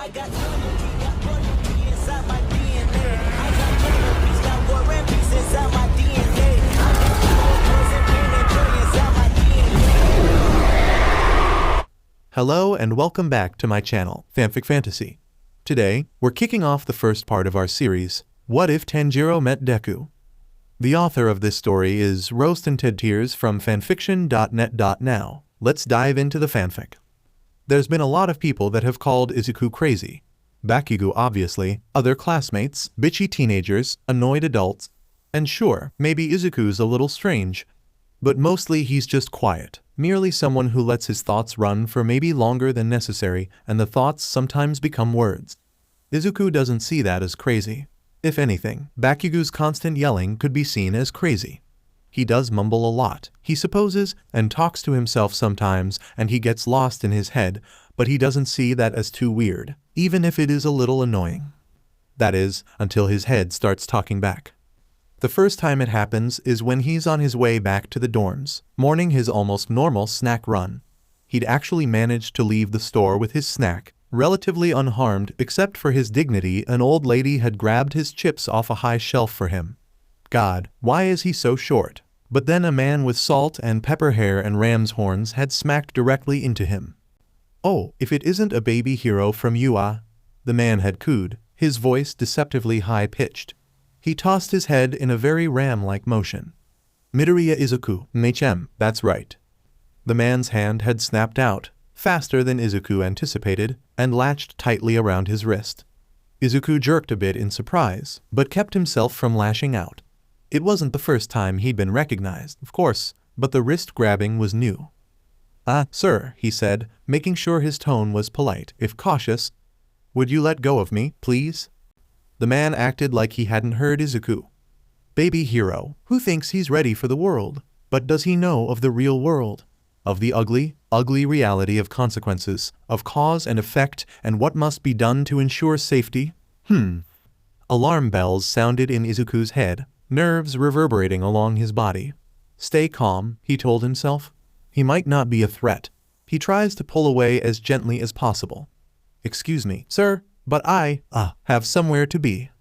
I got loyalty, got royalty inside my DNA. I got love, peace, got war and peace inside my DNA. I got joy, and pain and joy inside my DNA. Hello and welcome back to my channel, Fanfic Fantasy. Today, we're kicking off the first part of our series, What If Tanjiro Met Deku? The author of this story is rosetintedtears from fanfiction.net. Now, let's dive into the fanfic. There's been a lot of people that have called Izuku crazy. Bakugo obviously, other classmates, bitchy teenagers, annoyed adults, and sure, maybe Izuku's a little strange. But mostly he's just quiet, merely someone who lets his thoughts run for maybe longer than necessary, and the thoughts sometimes become words. Izuku doesn't see that as crazy. If anything, Bakugo's constant yelling could be seen as crazy. He does mumble a lot, he supposes, and talks to himself sometimes, and he gets lost in his head, but he doesn't see that as too weird, even if it is a little annoying. That is, until his head starts talking back. The first time it happens is when he's on his way back to the dorms, mourning his almost normal snack run. He'd actually managed to leave the store with his snack, relatively unharmed except for his dignity. An old lady had grabbed his chips off a high shelf for him. God, why is he so short? But then a man with salt and pepper hair and ram's horns had smacked directly into him. Oh, if it isn't a baby hero from UA, the man had cooed, his voice deceptively high-pitched. He tossed his head in a very ram-like motion. Midoriya Izuku, MHM, that's right. The man's hand had snapped out, faster than Izuku anticipated, and latched tightly around his wrist. Izuku jerked a bit in surprise, but kept himself from lashing out. It wasn't the first time he'd been recognized, of course, but the wrist grabbing was new. "Ah, sir," he said, making sure his tone was polite, if cautious. "Would you let go of me, please?" The man acted like he hadn't heard Izuku. Baby hero, who thinks he's ready for the world, but does he know of the real world? Of the ugly, ugly reality of consequences, of cause and effect, and what must be done to ensure safety? Alarm bells sounded in Izuku's head, nerves reverberating along his body. Stay calm, he told himself. He might not be a threat. He tries to pull away as gently as possible. "Excuse me, sir, but I have somewhere to be."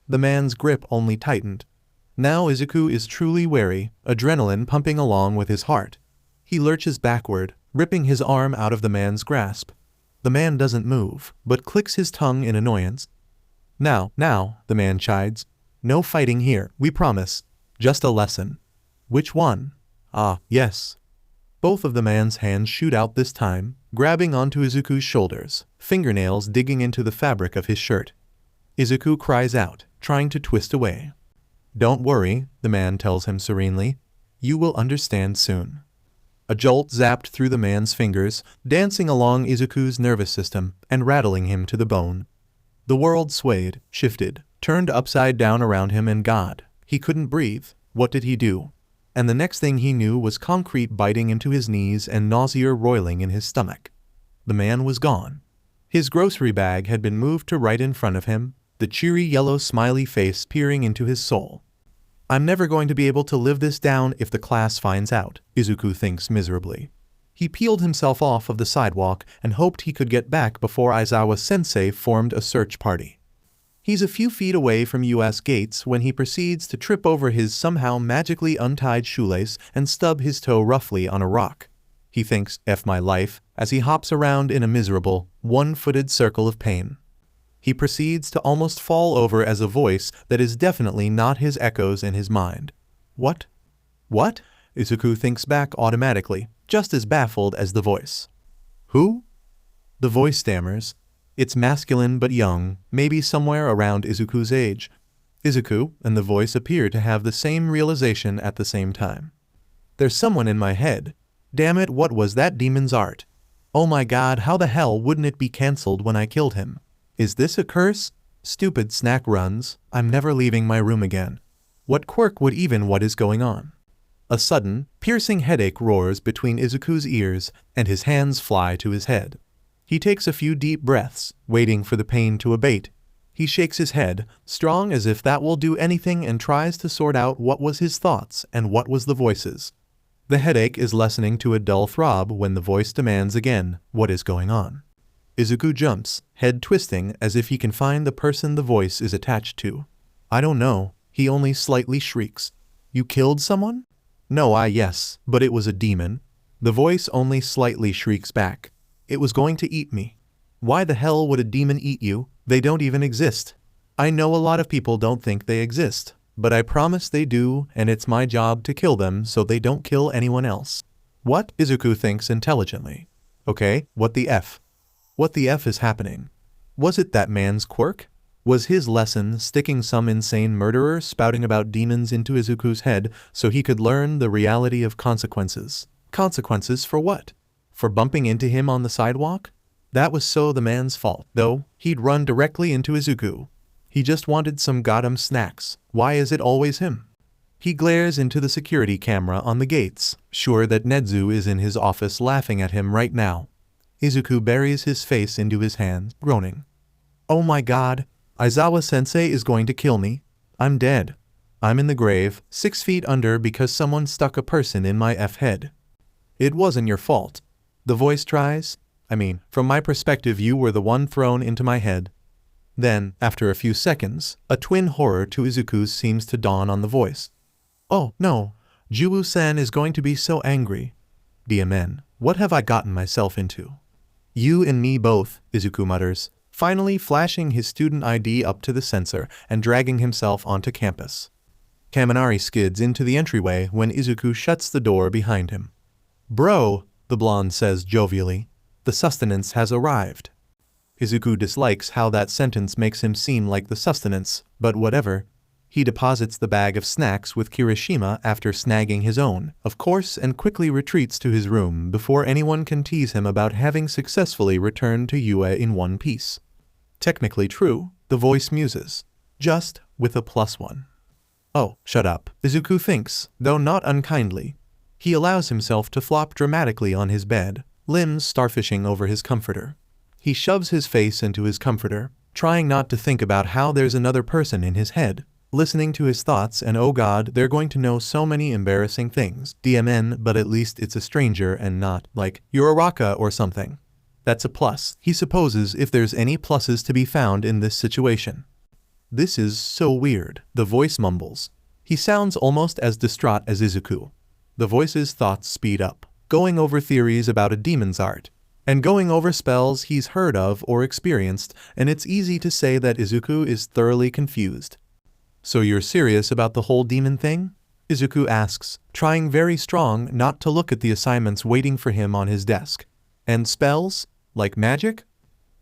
The man's grip only tightened. Now Izuku is truly wary, adrenaline pumping along with his heart. He lurches backward, ripping his arm out of the man's grasp. The man doesn't move, but clicks his tongue in annoyance. Now, the man chides. "No fighting here, we promise. Just a lesson." "Which one?" "Ah, yes." Both of the man's hands shoot out this time, grabbing onto Izuku's shoulders, fingernails digging into the fabric of his shirt. Izuku cries out, trying to twist away. "Don't worry," the man tells him serenely. "You will understand soon." A jolt zapped through the man's fingers, dancing along Izuku's nervous system and rattling him to the bone. The world swayed, shifted, turned upside down around him, and God, he couldn't breathe. What did he do? And the next thing he knew was concrete biting into his knees and nausea roiling in his stomach. The man was gone. His grocery bag had been moved to right in front of him, the cheery yellow smiley face peering into his soul. "I'm never going to be able to live this down if the class finds out," Izuku thinks miserably. He peeled himself off of the sidewalk and hoped he could get back before Aizawa-sensei formed a search party. He's a few feet away from US gates when he proceeds to trip over his somehow magically untied shoelace and stub his toe roughly on a rock. He thinks, "F my life," as he hops around in a miserable, one-footed circle of pain. He proceeds to almost fall over as a voice that is definitely not his echoes in his mind. What? What? Izuku thinks back automatically, just as baffled as the voice. Who? The voice stammers. It's masculine but young, maybe somewhere around Izuku's age. Izuku and the voice appear to have the same realization at the same time. There's someone in my head. Damn it, what was that demon's art? Oh my god, how the hell wouldn't it be cancelled when I killed him? Is this a curse? Stupid snack runs, I'm never leaving my room again. What quirk would even what is going on? A sudden, piercing headache roars between Izuku's ears, and his hands fly to his head. He takes a few deep breaths, waiting for the pain to abate. He shakes his head, strong as if that will do anything, and tries to sort out what was his thoughts and what was the voice's. The headache is lessening to a dull throb when the voice demands again, "What is going on?" Izuku jumps, head twisting as if he can find the person the voice is attached to. I don't know, he only slightly shrieks. You killed someone? No, yes, but it was a demon. The voice only slightly shrieks back. It was going to eat me. Why the hell would a demon eat you? They don't even exist. I know a lot of people don't think they exist, but I promise they do, and it's my job to kill them so they don't kill anyone else. What? Izuku thinks intelligently. Okay, what the F? What the F is happening? Was it that man's quirk? Was his lesson sticking some insane murderer spouting about demons into Izuku's head so he could learn the reality of consequences? Consequences for what? For bumping into him on the sidewalk? That was so the man's fault, though. He'd run directly into Izuku. He just wanted some goddamn snacks. Why is it always him? He glares into the security camera on the gates, sure that Nezu is in his office laughing at him right now. Izuku buries his face into his hands, groaning. Oh my god, Aizawa-sensei is going to kill me. I'm dead. I'm in the grave, 6 feet under because someone stuck a person in my F-head. It wasn't your fault. The voice tries. From my perspective you were the one thrown into my head. Then, after a few seconds, a twin horror to Izuku's seems to dawn on the voice. Oh, no. Juwu-san is going to be so angry. DMN, what have I gotten myself into? You and me both, Izuku mutters, finally flashing his student ID up to the sensor and dragging himself onto campus. Kaminari skids into the entryway when Izuku shuts the door behind him. Bro, the blonde says jovially, the sustenance has arrived. Izuku dislikes how that sentence makes him seem like the sustenance, but whatever. He deposits the bag of snacks with Kirishima after snagging his own, of course, and quickly retreats to his room before anyone can tease him about having successfully returned to Yue in one piece. Technically true, the voice muses. Just with a +1. Oh, shut up, Izuku thinks, though not unkindly. He allows himself to flop dramatically on his bed, limbs starfishing over his comforter. He shoves his face into his comforter, trying not to think about how there's another person in his head, listening to his thoughts, and oh god, they're going to know so many embarrassing things. DMN, but at least it's a stranger and not, like, you're a Raka or something. That's a plus, he supposes, if there's any pluses to be found in this situation. This is so weird, the voice mumbles. He sounds almost as distraught as Izuku. The voice's thoughts speed up, going over theories about a demon's art, and going over spells he's heard of or experienced, and it's easy to say that Izuku is thoroughly confused. So you're serious about the whole demon thing? Izuku asks, trying very strong not to look at the assignments waiting for him on his desk. And spells? Like magic?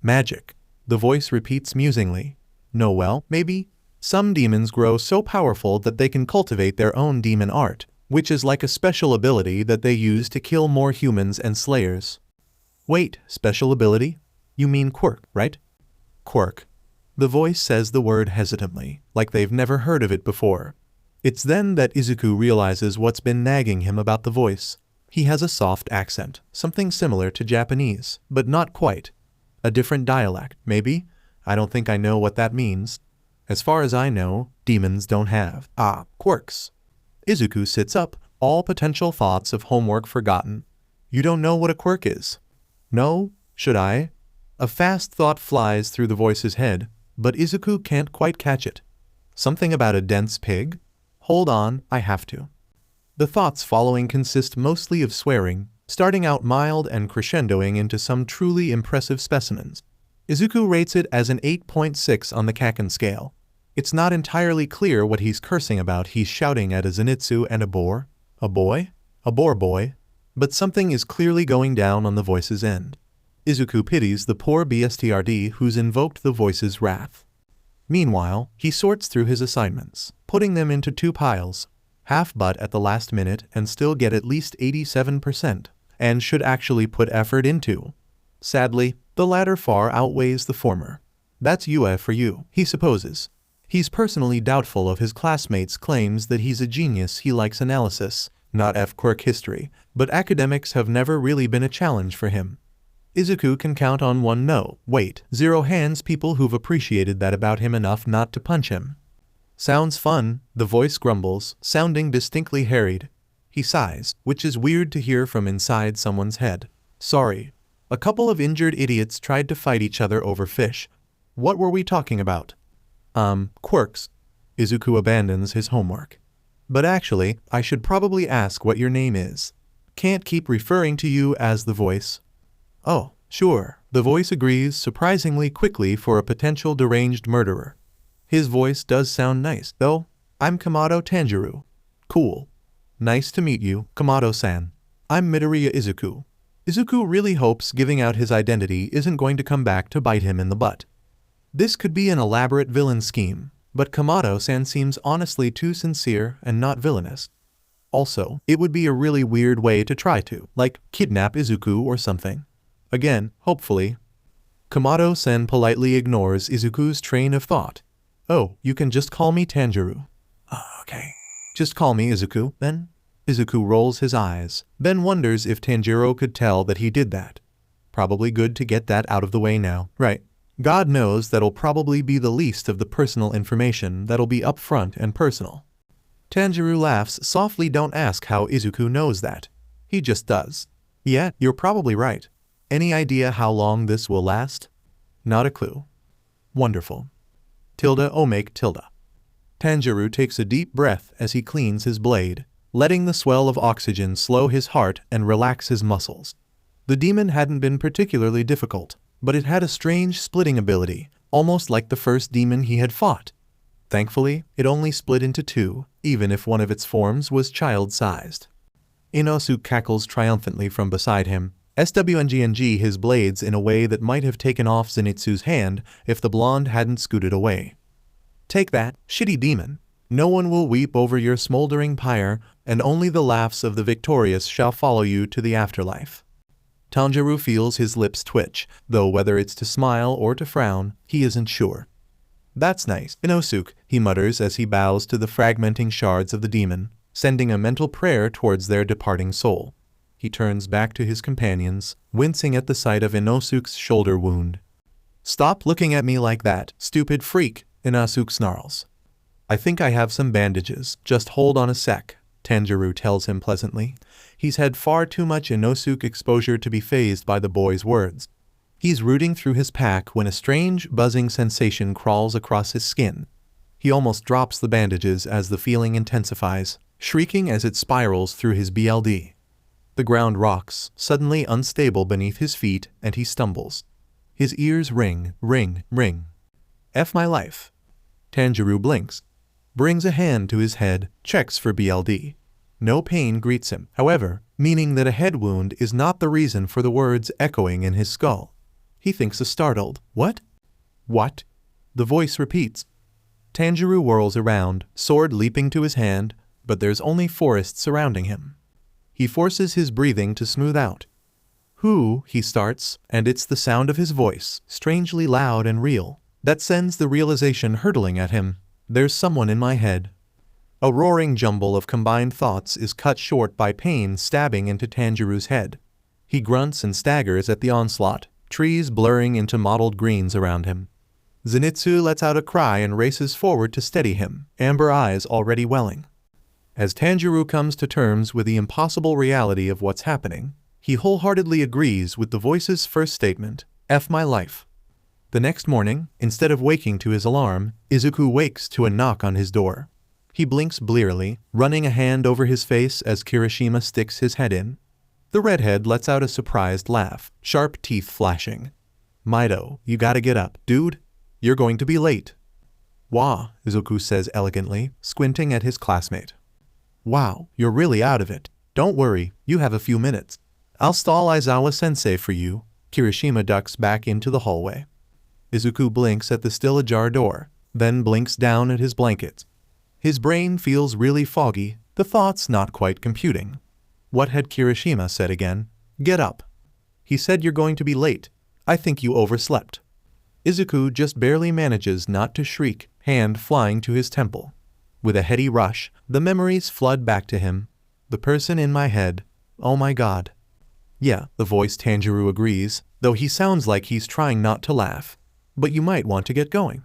Magic, the voice repeats musingly. No, well, maybe. Some demons grow so powerful that they can cultivate their own demon art, which is like a special ability that they use to kill more humans and slayers. Wait, special ability? You mean quirk, right? Quirk. The voice says the word hesitantly, like they've never heard of it before. It's then that Izuku realizes what's been nagging him about the voice. He has a soft accent, something similar to Japanese, but not quite. A different dialect, maybe? I don't think I know what that means. As far as I know, demons don't have, quirks. Izuku sits up, all potential thoughts of homework forgotten. You don't know what a quirk is? No? Should I? A fast thought flies through the voice's head, but Izuku can't quite catch it. Something about a dense pig? Hold on, I have to. The thoughts following consist mostly of swearing, starting out mild and crescendoing into some truly impressive specimens. Izuku rates it as an 8.6 on the Kaken scale. It's not entirely clear what he's cursing about. He's shouting at a Zenitsu and a boar? A boy? A boar boy? But something is clearly going down on the voice's end. Izuku pities the poor BSTRD who's invoked the voice's wrath. Meanwhile, he sorts through his assignments, putting them into 2 piles, half butt at the last minute and still get at least 87%, and should actually put effort into. Sadly, the latter far outweighs the former. That's Yue for you, he supposes. He's personally doubtful of his classmates' claims that he's a genius. He likes analysis, not F-quirk history, but academics have never really been a challenge for him. Izuku can count on 0 hands people who've appreciated that about him enough not to punch him. Sounds fun, the voice grumbles, sounding distinctly harried. He sighs, which is weird to hear from inside someone's head. Sorry. A couple of injured idiots tried to fight each other over fish. What were we talking about? Quirks. Izuku abandons his homework. But actually, I should probably ask what your name is. Can't keep referring to you as the voice. Oh, sure. The voice agrees surprisingly quickly for a potential deranged murderer. His voice does sound nice, though. I'm Kamado Tanjiro. Cool. Nice to meet you, Kamado-san. I'm Midoriya Izuku. Izuku really hopes giving out his identity isn't going to come back to bite him in the butt. This could be an elaborate villain scheme, but Kamado-san seems honestly too sincere and not villainous. Also, it would be a really weird way to try to, like, kidnap Izuku or something. Again, hopefully. Kamado-san politely ignores Izuku's train of thought. Oh, you can just call me Tanjiro. Okay. Just call me Izuku, then? Izuku rolls his eyes, then wonders if Tanjiro could tell that he did that. Probably good to get that out of the way now, right? God knows that'll probably be the least of the personal information that'll be upfront and personal. Tanjiro laughs softly. Don't ask how Izuku knows that. He just does. Yeah, you're probably right. Any idea how long this will last? Not a clue. Wonderful. Tilde. Tanjiro takes a deep breath as he cleans his blade, letting the swell of oxygen slow his heart and relax his muscles. The demon hadn't been particularly difficult, but it had a strange splitting ability, almost like the first demon he had fought. Thankfully, it only split into two, even if one of its forms was child-sized. Inosuke cackles triumphantly from beside him, swngng his blades in a way that might have taken off Zenitsu's hand if the blonde hadn't scooted away. Take that, shitty demon. No one will weep over your smoldering pyre, and only the laughs of the victorious shall follow you to the afterlife. Tanjiro feels his lips twitch, though whether it's to smile or to frown, he isn't sure. That's nice, Inosuke, he mutters as he bows to the fragmenting shards of the demon, sending a mental prayer towards their departing soul. He turns back to his companions, wincing at the sight of Inosuke's shoulder wound. Stop looking at me like that, stupid freak, Inosuke snarls. I think I have some bandages, just hold on a sec, Tanjiro tells him pleasantly. He's had far too much Inosuke exposure to be fazed by the boy's words. He's rooting through his pack when a strange, buzzing sensation crawls across his skin. He almost drops the bandages as the feeling intensifies, shrieking as it spirals through his BLD. The ground rocks, suddenly unstable beneath his feet, and he stumbles. His ears ring, ring, ring. F my life. Tanjiro blinks, brings a hand to his head, checks for BLD. No pain greets him, however, meaning that a head wound is not the reason for the words echoing in his skull. He thinks a startled, "What? What?" The voice repeats. Tanjiro whirls around, sword leaping to his hand, but there's only forest surrounding him. He forces his breathing to smooth out. "Who?" he starts, and it's the sound of his voice, strangely loud and real, that sends the realization hurtling at him. There's someone in my head. A roaring jumble of combined thoughts is cut short by pain stabbing into Tanjiro's head. He grunts and staggers at the onslaught, trees blurring into mottled greens around him. Zenitsu lets out a cry and races forward to steady him, amber eyes already welling. As Tanjiro comes to terms with the impossible reality of what's happening, he wholeheartedly agrees with the voice's first statement, "F my life." The next morning, instead of waking to his alarm, Izuku wakes to a knock on his door. He blinks blearily, running a hand over his face as Kirishima sticks his head in. The redhead lets out a surprised laugh, sharp teeth flashing. "Mido, you gotta get up, dude. You're going to be late." "Wah," Izuku says elegantly, squinting at his classmate. "Wow, you're really out of it. Don't worry, you have a few minutes. I'll stall Aizawa-sensei for you." Kirishima ducks back into the hallway. Izuku blinks at the still ajar door, then blinks down at his blankets. His brain feels really foggy, the thoughts not quite computing. What had Kirishima said again? "Get up." "He said you're going to be late. I think you overslept." Izuku just barely manages not to shriek, hand flying to his temple. With a heady rush, the memories flood back to him. The person in my head. Oh my god. Yeah, the voice Tanjiro agrees, though he sounds like he's trying not to laugh. But you might want to get going.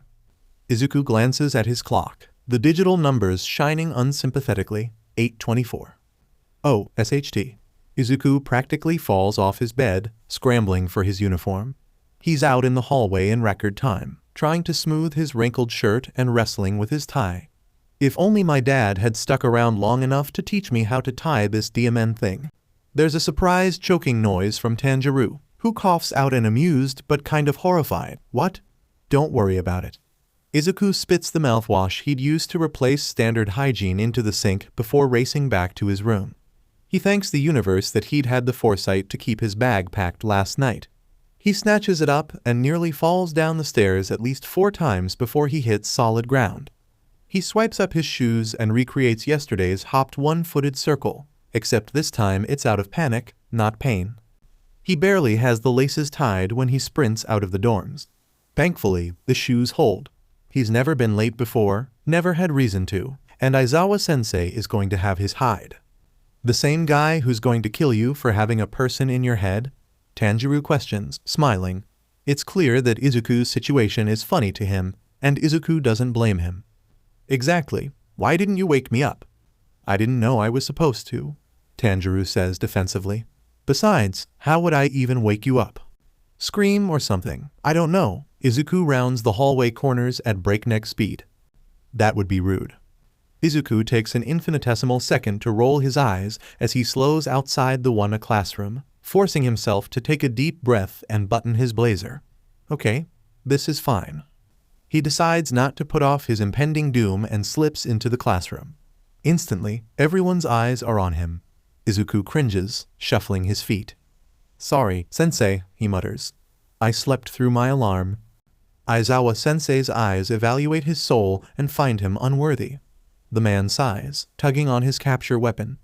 Izuku glances at his clock, the digital numbers shining unsympathetically, 8:24. Oh, SHT. Izuku practically falls off his bed, scrambling for his uniform. He's out in the hallway in record time, trying to smooth his wrinkled shirt and wrestling with his tie. If only my dad had stuck around long enough to teach me how to tie this diamond thing. There's a surprised choking noise from Tanjiro, who coughs out an amused but kind of horrified, "What?" "Don't worry about it." Izuku spits the mouthwash he'd used to replace standard hygiene into the sink before racing back to his room. He thanks the universe that he'd had the foresight to keep his bag packed last night. He snatches it up and nearly falls down the stairs at least 4 times before he hits solid ground. He swipes up his shoes and recreates yesterday's hopped one-footed circle, except this time it's out of panic, not pain. He barely has the laces tied when he sprints out of the dorms. Thankfully, the shoes hold. He's never been late before, never had reason to, and Aizawa-sensei is going to have his hide. "The same guy who's going to kill you for having a person in your head?" Tanjiro questions, smiling. It's clear that Izuku's situation is funny to him, and Izuku doesn't blame him. "Exactly. Why didn't you wake me up?" "I didn't know I was supposed to," Tanjiro says defensively. "Besides, how would I even wake you up? Scream or something, I don't know." Izuku rounds the hallway corners at breakneck speed. "That would be rude." Izuku takes an infinitesimal second to roll his eyes as he slows outside the one classroom, forcing himself to take a deep breath and button his blazer. Okay, this is fine. He decides not to put off his impending doom and slips into the classroom. Instantly, everyone's eyes are on him. Izuku cringes, shuffling his feet. "Sorry, sensei," he mutters. "I slept through my alarm." Aizawa-sensei's eyes evaluate his soul and find him unworthy. The man sighs, tugging on his capture weapon.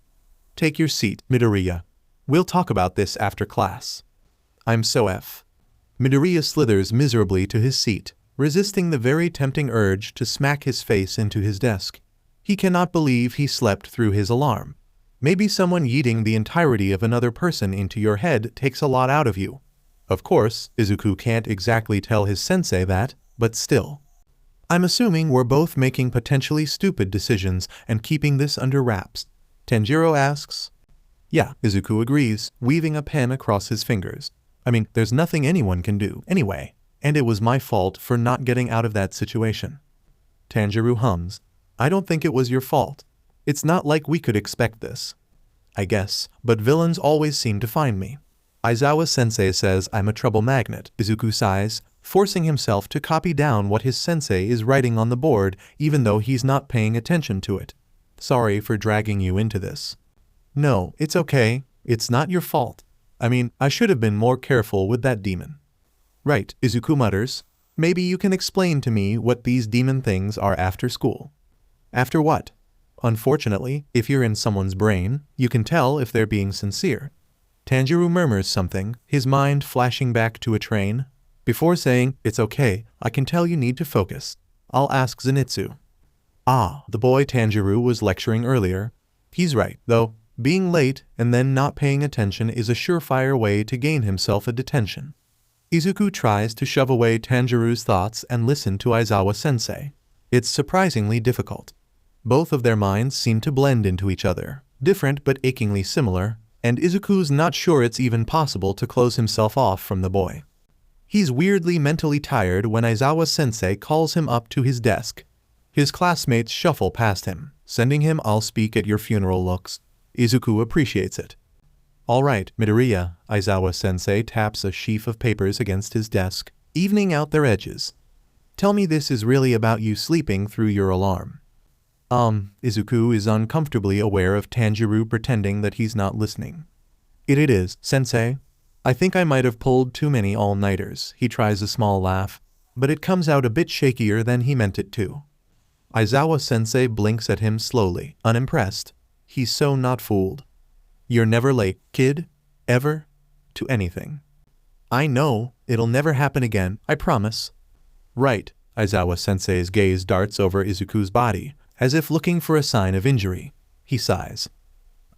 "Take your seat, Midoriya. We'll talk about this after class." "I'm so F." Midoriya slithers miserably to his seat, resisting the very tempting urge to smack his face into his desk. He cannot believe he slept through his alarm. Maybe someone yeeting the entirety of another person into your head takes a lot out of you. Of course, Izuku can't exactly tell his sensei that, but still. "I'm assuming we're both making potentially stupid decisions and keeping this under wraps?" Tanjiro asks. "Yeah," Izuku agrees, weaving a pen across his fingers. "I mean, there's nothing anyone can do, anyway, and it was my fault for not getting out of that situation." Tanjiro hums. "I don't think it was your fault. It's not like we could expect this." "I guess, but villains always seem to find me." Aizawa-sensei says I'm a trouble magnet, Izuku sighs, forcing himself to copy down what his sensei is writing on the board even though he's not paying attention to it. "Sorry for dragging you into this." "No, it's okay. It's not your fault. I mean, I should have been more careful with that demon." "Right," Izuku mutters. "Maybe you can explain to me what these demon things are after school." "After what?" "Unfortunately, if you're in someone's brain, you can tell if they're being sincere." Tanjiro murmurs something, his mind flashing back to a train. Before saying, "It's okay, I can tell you need to focus. I'll ask Zenitsu." Ah, the boy Tanjiro was lecturing earlier. He's right, though. Being late and then not paying attention is a surefire way to gain himself a detention. Izuku tries to shove away Tanjiro's thoughts and listen to Aizawa-sensei. It's surprisingly difficult. Both of their minds seem to blend into each other, different but achingly similar, and Izuku's not sure it's even possible to close himself off from the boy. He's weirdly mentally tired when Aizawa-sensei calls him up to his desk. His classmates shuffle past him, sending him "I'll speak at your funeral" looks. Izuku appreciates it. "All right, Midoriya," Aizawa-sensei taps a sheaf of papers against his desk, evening out their edges. "Tell me this is really about you sleeping through your alarm." Izuku is uncomfortably aware of Tanjiro pretending that he's not listening. It is, sensei. I think I might have pulled too many all-nighters." He tries a small laugh, but it comes out a bit shakier than he meant it to. Aizawa-sensei blinks at him slowly, unimpressed. He's so not fooled. "You're never late, kid. Ever. To anything." "I know. It'll never happen again, I promise." "Right." Aizawa-sensei's gaze darts over Izuku's body, as if looking for a sign of injury. He sighs.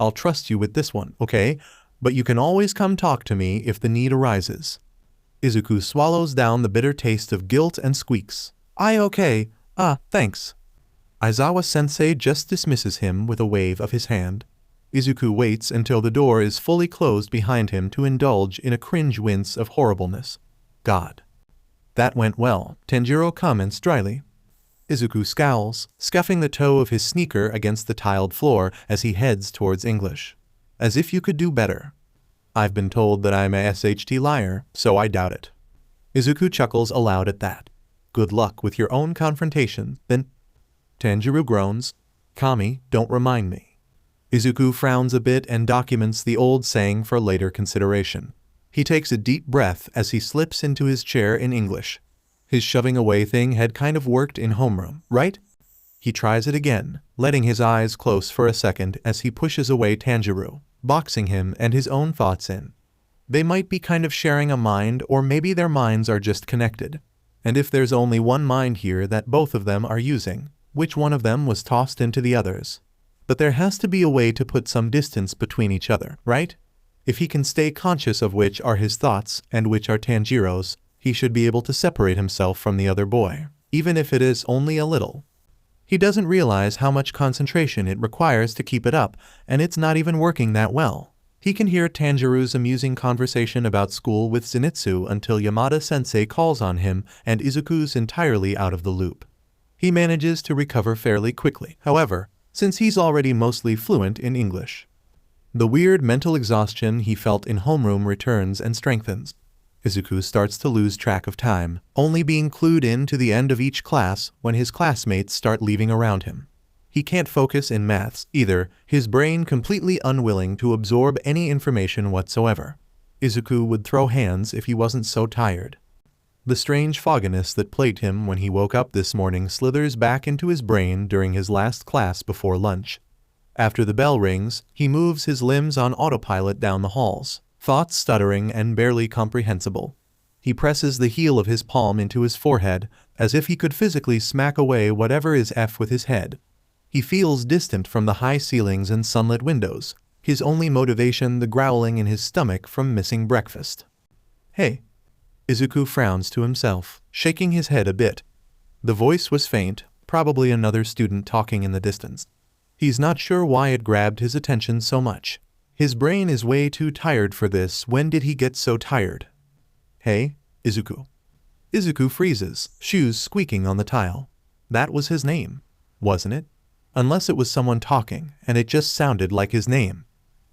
"I'll trust you with this one, okay? But you can always come talk to me if the need arises." Izuku swallows down the bitter taste of guilt and squeaks. Okay. Thanks." Aizawa-sensei just dismisses him with a wave of his hand. Izuku waits until the door is fully closed behind him to indulge in a cringe wince of horribleness. God. That went well, Tanjiro comments dryly. Izuku scowls, scuffing the toe of his sneaker against the tiled floor as he heads towards English. As if you could do better. I've been told that I'm a SHT liar, so I doubt it. Izuku chuckles aloud at that. Good luck with your own confrontation, then. Tanjiro groans. Kami, don't remind me. Izuku frowns a bit and documents the old saying for later consideration. He takes a deep breath as he slips into his chair in English. His shoving away thing had kind of worked in homeroom, right? He tries it again, letting his eyes close for a second as he pushes away Tanjiro, boxing him and his own thoughts in. They might be kind of sharing a mind, or maybe their minds are just connected. And if there's only one mind here that both of them are using, which one of them was tossed into the others? But there has to be a way to put some distance between each other, right? If he can stay conscious of which are his thoughts and which are Tanjiro's, he should be able to separate himself from the other boy, even if it is only a little. He doesn't realize how much concentration it requires to keep it up, and it's not even working that well. He can hear Tanjiro's amusing conversation about school with Zenitsu until Yamada-sensei calls on him, and Izuku's entirely out of the loop. He manages to recover fairly quickly, however, since he's already mostly fluent in English. The weird mental exhaustion he felt in homeroom returns and strengthens. Izuku starts to lose track of time, only being clued in to the end of each class when his classmates start leaving around him. He can't focus in maths either, his brain completely unwilling to absorb any information whatsoever. Izuku would throw hands if he wasn't so tired. The strange fogginess that plagued him when he woke up this morning slithers back into his brain during his last class before lunch. After the bell rings, he moves his limbs on autopilot down the halls, thoughts stuttering and barely comprehensible. He presses the heel of his palm into his forehead, as if he could physically smack away whatever is F with his head. He feels distant from the high ceilings and sunlit windows, his only motivation the growling in his stomach from missing breakfast. Hey. Izuku frowns to himself, shaking his head a bit. The voice was faint, probably another student talking in the distance. He's not sure why it grabbed his attention so much. His brain is way too tired for this. When did he get so tired? Hey, Izuku. Izuku freezes, shoes squeaking on the tile. That was his name, wasn't it? Unless it was someone talking, and it just sounded like his name.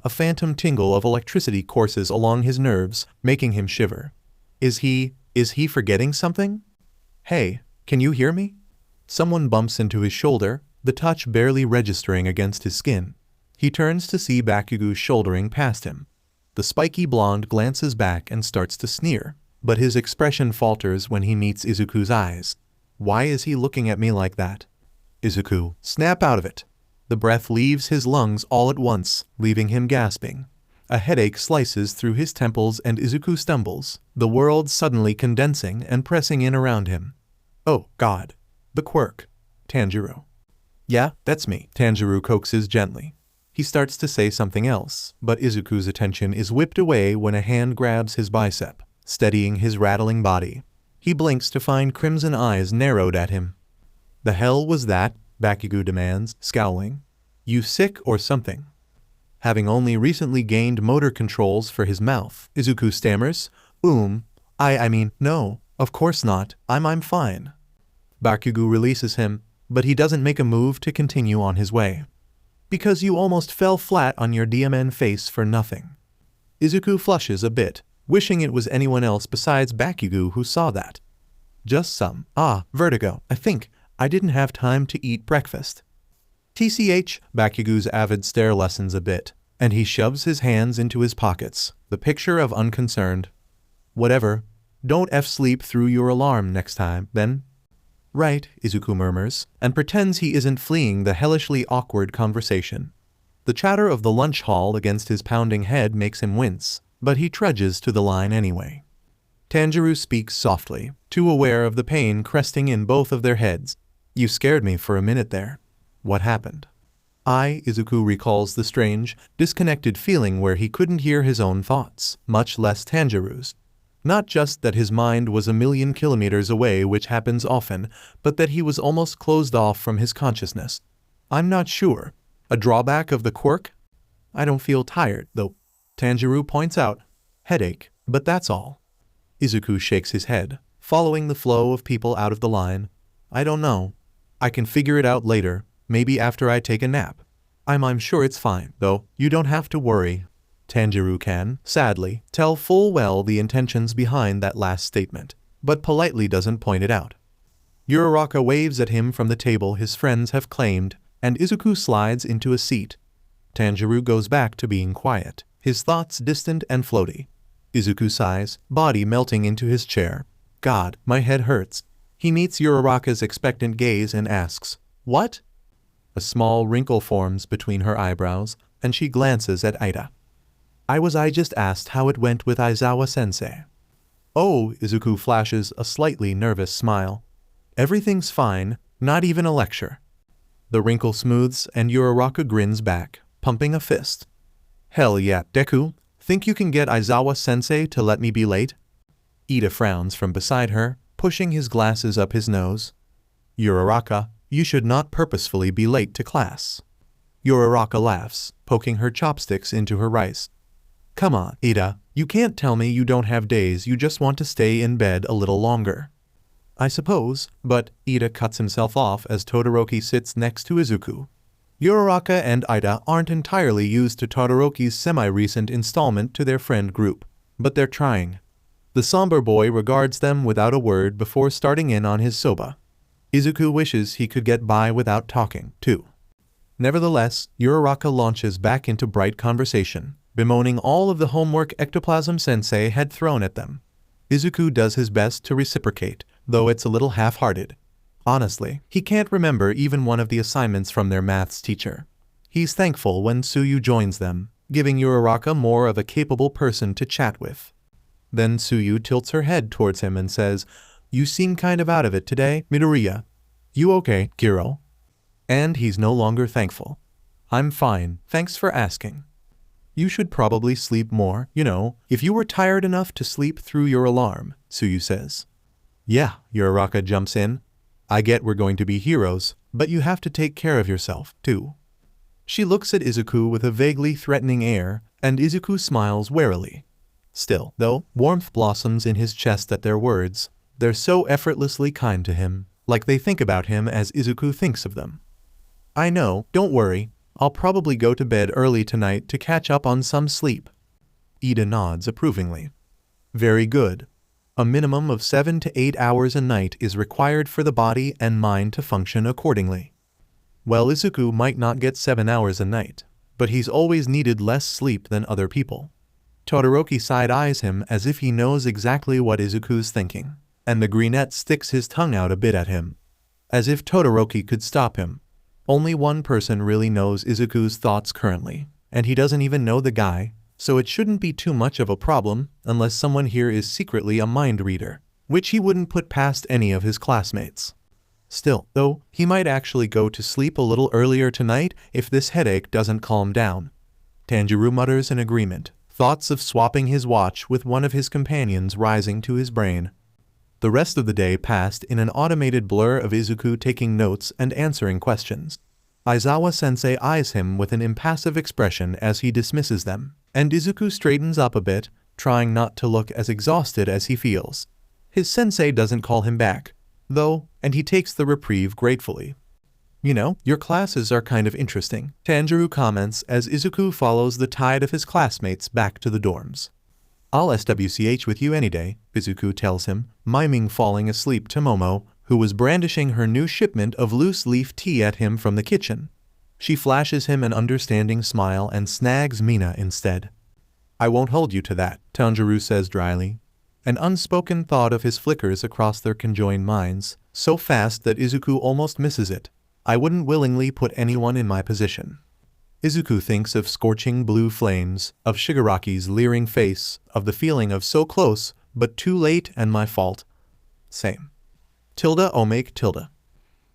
A phantom tingle of electricity courses along his nerves, making him shiver. Is he forgetting something? Hey, can you hear me? Someone bumps into his shoulder, the touch barely registering against his skin. He turns to see Bakugo shouldering past him. The spiky blonde glances back and starts to sneer, but his expression falters when he meets Izuku's eyes. Why is he looking at me like that? Izuku, snap out of it. The breath leaves his lungs all at once, leaving him gasping. A headache slices through his temples and Izuku stumbles, the world suddenly condensing and pressing in around him. Oh, God. The quirk. Tanjiro. Yeah, that's me, Tanjiro coaxes gently. He starts to say something else, but Izuku's attention is whipped away when a hand grabs his bicep, steadying his rattling body. He blinks to find crimson eyes narrowed at him. The hell was that? Bakugo demands, scowling. You sick or something? Having only recently gained motor controls for his mouth, Izuku stammers, I mean, no, of course not, I'm fine. Bakugo releases him, but he doesn't make a move to continue on his way. Because you almost fell flat on your DMN face for nothing. Izuku flushes a bit, wishing it was anyone else besides Bakugo who saw that. Just some, vertigo, I think. I didn't have time to eat breakfast. TCH, Bakugo's avid stare lessens a bit, and he shoves his hands into his pockets, the picture of unconcerned. Whatever, don't sleep through your alarm next time, then. Right, Izuku murmurs, and pretends he isn't fleeing the hellishly awkward conversation. The chatter of the lunch hall against his pounding head makes him wince, but he trudges to the line anyway. Tanjiro speaks softly, too aware of the pain cresting in both of their heads. You scared me for a minute there. What happened? Izuku recalls the strange, disconnected feeling where he couldn't hear his own thoughts, much less Tanjiro's. Not just that his mind was a million kilometers away, which happens often, but that he was almost closed off from his consciousness. I'm not sure. A drawback of the quirk? I don't feel tired, though. Tanjiro points out, headache, but that's all. Izuku shakes his head, following the flow of people out of the line. I don't know. I can figure it out later, maybe after I take a nap. I'm sure it's fine, though. You don't have to worry. Tanjiro can, sadly, tell full well the intentions behind that last statement, but politely doesn't point it out. Uraraka waves at him from the table his friends have claimed, and Izuku slides into a seat. Tanjiro goes back to being quiet, his thoughts distant and floaty. Izuku sighs, body melting into his chair. God, my head hurts. He meets Uraraka's expectant gaze and asks, "What?" A small wrinkle forms between her eyebrows, and she glances at Ida. I just asked how it went with Aizawa-sensei. Oh, Izuku flashes a slightly nervous smile. Everything's fine, not even a lecture. The wrinkle smooths and Uraraka grins back, pumping a fist. Hell yeah, Deku, think you can get Aizawa-sensei to let me be late? Ida frowns from beside her, pushing his glasses up his nose. Uraraka, you should not purposefully be late to class. Uraraka laughs, poking her chopsticks into her rice. Come on, Ida, you can't tell me you don't have days you just want to stay in bed a little longer. I suppose, but Ida cuts himself off as Todoroki sits next to Izuku. Uraraka and Ida aren't entirely used to Todoroki's semi-recent installment to their friend group, but they're trying. The somber boy regards them without a word before starting in on his soba. Izuku wishes he could get by without talking, too. Nevertheless, Uraraka launches back into bright conversation, bemoaning all of the homework Ectoplasm-sensei had thrown at them. Izuku does his best to reciprocate, though it's a little half-hearted. Honestly, he can't remember even one of the assignments from their maths teacher. He's thankful when Tsuyu joins them, giving Uraraka more of a capable person to chat with. Then Tsuyu tilts her head towards him and says, "You seem kind of out of it today, Midoriya. You okay, Kiro?" And he's no longer thankful. I'm fine, thanks for asking. You should probably sleep more, if you were tired enough to sleep through your alarm, Tsuyu says. Yeah, Uraraka jumps in. I get we're going to be heroes, but you have to take care of yourself, too. She looks at Izuku with a vaguely threatening air, and Izuku smiles warily. Still, though, warmth blossoms in his chest at their words. They're so effortlessly kind to him, like they think about him as Izuku thinks of them. I know, don't worry. I'll probably go to bed early tonight to catch up on some sleep. Ida nods approvingly. Very good. A minimum of 7 to 8 hours a night is required for the body and mind to function accordingly. Well, Izuku might not get 7 hours a night, but he's always needed less sleep than other people. Todoroki side-eyes him as if he knows exactly what Izuku's thinking, and the greenette sticks his tongue out a bit at him. As if Todoroki could stop him. Only one person really knows Izuku's thoughts currently, and he doesn't even know the guy, so it shouldn't be too much of a problem unless someone here is secretly a mind reader, which he wouldn't put past any of his classmates. Still, though, he might actually go to sleep a little earlier tonight if this headache doesn't calm down. Tanjiro mutters in agreement, thoughts of swapping his watch with one of his companions rising to his brain. The rest of the day passed in an automated blur of Izuku taking notes and answering questions. Aizawa-sensei eyes him with an impassive expression as he dismisses them, and Izuku straightens up a bit, trying not to look as exhausted as he feels. His sensei doesn't call him back, though, and he takes the reprieve gratefully. Your classes are kind of interesting, Tanjiro comments as Izuku follows the tide of his classmates back to the dorms. I'll SWCH with you any day, Izuku tells him, miming falling asleep to Momo, who was brandishing her new shipment of loose-leaf tea at him from the kitchen. She flashes him an understanding smile and snags Mina instead. I won't hold you to that, Tanjiro says dryly. An unspoken thought of his flickers across their conjoined minds, so fast that Izuku almost misses it. I wouldn't willingly put anyone in my position. Izuku thinks of scorching blue flames, of Shigaraki's leering face, of the feeling of so close, but too late and my fault. Same. Tilde.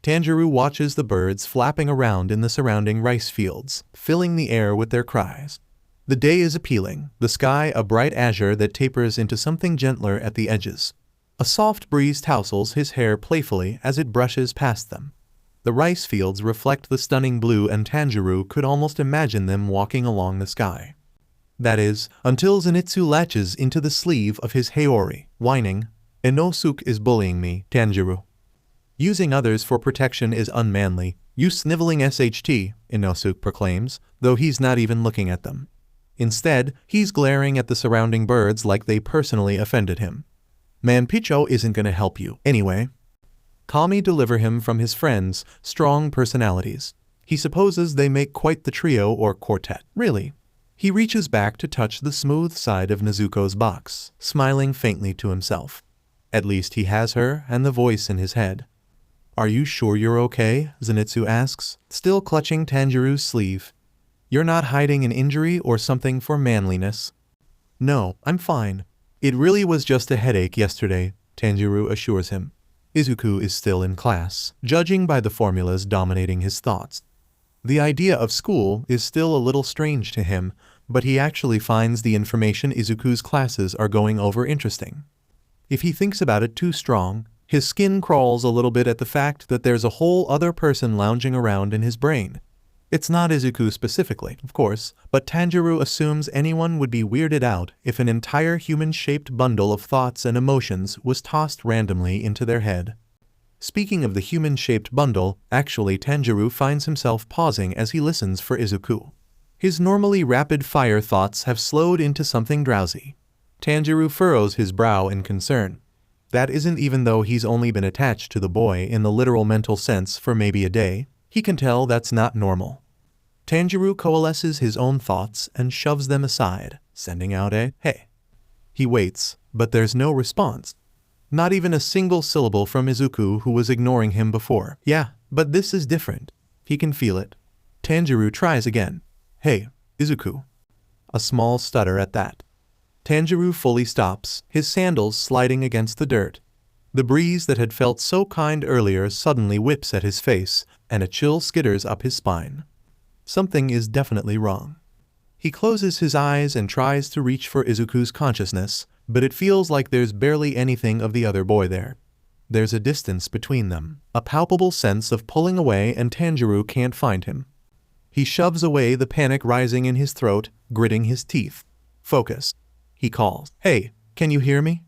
Tanjiro watches the birds flapping around in the surrounding rice fields, filling the air with their cries. The day is appealing, the sky a bright azure that tapers into something gentler at the edges. A soft breeze tousles his hair playfully as it brushes past them. The rice fields reflect the stunning blue and Tanjiro could almost imagine them walking along the sky. That is, until Zenitsu latches into the sleeve of his Haori, whining, "Inosuke is bullying me, Tanjiro. Using others for protection is unmanly, you sniveling SHT, Inosuke proclaims, though he's not even looking at them. Instead, he's glaring at the surrounding birds like they personally offended him. Man, Picho isn't gonna help you, anyway. Kami deliver him from his friends' strong personalities. He supposes they make quite the trio or quartet, really. He reaches back to touch the smooth side of Nezuko's box, smiling faintly to himself. At least he has her and the voice in his head. Are you sure you're okay? Zenitsu asks, still clutching Tanjiro's sleeve. You're not hiding an injury or something for manliness? No, I'm fine. It really was just a headache yesterday, Tanjiro assures him. Izuku is still in class, judging by the formulas dominating his thoughts. The idea of school is still a little strange to him, but he actually finds the information Izuku's classes are going over interesting. If he thinks about it too strong, his skin crawls a little bit at the fact that there's a whole other person lounging around in his brain. It's not Izuku specifically, of course, but Tanjiro assumes anyone would be weirded out if an entire human-shaped bundle of thoughts and emotions was tossed randomly into their head. Speaking of the human-shaped bundle, actually Tanjiro finds himself pausing as he listens for Izuku. His normally rapid-fire thoughts have slowed into something drowsy. Tanjiro furrows his brow in concern. That isn't even though he's only been attached to the boy in the literal mental sense for maybe a day. He can tell that's not normal. Tanjiro coalesces his own thoughts and shoves them aside, sending out a "hey." He waits, but there's no response. Not even a single syllable from Izuku, who was ignoring him before. Yeah, but this is different. He can feel it. Tanjiro tries again. Hey, Izuku. A small stutter at that. Tanjiro fully stops, his sandals sliding against the dirt. The breeze that had felt so kind earlier suddenly whips at his face, and a chill skitters up his spine. Something is definitely wrong. He closes his eyes and tries to reach for Izuku's consciousness, but it feels like there's barely anything of the other boy there. There's a distance between them, a palpable sense of pulling away, and Tanjiro can't find him. He shoves away the panic rising in his throat, gritting his teeth. Focus. He calls. Hey, can you hear me?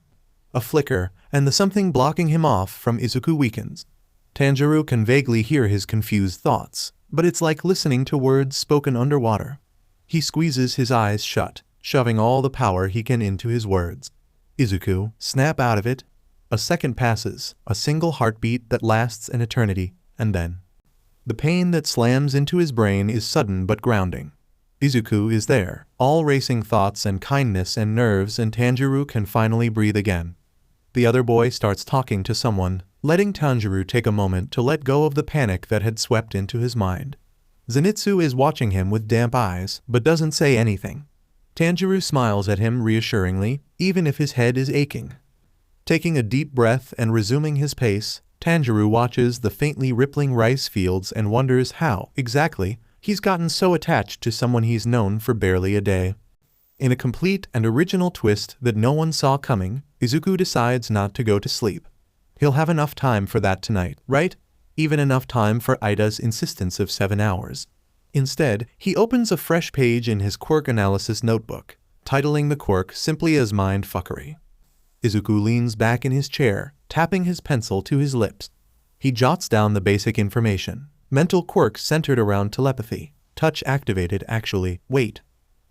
A flicker, and the something blocking him off from Izuku weakens. Tanjiro can vaguely hear his confused thoughts, but it's like listening to words spoken underwater. He squeezes his eyes shut, shoving all the power he can into his words. Izuku, snap out of it. A second passes, a single heartbeat that lasts an eternity, and then. The pain that slams into his brain is sudden but grounding. Izuku is there, all racing thoughts and kindness and nerves, and Tanjiro can finally breathe again. The other boy starts talking to someone, letting Tanjiro take a moment to let go of the panic that had swept into his mind. Zenitsu is watching him with damp eyes, but doesn't say anything. Tanjiro smiles at him reassuringly, even if his head is aching. Taking a deep breath and resuming his pace, Tanjiro watches the faintly rippling rice fields and wonders how, exactly, he's gotten so attached to someone he's known for barely a day. In a complete and original twist that no one saw coming, Izuku decides not to go to sleep. He'll have enough time for that tonight, right? Even enough time for Ida's insistence of 7 hours. Instead, he opens a fresh page in his quirk analysis notebook, titling the quirk simply as mindfuckery. Izuku leans back in his chair, tapping his pencil to his lips. He jots down the basic information. Mental quirks centered around telepathy. Touch activated actually. Wait.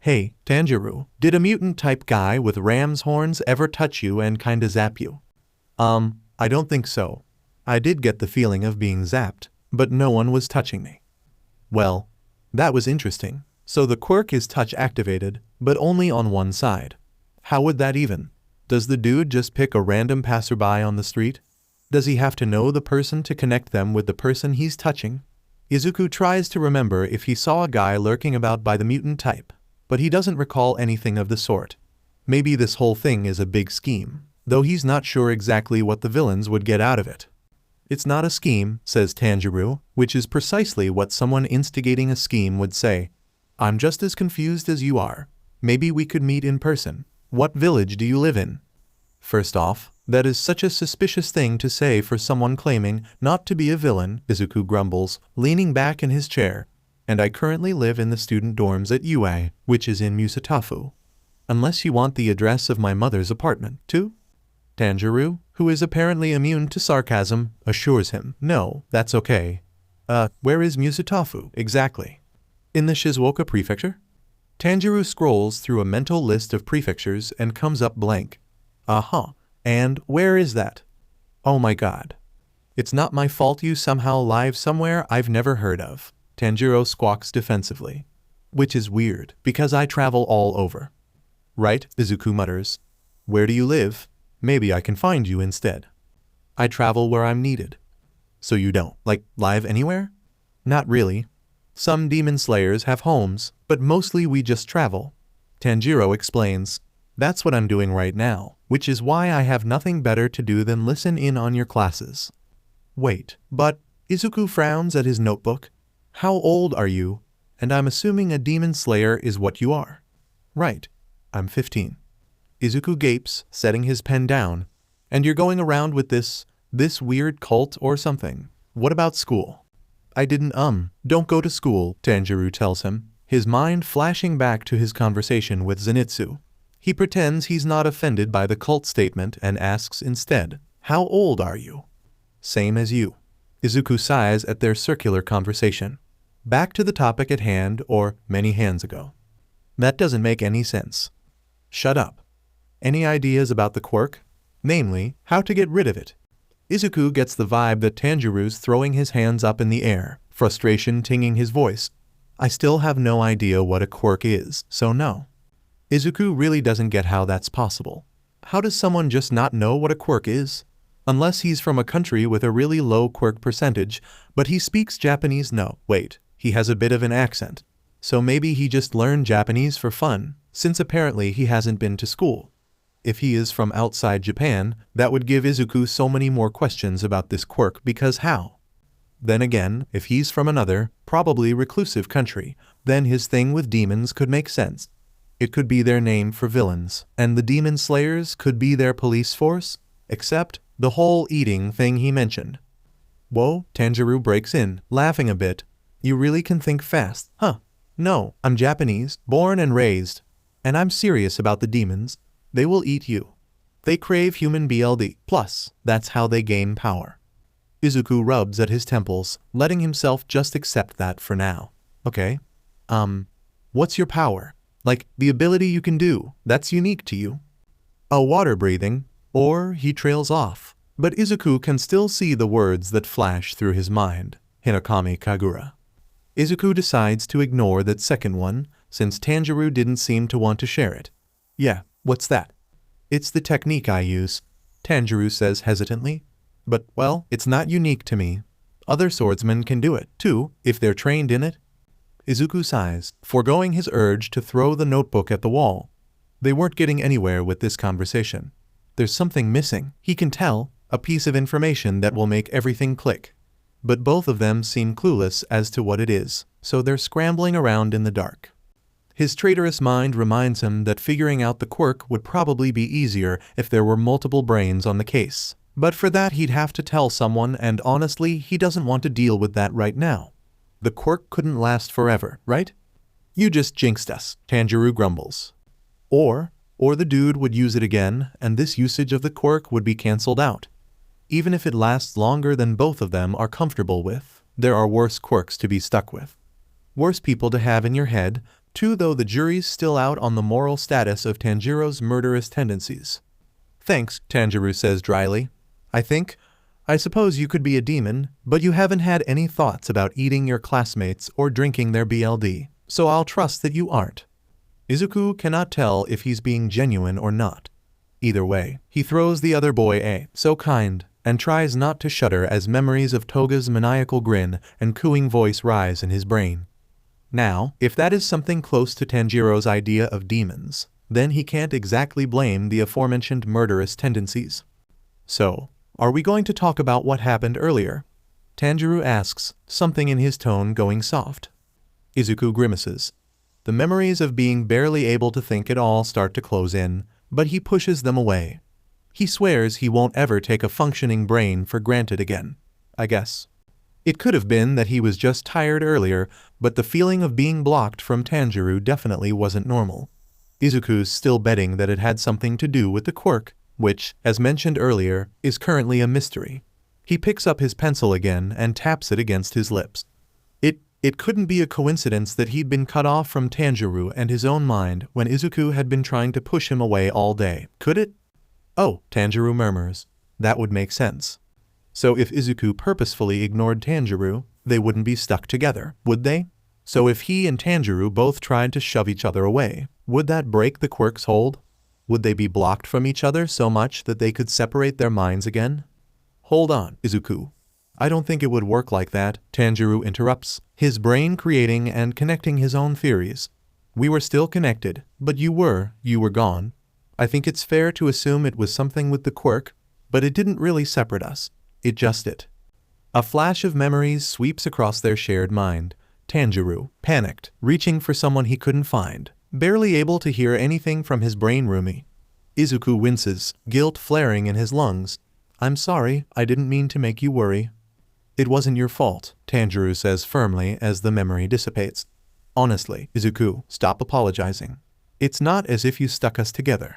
Hey, Tanjiro, did a mutant-type guy with ram's horns ever touch you and kinda zap you? I don't think so. I did get the feeling of being zapped, but no one was touching me. Well, that was interesting. So the quirk is touch activated, but only on one side. How would that even? Does the dude just pick a random passerby on the street? Does he have to know the person to connect them with the person he's touching? Izuku tries to remember if he saw a guy lurking about by the mutant type, but he doesn't recall anything of the sort. Maybe this whole thing is a big scheme, though he's not sure exactly what the villains would get out of it. It's not a scheme, says Tanjiro, which is precisely what someone instigating a scheme would say. I'm just as confused as you are. Maybe we could meet in person. What village do you live in? First off, That is such a suspicious thing to say for someone claiming not to be a villain, Izuku grumbles, leaning back in his chair. And I currently live in the student dorms at UA, which is in Musatafu. Unless you want the address of my mother's apartment, too? Tanjiro, who is apparently immune to sarcasm, assures him, no, that's okay. Where is Musatafu, exactly? In the Shizuoka prefecture? Tanjiro scrolls through a mental list of prefectures and comes up blank. Uh-huh. And where is that? Oh my god. It's not my fault you somehow live somewhere I've never heard of. Tanjiro squawks defensively. Which is weird, because I travel all over. Right, Izuku mutters. Where do you live? Maybe I can find you instead. I travel where I'm needed. So you don't, live anywhere? Not really. Some demon slayers have homes, but mostly we just travel. Tanjiro explains. That's what I'm doing right now, which is why I have nothing better to do than listen in on your classes. Wait, but Izuku frowns at his notebook. How old are you? And I'm assuming a demon slayer is what you are. Right, I'm 15. Izuku gapes, setting his pen down. And you're going around with this weird cult or something. What about school? I didn't don't go to school, Tanjiro tells him, his mind flashing back to his conversation with Zenitsu. He pretends he's not offended by the cult statement and asks instead, how old are you? Same as you. Izuku sighs at their circular conversation. Back to the topic at hand, or many hands ago. That doesn't make any sense. Shut up. Any ideas about the quirk? Namely, how to get rid of it? Izuku gets the vibe that Tanjiro's throwing his hands up in the air, frustration tinging his voice. I still have no idea what a quirk is, so no. Izuku really doesn't get how that's possible. How does someone just not know what a quirk is? Unless he's from a country with a really low quirk percentage, but he speaks Japanese. No, wait, he has a bit of an accent. So maybe he just learned Japanese for fun, since apparently he hasn't been to school. If he is from outside Japan, that would give Izuku so many more questions about this quirk because how? Then again, if he's from another, probably reclusive country, then his thing with demons could make sense. It could be their name for villains, and the demon slayers could be their police force, except the whole eating thing he mentioned. Whoa, Tanjiro breaks in, laughing a bit. You really can think fast, huh? No, I'm Japanese, born and raised. And I'm serious about the demons. They will eat you. They crave human BLD, plus, that's how they gain power. Izuku rubs at his temples, letting himself just accept that for now. Okay. What's your power? The ability you can do, that's unique to you. Water breathing, or he trails off. But Izuku can still see the words that flash through his mind. Hinokami Kagura. Izuku decides to ignore that second one, since Tanjiro didn't seem to want to share it. Yeah, what's that? It's the technique I use, Tanjiro says hesitantly. But, well, it's not unique to me. Other swordsmen can do it, too, if they're trained in it. Izuku sighs, foregoing his urge to throw the notebook at the wall. They weren't getting anywhere with this conversation. There's something missing, he can tell, a piece of information that will make everything click. But both of them seem clueless as to what it is, so they're scrambling around in the dark. His traitorous mind reminds him that figuring out the quirk would probably be easier if there were multiple brains on the case. But for that he'd have to tell someone, and honestly, he doesn't want to deal with that right now. The quirk couldn't last forever, right? You just jinxed us, Tanjiro grumbles. Or the dude would use it again, and this usage of the quirk would be cancelled out. Even if it lasts longer than both of them are comfortable with, there are worse quirks to be stuck with. Worse people to have in your head, too, though the jury's still out on the moral status of Tanjiro's murderous tendencies. Thanks, Tanjiro says dryly. I suppose you could be a demon, but you haven't had any thoughts about eating your classmates or drinking their BLD, so I'll trust that you aren't. Izuku cannot tell if he's being genuine or not. Either way, he throws the other boy a "so kind" and tries not to shudder as memories of Toga's maniacal grin and cooing voice rise in his brain. Now, if that is something close to Tanjiro's idea of demons, then he can't exactly blame the aforementioned murderous tendencies. So, are we going to talk about what happened earlier? Tanjiro asks, something in his tone going soft. Izuku grimaces. The memories of being barely able to think at all start to close in, but he pushes them away. He swears he won't ever take a functioning brain for granted again. I guess. It could have been that he was just tired earlier, but the feeling of being blocked from Tanjiro definitely wasn't normal. Izuku's still betting that it had something to do with the quirk, which, as mentioned earlier, is currently a mystery. He picks up his pencil again and taps it against his lips. It couldn't be a coincidence that he'd been cut off from Tanjiro and his own mind when Izuku had been trying to push him away all day, could it? Oh, Tanjiro murmurs. That would make sense. So if Izuku purposefully ignored Tanjiro, they wouldn't be stuck together, would they? So if he and Tanjiro both tried to shove each other away, would that break the quirk's hold? Would they be blocked from each other so much that they could separate their minds again? Hold on, Izuku. I don't think it would work like that, Tanjiro interrupts, his brain creating and connecting his own theories. We were still connected, but you were gone. I think it's fair to assume it was something with the quirk, but it didn't really separate us. It just did. A flash of memories sweeps across their shared mind. Tanjiro, panicked, reaching for someone he couldn't find, barely able to hear anything from his brain roomie. Izuku winces, guilt flaring in his lungs. I'm sorry, I didn't mean to make you worry. It wasn't your fault, Tanjiro says firmly as the memory dissipates. Honestly, Izuku, stop apologizing. It's not as if you stuck us together.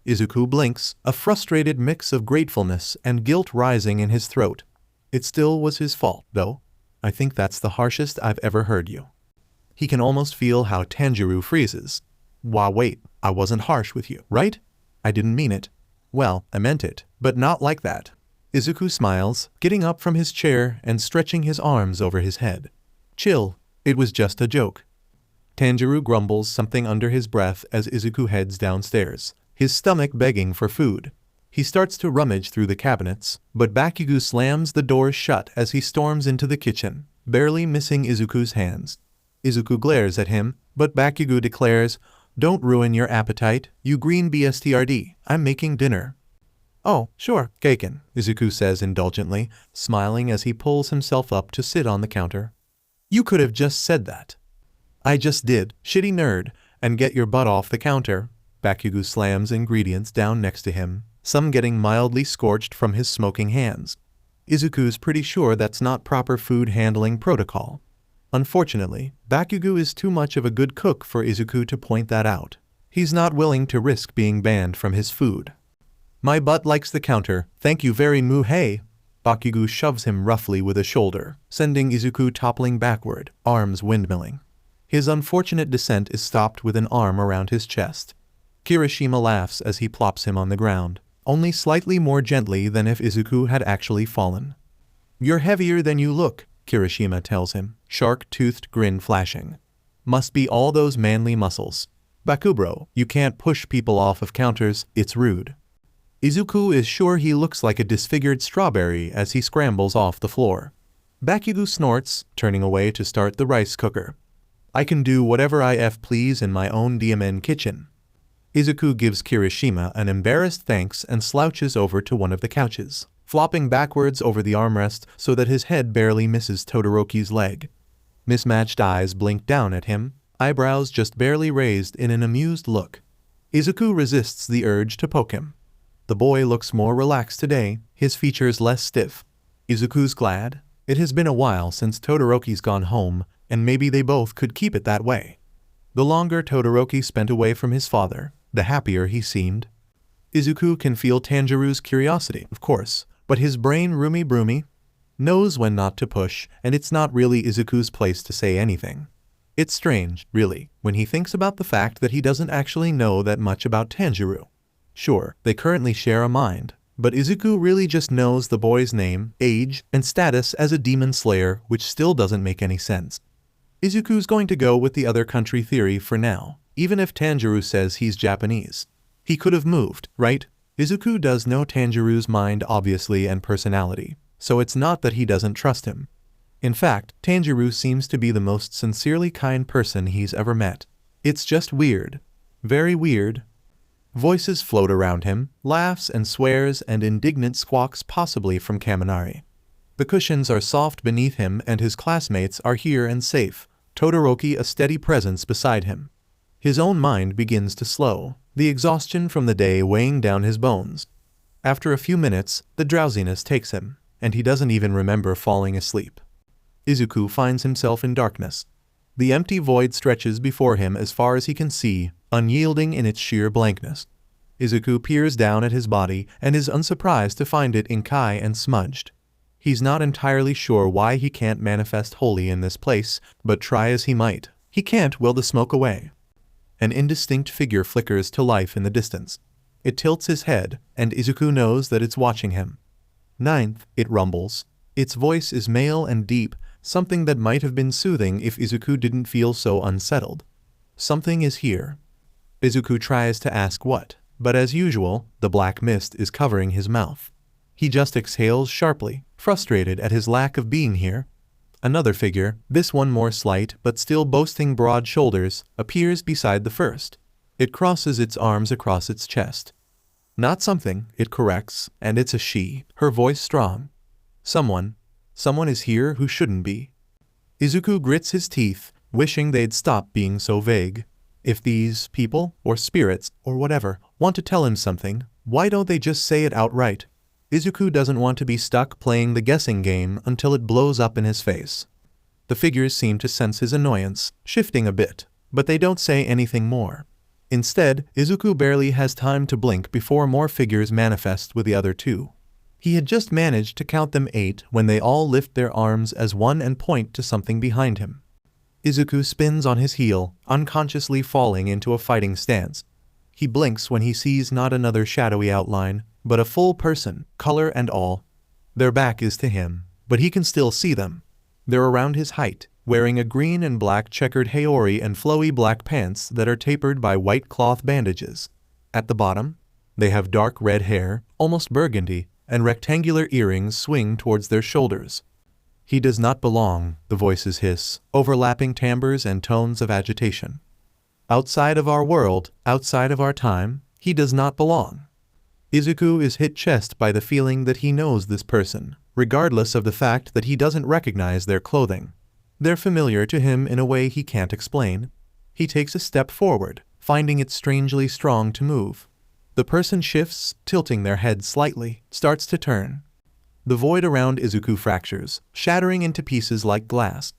Izuku blinks, a frustrated mix of gratefulness and guilt rising in his throat. It still was his fault, though. I think that's the harshest I've ever heard you. He can almost feel how Tanjiro freezes. Wait, I wasn't harsh with you, right? I didn't mean it. Well, I meant it, but not like that. Izuku smiles, getting up from his chair and stretching his arms over his head. Chill, it was just a joke. Tanjiro grumbles something under his breath as Izuku heads downstairs, his stomach begging for food. He starts to rummage through the cabinets, but Bakugo slams the doors shut as he storms into the kitchen, barely missing Izuku's hands. Izuku glares at him, but Bakugo declares, "Don't ruin your appetite, you green bstrd, I'm making dinner." Oh, sure, Kaken, Izuku says indulgently, smiling as he pulls himself up to sit on the counter. You could have just said that. I just did, shitty nerd, and get your butt off the counter. Bakugo slams ingredients down next to him, some getting mildly scorched from his smoking hands. Izuku's pretty sure that's not proper food handling protocol. Unfortunately, Bakugo is too much of a good cook for Izuku to point that out. He's not willing to risk being banned from his food. My butt likes the counter, thank you very much. Hey. Bakugo shoves him roughly with a shoulder, sending Izuku toppling backward, arms windmilling. His unfortunate descent is stopped with an arm around his chest. Kirishima laughs as he plops him on the ground, only slightly more gently than if Izuku had actually fallen. You're heavier than you look, Kirishima tells him, shark-toothed grin flashing. Must be all those manly muscles. Bakubro, you can't push people off of counters, it's rude. Izuku is sure he looks like a disfigured strawberry as he scrambles off the floor. Bakugo snorts, turning away to start the rice cooker. I can do whatever I please in my own DMN kitchen. Izuku gives Kirishima an embarrassed thanks and slouches over to one of the couches, flopping backwards over the armrest so that his head barely misses Todoroki's leg. Mismatched eyes blink down at him, eyebrows just barely raised in an amused look. Izuku resists the urge to poke him. The boy looks more relaxed today, his features less stiff. Izuku's glad. It has been a while since Todoroki's gone home, and maybe they both could keep it that way. The longer Todoroki spent away from his father, the happier he seemed. Izuku can feel Tanjiro's curiosity, of course, but his brain roomy-broomy knows when not to push, and it's not really Izuku's place to say anything. It's strange, really, when he thinks about the fact that he doesn't actually know that much about Tanjiro. Sure, they currently share a mind, but Izuku really just knows the boy's name, age, and status as a demon slayer, which still doesn't make any sense. Izuku's going to go with the other country theory for now, even if Tanjiro says he's Japanese. He could have moved, right? Izuku does know Tanjiro's mind obviously and personality, so it's not that he doesn't trust him. In fact, Tanjiro seems to be the most sincerely kind person he's ever met. It's just weird. Very weird. Voices float around him, laughs and swears and indignant squawks possibly from Kaminari. The cushions are soft beneath him and his classmates are here and safe, Todoroki a steady presence beside him. His own mind begins to slow, the exhaustion from the day weighing down his bones. After a few minutes, the drowsiness takes him, and he doesn't even remember falling asleep. Izuku finds himself in darkness. The empty void stretches before him as far as he can see, unyielding in its sheer blankness. Izuku peers down at his body and is unsurprised to find it inky and smudged. He's not entirely sure why he can't manifest wholly in this place, but try as he might, he can't will the smoke away. An indistinct figure flickers to life in the distance. It tilts his head, and Izuku knows that it's watching him. Ninth, it rumbles. Its voice is male and deep, something that might have been soothing if Izuku didn't feel so unsettled. Something is here. Izuku tries to ask what, but as usual, the black mist is covering his mouth. He just exhales sharply, frustrated at his lack of being here. Another figure, this one more slight but still boasting broad shoulders, appears beside the first. It crosses its arms across its chest. Not something, it corrects, and it's a she, her voice strong. Someone is here who shouldn't be. Izuku grits his teeth, wishing they'd stop being so vague. If these people, or spirits, or whatever, want to tell him something, why don't they just say it outright? Izuku doesn't want to be stuck playing the guessing game until it blows up in his face. The figures seem to sense his annoyance, shifting a bit, but they don't say anything more. Instead, Izuku barely has time to blink before more figures manifest with the other two. He had just managed to count them 8 when they all lift their arms as one and point to something behind him. Izuku spins on his heel, unconsciously falling into a fighting stance. He blinks when he sees not another shadowy outline, but a full person, color and all. Their back is to him, but he can still see them. They're around his height, wearing a green and black checkered haori and flowy black pants that are tapered by white cloth bandages. At the bottom, they have dark red hair, almost burgundy, and rectangular earrings swing towards their shoulders. He does not belong, the voices hiss, overlapping timbres and tones of agitation. Outside of our world, outside of our time, he does not belong. Izuku is hit chest by the feeling that he knows this person, regardless of the fact that he doesn't recognize their clothing. They're familiar to him in a way he can't explain. He takes a step forward, finding it strangely strong to move. The person shifts, tilting their head slightly, starts to turn. The void around Izuku fractures, shattering into pieces like glass.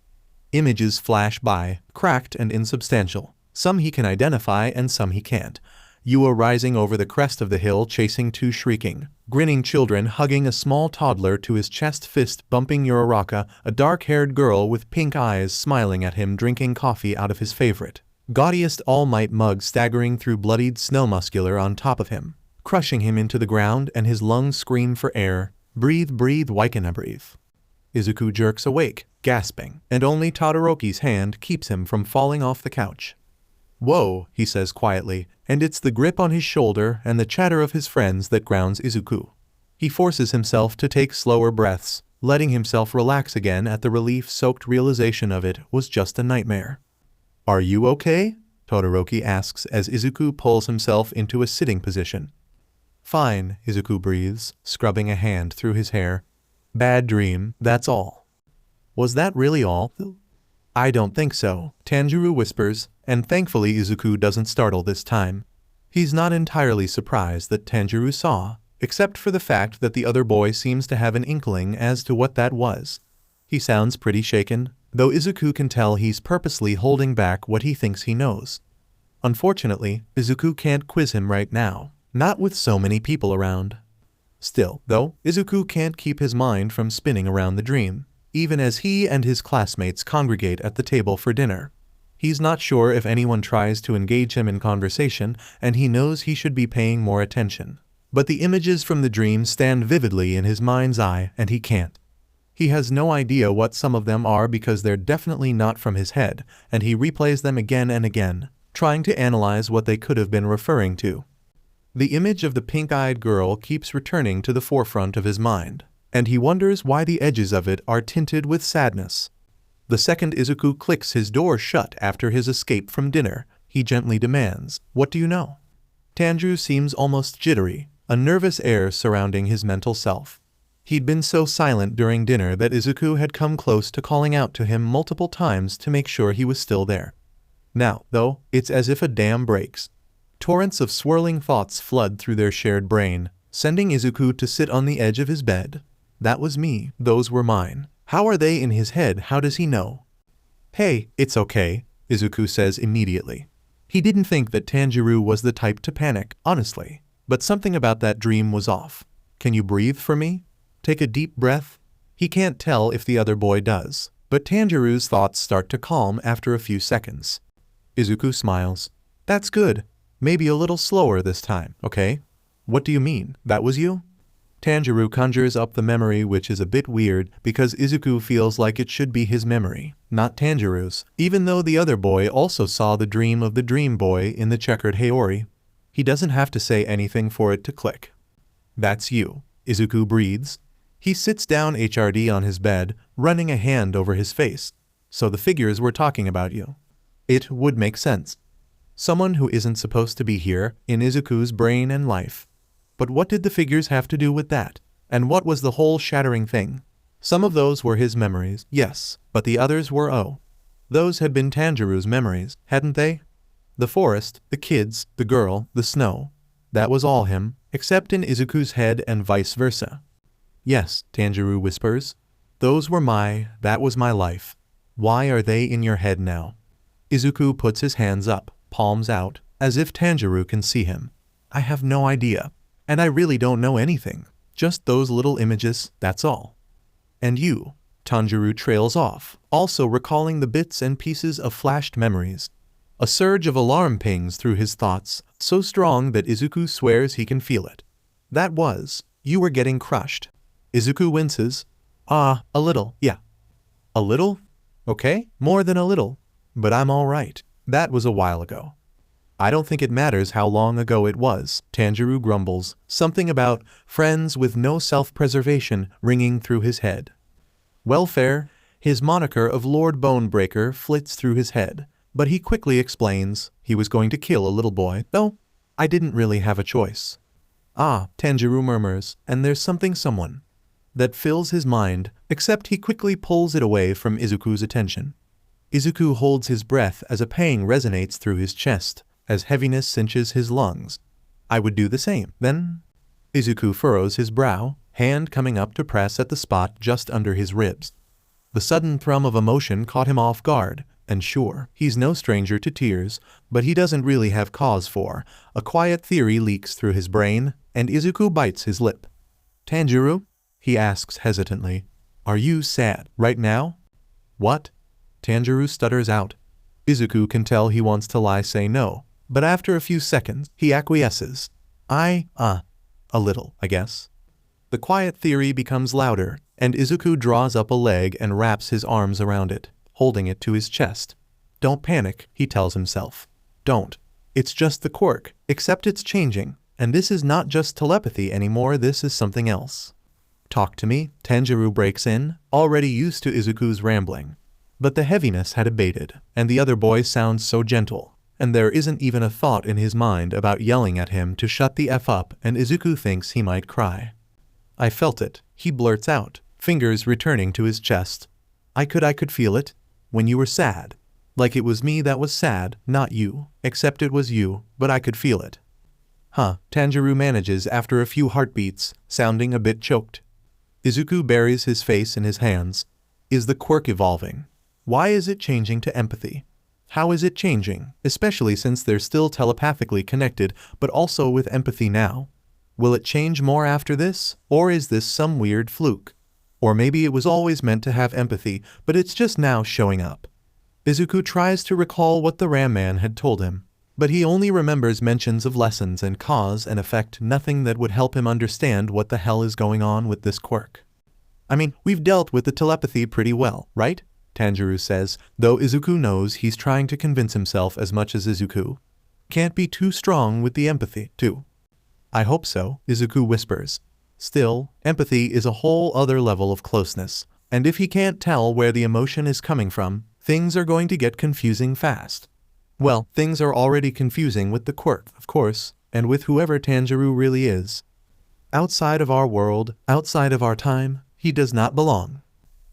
Images flash by, cracked and insubstantial. Some he can identify and some he can't. Yua rising over the crest of the hill chasing 2 shrieking, grinning children hugging a small toddler to his chest, fist bumping Uraraka, a dark-haired girl with pink eyes smiling at him drinking coffee out of his favorite. Gaudiest All Might mug staggering through bloodied snow muscular on top of him, crushing him into the ground and his lungs scream for air. Breathe, breathe, Waikana breathe. Izuku jerks awake, gasping, and only Todoroki's hand keeps him from falling off the couch. Whoa, he says quietly, and it's the grip on his shoulder and the chatter of his friends that grounds Izuku. He forces himself to take slower breaths, letting himself relax again at the relief-soaked realization of it was just a nightmare. Are you okay? Todoroki asks as Izuku pulls himself into a sitting position. Fine, Izuku breathes, scrubbing a hand through his hair. Bad dream, that's all. Was that really all? I don't think so, Tanjiro whispers, and thankfully Izuku doesn't startle this time. He's not entirely surprised that Tanjiro saw, except for the fact that the other boy seems to have an inkling as to what that was. He sounds pretty shaken, though Izuku can tell he's purposely holding back what he thinks he knows. Unfortunately, Izuku can't quiz him right now, not with so many people around. Still, though, Izuku can't keep his mind from spinning around the dream, even as he and his classmates congregate at the table for dinner. He's not sure if anyone tries to engage him in conversation, and he knows he should be paying more attention. But the images from the dream stand vividly in his mind's eye, and he can't. He has no idea what some of them are because they're definitely not from his head, and he replays them again and again, trying to analyze what they could have been referring to. The image of the pink-eyed girl keeps returning to the forefront of his mind, and he wonders why the edges of it are tinted with sadness. The second Izuku clicks his door shut after his escape from dinner, he gently demands, "What do you know?" Tanjiro seems almost jittery, a nervous air surrounding his mental self. He'd been so silent during dinner that Izuku had come close to calling out to him multiple times to make sure he was still there. Now, though, it's as if a dam breaks. Torrents of swirling thoughts flood through their shared brain, sending Izuku to sit on the edge of his bed. That was me. Those were mine. How are they in his head? How does he know? Hey, it's okay, Izuku says immediately. He didn't think that Tanjiro was the type to panic, honestly. But something about that dream was off. Can you breathe for me? Take a deep breath. He can't tell if the other boy does, but Tanjiro's thoughts start to calm after a few seconds. Izuku smiles. That's good. Maybe a little slower this time, okay? What do you mean? That was you? Tanjiro conjures up the memory, which is a bit weird because Izuku feels like it should be his memory, not Tanjiro's, even though the other boy also saw the dream of the dream boy in the checkered Haori. He doesn't have to say anything for it to click. That's you, Izuku breathes. He sits down HRD on his bed, running a hand over his face. So the figures were talking about you. It would make sense. Someone who isn't supposed to be here, in Izuku's brain and life. But what did the figures have to do with that? And what was the whole shattering thing? Some of those were his memories, yes, but the others were those had been Tanjiro's memories, hadn't they? The forest, the kids, the girl, the snow. That was all him, except in Izuku's head and vice versa. Yes, Tanjiro whispers. That was my life. Why are they in your head now? Izuku puts his hands up, palms out, as if Tanjiro can see him. I have no idea. And I really don't know anything. Just those little images, that's all. And you? Tanjiro trails off, also recalling the bits and pieces of flashed memories. A surge of alarm pings through his thoughts, so strong that Izuku swears he can feel it. You were getting crushed. Izuku winces. A little, yeah. A little? Okay, more than a little. But I'm all right. That was a while ago. I don't think it matters how long ago it was, Tanjiro grumbles, something about friends with no self-preservation ringing through his head. Welfare, his moniker of Lord Bonebreaker flits through his head, but he quickly explains he was going to kill a little boy, though I didn't really have a choice. Tanjiro murmurs, and there's someone that fills his mind, except he quickly pulls it away from Izuku's attention. Izuku holds his breath as a pang resonates through his chest, as heaviness cinches his lungs. I would do the same, then? Izuku furrows his brow, hand coming up to press at the spot just under his ribs. The sudden thrum of emotion caught him off guard, and sure, he's no stranger to tears, but he doesn't really have cause for. A quiet theory leaks through his brain, and Izuku bites his lip. Tanjiro? He asks hesitantly. Are you sad right now? What? Tanjiro stutters out. Izuku can tell he wants to say no, but after a few seconds, he acquiesces. A little, I guess. The quiet theory becomes louder, and Izuku draws up a leg and wraps his arms around it, holding it to his chest. Don't panic, he tells himself. Don't. It's just the quirk, except it's changing, and this is not just telepathy anymore, this is something else. Talk to me, Tanjiro breaks in, already used to Izuku's rambling. But the heaviness had abated, and the other boy sounds so gentle, and there isn't even a thought in his mind about yelling at him to shut the F up, and Izuku thinks he might cry. I felt it, he blurts out, fingers returning to his chest. I could feel it, when you were sad. Like it was me that was sad, not you, except it was you, but I could feel it. Tanjiro manages after a few heartbeats, sounding a bit choked. Izuku buries his face in his hands. Is the quirk evolving? Why is it changing to empathy? How is it changing, especially since they're still telepathically connected, but also with empathy now? Will it change more after this, or is this some weird fluke? Or maybe it was always meant to have empathy, but it's just now showing up. Izuku tries to recall what the Ram Man had told him, but he only remembers mentions of lessons and cause and effect, nothing that would help him understand what the hell is going on with this quirk. I mean, we've dealt with the telepathy pretty well, right? Tanjiro says, though Izuku knows he's trying to convince himself as much as Izuku. Can't be too strong with the empathy, too. I hope so, Izuku whispers. Still, empathy is a whole other level of closeness, and if he can't tell where the emotion is coming from, things are going to get confusing fast. Well, things are already confusing with the quirk, of course, and with whoever Tanjiro really is. Outside of our world, outside of our time, he does not belong.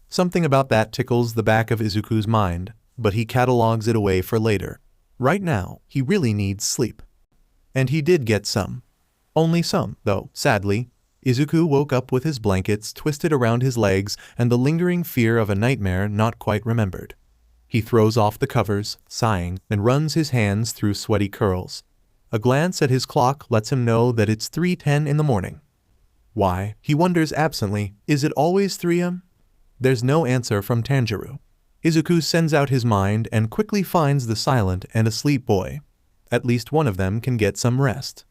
Something about that tickles the back of Izuku's mind, but he catalogs it away for later. Right now, he really needs sleep. And he did get some. Only some, though, sadly. Izuku woke up with his blankets twisted around his legs and the lingering fear of a nightmare not quite remembered. He throws off the covers, sighing, and runs his hands through sweaty curls. A glance at his clock lets him know that it's 3:10 in the morning. Why? He wonders absently, is it always 3 a.m.? There's no answer from Tanjiro. Izuku sends out his mind and quickly finds the silent and asleep boy. At least one of them can get some rest.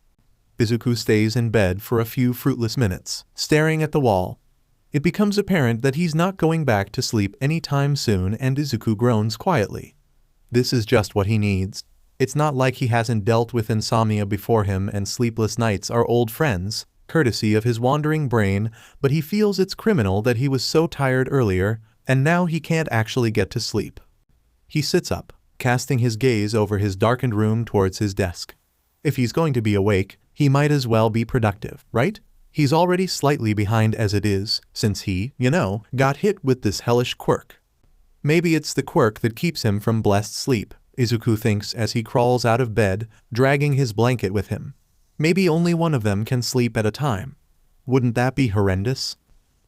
Izuku stays in bed for a few fruitless minutes, staring at the wall. It becomes apparent that he's not going back to sleep anytime soon, and Izuku groans quietly. This is just what he needs. It's not like he hasn't dealt with insomnia before him and sleepless nights are old friends, courtesy of his wandering brain, but he feels it's criminal that he was so tired earlier, and now he can't actually get to sleep. He sits up, casting his gaze over his darkened room towards his desk. If he's going to be awake, he might as well be productive, right? He's already slightly behind as it is, since he, got hit with this hellish quirk. Maybe it's the quirk that keeps him from blessed sleep, Izuku thinks as he crawls out of bed, dragging his blanket with him. Maybe only one of them can sleep at a time. Wouldn't that be horrendous?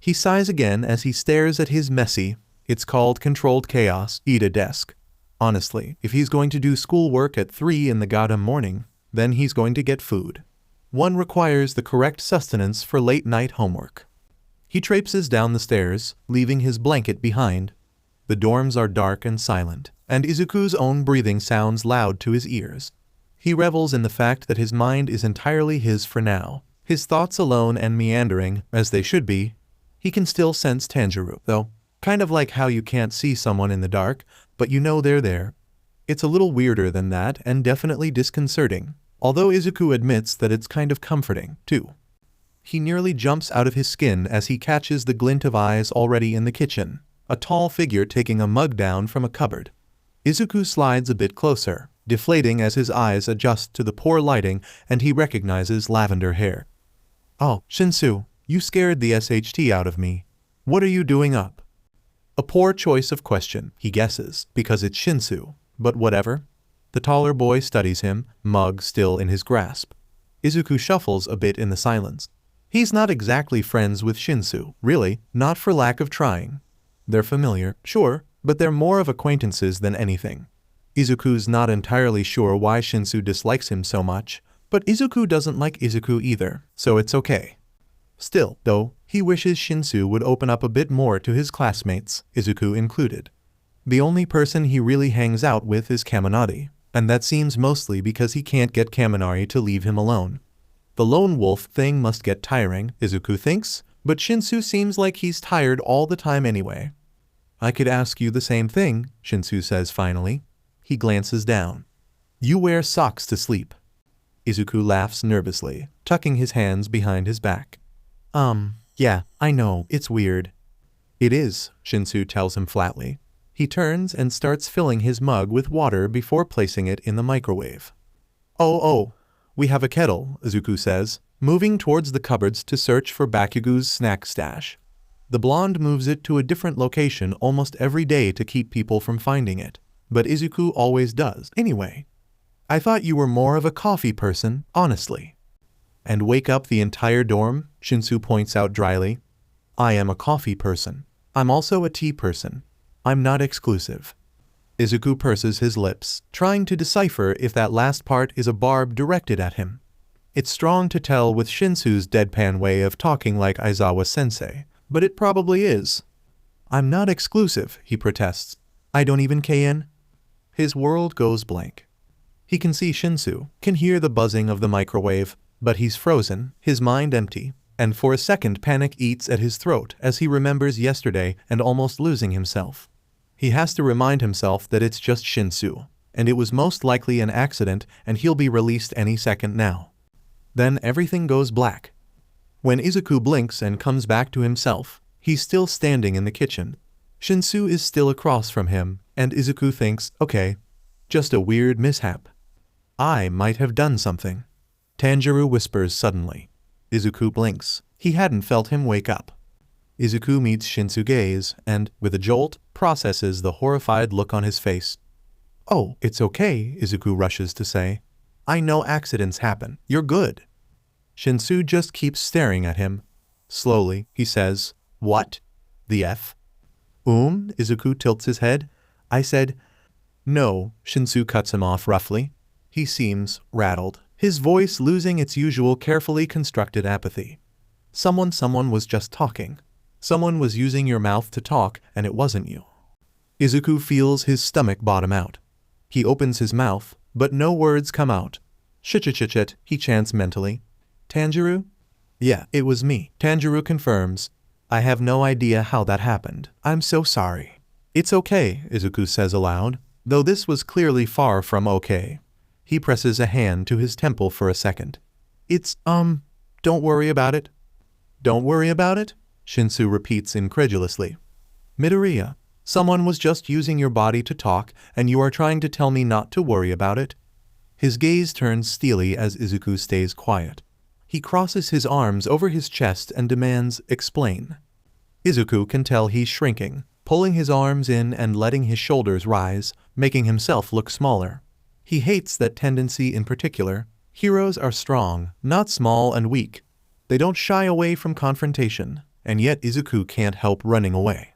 He sighs again as he stares at his messy, it's called controlled chaos, Ida desk. Honestly, if he's going to do schoolwork at 3 in the goddamn morning, then he's going to get food. One requires the correct sustenance for late-night homework. He traipses down the stairs, leaving his blanket behind. The dorms are dark and silent, and Izuku's own breathing sounds loud to his ears. He revels in the fact that his mind is entirely his for now, his thoughts alone and meandering, as they should be. He can still sense Tanjiro, though, kind of like how you can't see someone in the dark, but you know they're there. It's a little weirder than that and definitely disconcerting. Although Izuku admits that it's kind of comforting, too. He nearly jumps out of his skin as he catches the glint of eyes already in the kitchen, a tall figure taking a mug down from a cupboard. Izuku slides a bit closer, deflating as his eyes adjust to the poor lighting and he recognizes lavender hair. "Oh, Shinsu, you scared the SHT out of me. What are you doing up?" A poor choice of question, he guesses, because it's Shinsu, but whatever. The taller boy studies him, mug still in his grasp. Izuku shuffles a bit in the silence. He's not exactly friends with Shinsu, really, not for lack of trying. They're familiar, sure, but they're more of acquaintances than anything. Izuku's not entirely sure why Shinsu dislikes him so much, but Izuku doesn't like Izuku either, so it's okay. Still, though, he wishes Shinsu would open up a bit more to his classmates, Izuku included. The only person he really hangs out with is Kaminari, and that seems mostly because he can't get Kaminari to leave him alone. The lone wolf thing must get tiring, Izuku thinks, but Shinsu seems like he's tired all the time anyway. "I could ask you the same thing," Shinsu says finally. He glances down. "You wear socks to sleep." Izuku laughs nervously, tucking his hands behind his back. Yeah, I know, it's weird." "It is," Shinsu tells him flatly. He turns and starts filling his mug with water before placing it in the microwave. Oh, we have a kettle," Izuku says, moving towards the cupboards to search for Bakugu's snack stash. The blonde moves it to a different location almost every day to keep people from finding it, but Izuku always does, anyway. "I thought you were more of a coffee person, honestly." "And wake up the entire dorm?" Shinsu points out dryly. "I am a coffee person. I'm also a tea person. I'm not exclusive." Izuku purses his lips, trying to decipher if that last part is a barb directed at him. It's strong to tell with Shinsu's deadpan way of talking like Aizawa-sensei, but it probably is. "I'm not exclusive," he protests. "I don't even KN." His world goes blank. He can see Shinsu, can hear the buzzing of the microwave, but he's frozen, his mind empty, and for a second panic eats at his throat as he remembers yesterday and almost losing himself. He has to remind himself that it's just Shinsu, and it was most likely an accident and he'll be released any second now. Then everything goes black. When Izuku blinks and comes back to himself, he's still standing in the kitchen. Shinsu is still across from him, and Izuku thinks, okay, just a weird mishap. I might have done something. Tanjiro whispers suddenly. Izuku blinks. He hadn't felt him wake up. Izuku meets Shinsu's gaze and, with a jolt, processes the horrified look on his face. "Oh, it's okay," Izuku rushes to say. "I know accidents happen. You're good." Shinsu just keeps staring at him. Slowly, he says, "What? The F?" Izuku tilts his head. I said, "No," Shinsu cuts him off roughly. He seems rattled, his voice losing its usual carefully constructed apathy. Someone was just talking. Someone was using your mouth to talk, and it wasn't you." Izuku feels his stomach bottom out. He opens his mouth, but no words come out. "Shit," he chants mentally. "Tanjiro?" "Yeah, it was me," Tanjiro confirms. "I have no idea how that happened. I'm so sorry." "It's okay," Izuku says aloud, though this was clearly far from okay. He presses a hand to his temple for a second. "It's, don't worry about it." "Don't worry about it?" Shinsu repeats incredulously. "Midoriya, someone was just using your body to talk, and you are trying to tell me not to worry about it?" His gaze turns steely as Izuku stays quiet. He crosses his arms over his chest and demands, "Explain." Izuku can tell he's shrinking, pulling his arms in and letting his shoulders rise, making himself look smaller. He hates that tendency in particular. Heroes are strong, not small and weak. They don't shy away from confrontation, and yet Izuku can't help running away.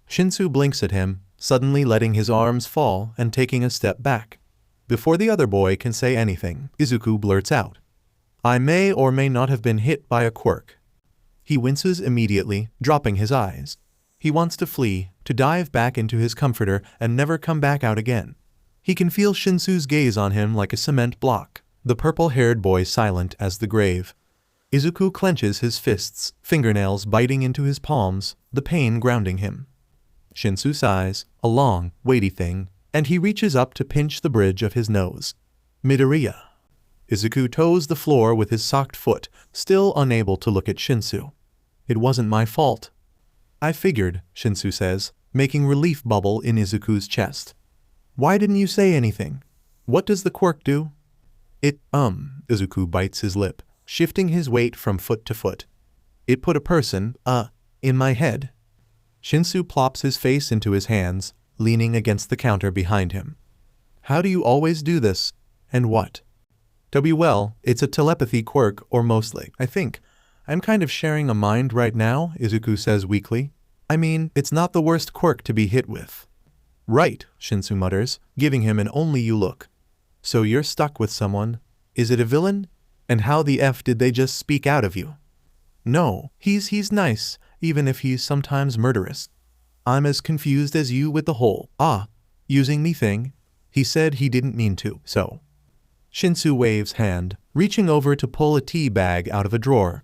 Shinsu blinks at him, suddenly letting his arms fall and taking a step back. Before the other boy can say anything, Izuku blurts out, "I may or may not have been hit by a quirk." He winces immediately, dropping his eyes. He wants to flee, to dive back into his comforter and never come back out again. He can feel Shinsu's gaze on him like a cement block, the purple-haired boy silent as the grave. Izuku clenches his fists, fingernails biting into his palms, the pain grounding him. Shinsu sighs, a long, weighty thing, and he reaches up to pinch the bridge of his nose. "Midoriya." Izuku toes the floor with his socked foot, still unable to look at Shinsu. "It wasn't my fault." "I figured," Shinsu says, making relief bubble in Izuku's chest. "Why didn't you say anything? What does the quirk do?" Izuku bites his lip, shifting his weight from foot to foot. "It put a person, in my head." Shinsu plops his face into his hands, leaning against the counter behind him. "How do you always do this? And what?" "Well, it's a telepathy quirk, or mostly, I think. I'm kind of sharing a mind right now," Izuku says weakly. "I mean, it's not the worst quirk to be hit with." "Right," Shinsu mutters, giving him an only you look. "So you're stuck with someone. Is it a villain? And how the F did they just speak out of you?" "No, he's nice, even if he's sometimes murderous. I'm as confused as you with the whole, using me thing. He said he didn't mean to, so." Shinsu waves hand, reaching over to pull a tea bag out of a drawer.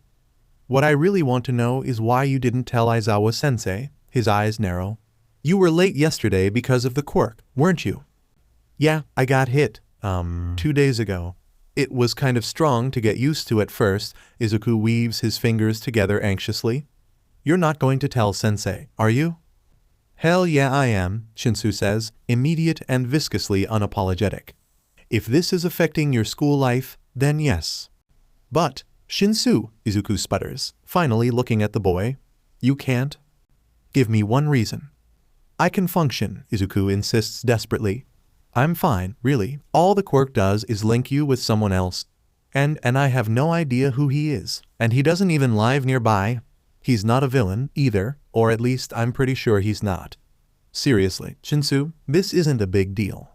"What I really want to know is why you didn't tell Aizawa-sensei." His eyes narrow. "You were late yesterday because of the quirk, weren't you?" "Yeah, I got hit, 2 days ago. It was kind of strong to get used to at first." Izuku weaves his fingers together anxiously. "You're not going to tell sensei, are you?" "Hell yeah I am," Shinsu says, immediate and viscously unapologetic. "If this is affecting your school life, then yes." "But, Shinsu," Izuku sputters, finally looking at the boy. "You can't?" "Give me one reason." "I can function," Izuku insists desperately. "I'm fine, really. All the quirk does is link you with someone else. And I have no idea who he is. And he doesn't even live nearby. He's not a villain, either, or at least I'm pretty sure he's not. Seriously, Shinsu, this isn't a big deal."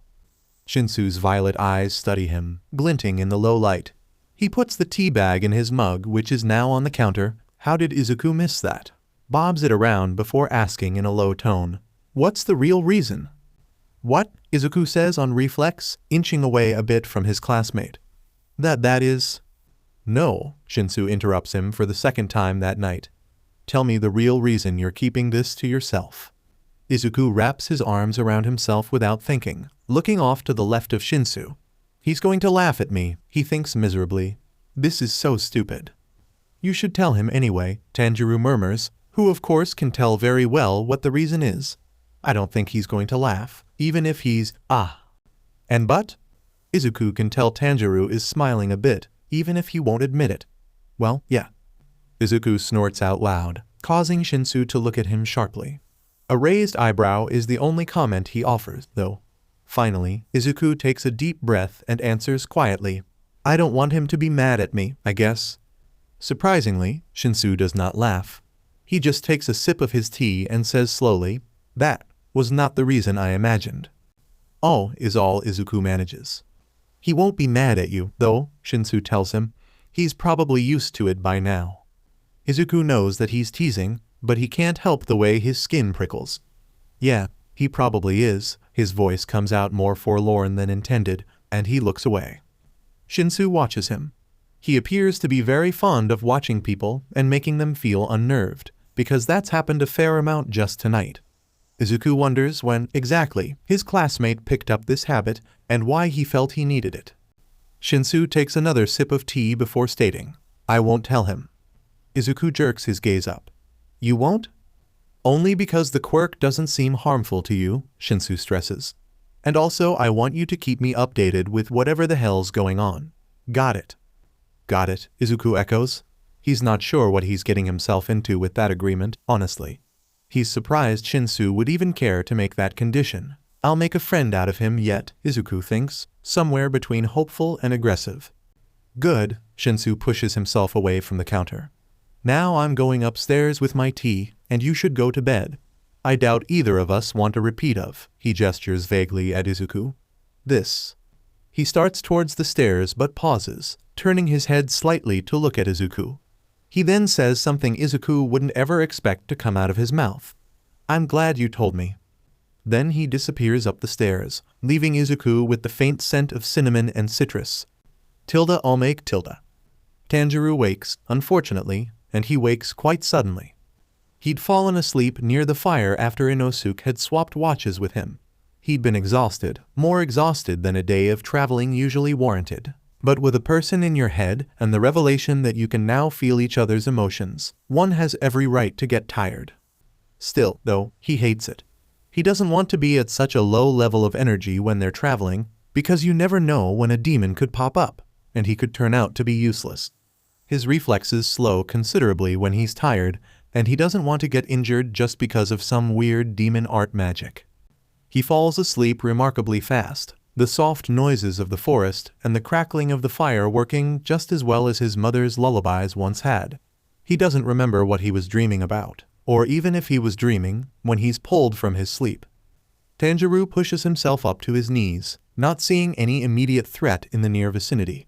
Shinsu's violet eyes study him, glinting in the low light. He puts the tea bag in his mug, which is now on the counter. How did Izuku miss that? Bobs it around before asking in a low tone, "What's the real reason?" "What?" Izuku says on reflex, inching away a bit from his classmate. That is... "No," Shinsu interrupts him for the second time that night. "Tell me the real reason you're keeping this to yourself." Izuku wraps his arms around himself without thinking, looking off to the left of Shinsu. "He's going to laugh at me," he thinks miserably. "This is so stupid." "You should tell him anyway," Tanjiro murmurs, who of course can tell very well what the reason is. "I don't think he's going to laugh, even if he's, And but?" Izuku can tell Tanjiro is smiling a bit, even if he won't admit it. "Well, yeah." Izuku snorts out loud, causing Shinsu to look at him sharply. A raised eyebrow is the only comment he offers, though. Finally, Izuku takes a deep breath and answers quietly, "I don't want him to be mad at me, I guess. Surprisingly, Shinsu does not laugh. He just takes a sip of his tea and says slowly, "That was not the reason I imagined." "Oh," is all Izuku manages. "He won't be mad at you, though," Shinsu tells him. "He's probably used to it by now." Izuku knows that he's teasing, but he can't help the way his skin prickles. "Yeah, he probably is." His voice comes out more forlorn than intended, and he looks away. Shinsu watches him. He appears to be very fond of watching people and making them feel unnerved, because that's happened a fair amount just tonight. Izuku wonders when, exactly, his classmate picked up this habit and why he felt he needed it. Shinsu takes another sip of tea before stating, "I won't tell him." Izuku jerks his gaze up. "You won't?" "Only because the quirk doesn't seem harmful to you," Shinsu stresses. "And also I want you to keep me updated with whatever the hell's going on." "Got it." "Got it," Izuku echoes. He's not sure what he's getting himself into with that agreement, honestly. He's surprised Shinsu would even care to make that condition. "I'll make a friend out of him yet," Izuku thinks, somewhere between hopeful and aggressive. "Good," Shinsu pushes himself away from the counter. "Now I'm going upstairs with my tea, and you should go to bed. I doubt either of us want a repeat of," he gestures vaguely at Izuku. "This." He starts towards the stairs but pauses, turning his head slightly to look at Izuku. He then says something Izuku wouldn't ever expect to come out of his mouth. "I'm glad you told me." Then he disappears up the stairs, leaving Izuku with the faint scent of cinnamon and citrus. I'll make tilde. Tanjiro wakes, unfortunately, and he wakes quite suddenly. He'd fallen asleep near the fire after Inosuke had swapped watches with him. He'd been exhausted, more exhausted than a day of traveling usually warranted. But with a person in your head and the revelation that you can now feel each other's emotions, one has every right to get tired. Still, though, he hates it. He doesn't want to be at such a low level of energy when they're traveling, because you never know when a demon could pop up, and he could turn out to be useless. His reflexes slow considerably when he's tired, and he doesn't want to get injured just because of some weird demon art magic. He falls asleep remarkably fast, the soft noises of the forest and the crackling of the fire working just as well as his mother's lullabies once had. He doesn't remember what he was dreaming about, or even if he was dreaming, when he's pulled from his sleep. Tanjiro pushes himself up to his knees, not seeing any immediate threat in the near vicinity.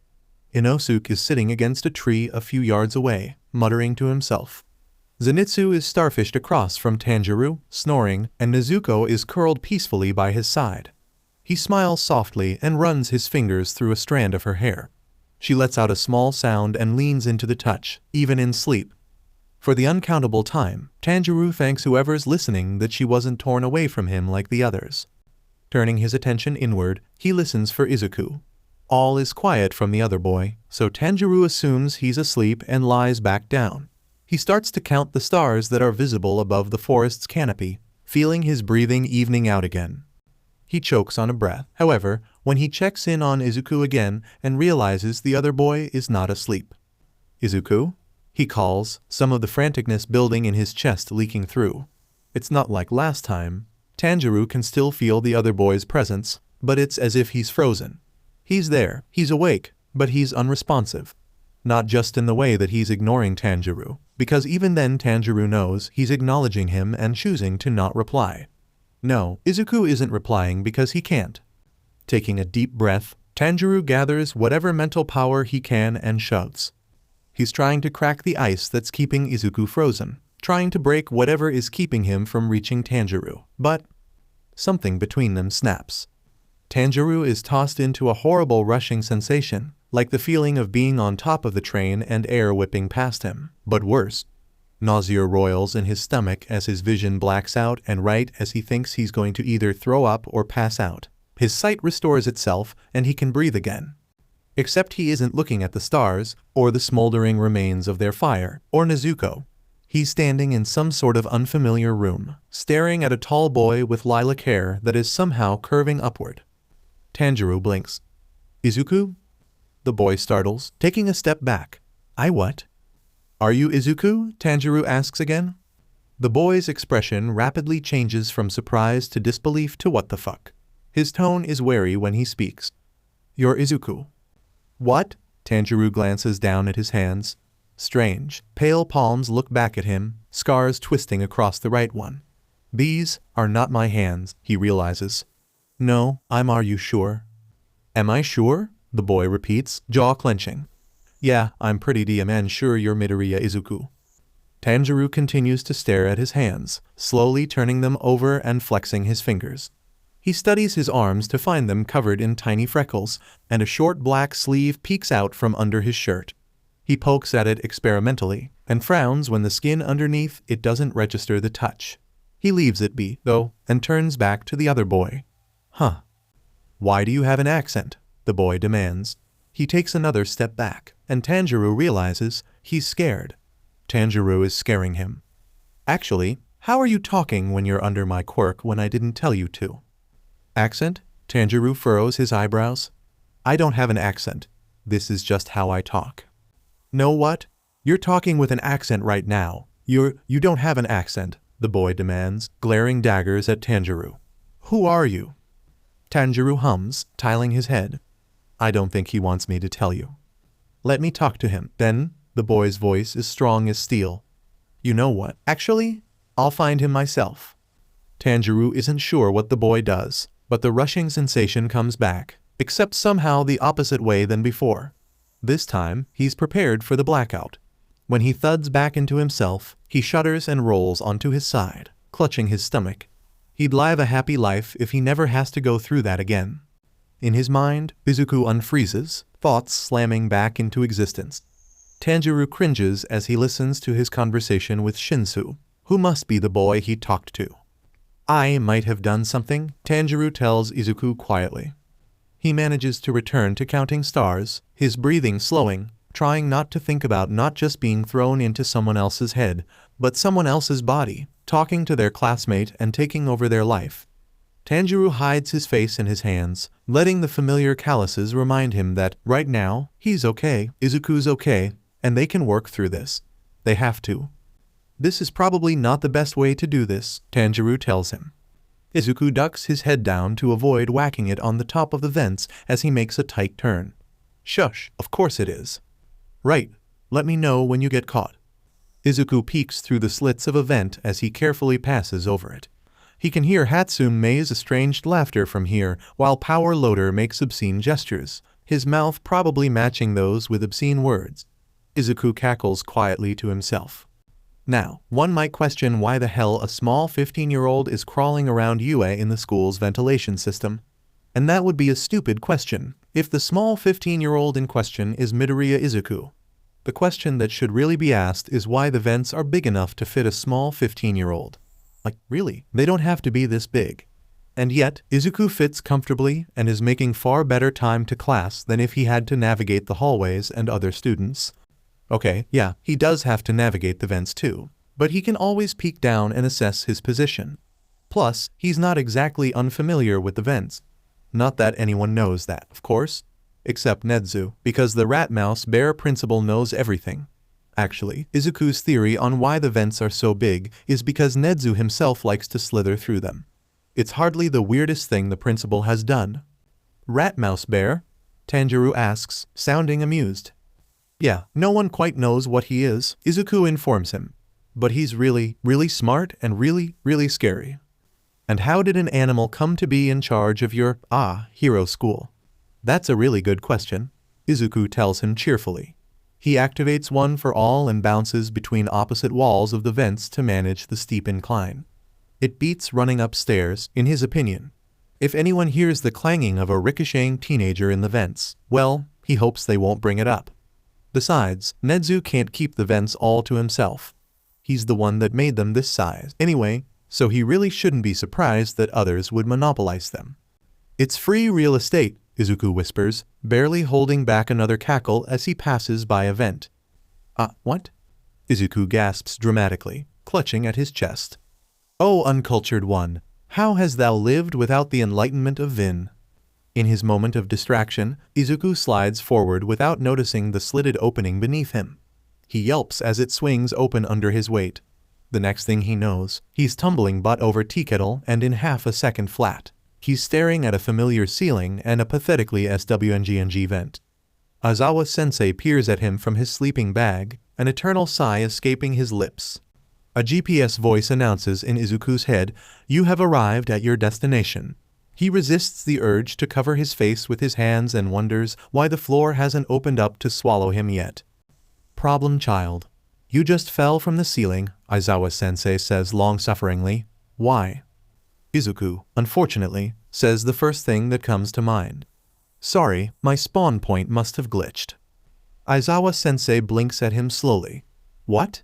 Inosuke is sitting against a tree a few yards away, muttering to himself. Zenitsu is starfished across from Tanjiro, snoring, and Nezuko is curled peacefully by his side. He smiles softly and runs his fingers through a strand of her hair. She lets out a small sound and leans into the touch, even in sleep. For the uncountable time, Tanjiro thanks whoever's listening that she wasn't torn away from him like the others. Turning his attention inward, he listens for Izuku. All is quiet from the other boy, so Tanjiro assumes he's asleep and lies back down. He starts to count the stars that are visible above the forest's canopy, feeling his breathing evening out again. He chokes on a breath, however, when he checks in on Izuku again and realizes the other boy is not asleep. "Izuku?" he calls, some of the franticness building in his chest leaking through. It's not like last time. Tanjiro can still feel the other boy's presence, but it's as if he's frozen. He's there, he's awake, but he's unresponsive. Not just in the way that he's ignoring Tanjiro, because even then Tanjiro knows he's acknowledging him and choosing to not reply. No, Izuku isn't replying because he can't. Taking a deep breath, Tanjiro gathers whatever mental power he can and shoves. He's trying to crack the ice that's keeping Izuku frozen, trying to break whatever is keeping him from reaching Tanjiro, but something between them snaps. Tanjiro is tossed into a horrible rushing sensation, like the feeling of being on top of the train and air whipping past him, but worse. Nausea roils in his stomach as his vision blacks out, and right as he thinks he's going to either throw up or pass out, his sight restores itself and he can breathe again. Except he isn't looking at the stars, or the smoldering remains of their fire, or Nezuko. He's standing in some sort of unfamiliar room, staring at a tall boy with lilac hair that is somehow curving upward. Tanjiro blinks. "Izuku?" The boy startles, taking a step back. "I what?" "Are you Izuku?" Tanjiro asks again. The boy's expression rapidly changes from surprise to disbelief to what the fuck. His tone is wary when he speaks. "You're Izuku." "What?" Tanjiro glances down at his hands. Strange, pale palms look back at him, scars twisting across the right one. These are not my hands, he realizes. No, are you sure? Am I sure? The boy repeats, jaw clenching. Yeah, I'm pretty damn sure you're Midoriya Izuku. Tanjiro continues to stare at his hands, slowly turning them over and flexing his fingers. He studies his arms to find them covered in tiny freckles, and a short black sleeve peeks out from under his shirt. He pokes at it experimentally, and frowns when the skin underneath it doesn't register the touch. He leaves it be, though, and turns back to the other boy. Huh. Why do you have an accent? The boy demands. He takes another step back, and Tanjiro realizes he's scared. Tanjiro is scaring him. Actually, how are you talking when you're under my quirk when I didn't tell you to? Accent? Tanjiro furrows his eyebrows. I don't have an accent. This is just how I talk. Know what? You're talking with an accent right now. You don't have an accent, the boy demands, glaring daggers at Tanjiro. Who are you? Tanjiro hums, tiling his head. I don't think he wants me to tell you. Let me talk to him, then. The boy's voice is strong as steel. You know what? Actually, I'll find him myself. Tanjiro isn't sure what the boy does, but the rushing sensation comes back, except somehow the opposite way than before. This time, he's prepared for the blackout. When he thuds back into himself, he shudders and rolls onto his side, clutching his stomach. He'd live a happy life if he never has to go through that again. In his mind, Izuku unfreezes, thoughts slamming back into existence. Tanjiro cringes as he listens to his conversation with Shinsu, who must be the boy he talked to. I might have done something, Tanjiro tells Izuku quietly. He manages to return to counting stars, his breathing slowing, trying not to think about not just being thrown into someone else's head, but someone else's body, talking to their classmate and taking over their life. Tanjiro hides his face in his hands, letting the familiar calluses remind him that, right now, he's okay, Izuku's okay, and they can work through this. They have to. This is probably not the best way to do this, Tanjiro tells him. Izuku ducks his head down to avoid whacking it on the top of the vents as he makes a tight turn. Shush, of course it is. Right, let me know when you get caught. Izuku peeks through the slits of a vent as he carefully passes over it. He can hear Hatsune Mei's estranged laughter from here, while Power Loader makes obscene gestures, his mouth probably matching those with obscene words. Izuku cackles quietly to himself. Now, one might question why the hell a small 15-year-old is crawling around UA in the school's ventilation system. And that would be a stupid question, if the small 15-year-old in question is Midoriya Izuku. The question that should really be asked is why the vents are big enough to fit a small 15-year-old. Like, really, they don't have to be this big. And yet, Izuku fits comfortably and is making far better time to class than if he had to navigate the hallways and other students. Okay, yeah, he does have to navigate the vents too, but he can always peek down and assess his position. Plus, he's not exactly unfamiliar with the vents. Not that anyone knows that, of course, except Nezu, because the rat-mouse bear principal knows everything. Actually, Izuku's theory on why the vents are so big is because Nezu himself likes to slither through them. It's hardly the weirdest thing the principal has done. Rat-mouse bear? Tanjiro asks, sounding amused. Yeah, no one quite knows what he is, Izuku informs him. But he's really, really smart and really, really scary. And how did an animal come to be in charge of your, hero school? That's a really good question, Izuku tells him cheerfully. He activates one for all and bounces between opposite walls of the vents to manage the steep incline. It beats running upstairs, in his opinion. If anyone hears the clanging of a ricocheting teenager in the vents, well, he hopes they won't bring it up. Besides, Nezu can't keep the vents all to himself. He's the one that made them this size anyway, so he really shouldn't be surprised that others would monopolize them. It's free real estate, Izuku whispers, barely holding back another cackle as he passes by a vent. What? Izuku gasps dramatically, clutching at his chest. Oh, uncultured one, how hast thou lived without the enlightenment of Vin? In his moment of distraction, Izuku slides forward without noticing the slitted opening beneath him. He yelps as it swings open under his weight. The next thing he knows, he's tumbling butt over teakettle and in half a second flat. He's staring at a familiar ceiling and a pathetically SWNGNG vent. Aizawa-sensei peers at him from his sleeping bag, an eternal sigh escaping his lips. A GPS voice announces in Izuku's head, "You have arrived at your destination." He resists the urge to cover his face with his hands and wonders why the floor hasn't opened up to swallow him yet. "Problem child. You just fell from the ceiling," Aizawa-sensei says long-sufferingly. "Why?" Izuku, unfortunately, says the first thing that comes to mind. "Sorry, my spawn point must have glitched." Aizawa-sensei blinks at him slowly. "What?"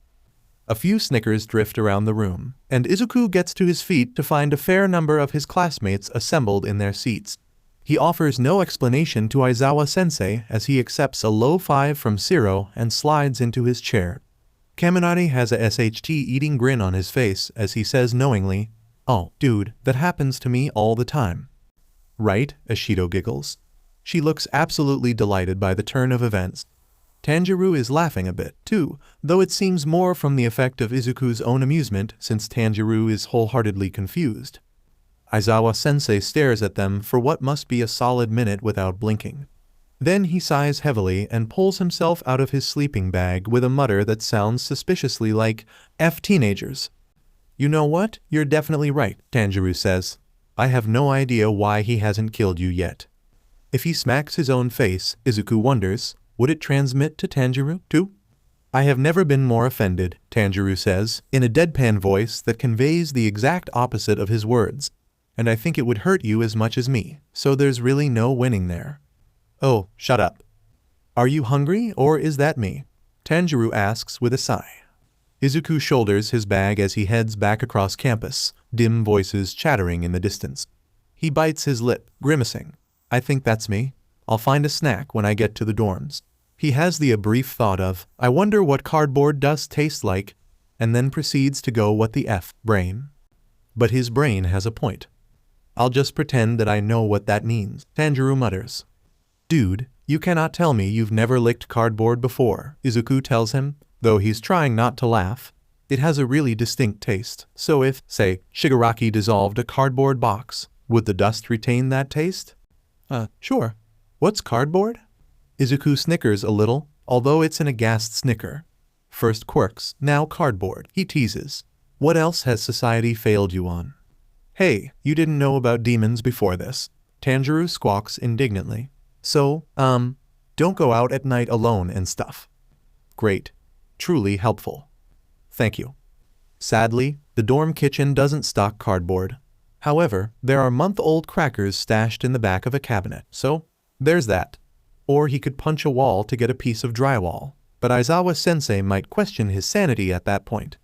A few snickers drift around the room, and Izuku gets to his feet to find a fair number of his classmates assembled in their seats. He offers no explanation to Aizawa-sensei as he accepts a low 5 from Zero and slides into his chair. Kaminari has a SHT-eating grin on his face as he says knowingly, "Oh, dude, that happens to me all the time." "Right?" Ashido giggles. She looks absolutely delighted by the turn of events. Tanjiro is laughing a bit, too, though it seems more from the effect of Izuku's own amusement since Tanjiro is wholeheartedly confused. Aizawa-sensei stares at them for what must be a solid minute without blinking. Then he sighs heavily and pulls himself out of his sleeping bag with a mutter that sounds suspiciously like, "F teenagers." "You know what? You're definitely right," Tanjiro says. "I have no idea why he hasn't killed you yet." If he smacks his own face, Izuku wonders, would it transmit to Tanjiro, too? "I have never been more offended," Tanjiro says, in a deadpan voice that conveys the exact opposite of his words. "And I think it would hurt you as much as me, so there's really no winning there." "Oh, shut up." "Are you hungry, or is that me?" Tanjiro asks with a sigh. Izuku shoulders his bag as he heads back across campus, dim voices chattering in the distance. He bites his lip, grimacing. "I think that's me. I'll find a snack when I get to the dorms." He has a brief thought of, "I wonder what cardboard dust tastes like," and then proceeds to go what the F, brain. But his brain has a point. "I'll just pretend that I know what that means," Tanjiro mutters. "Dude, you cannot tell me you've never licked cardboard before," Izuku tells him, though he's trying not to laugh. "It has a really distinct taste, so if, say, Shigaraki dissolved a cardboard box, would the dust retain that taste?" Sure. What's cardboard?" Izuku snickers a little, although it's an aghast snicker. "First quirks, now cardboard," he teases. "What else has society failed you on?" "Hey, you didn't know about demons before this," Tanjiro squawks indignantly. "So, don't go out at night alone and stuff." "Great. Truly helpful. Thank you." Sadly, the dorm kitchen doesn't stock cardboard. However, there are month-old crackers stashed in the back of a cabinet, so there's that. Or he could punch a wall to get a piece of drywall, but Aizawa-sensei might question his sanity at that point.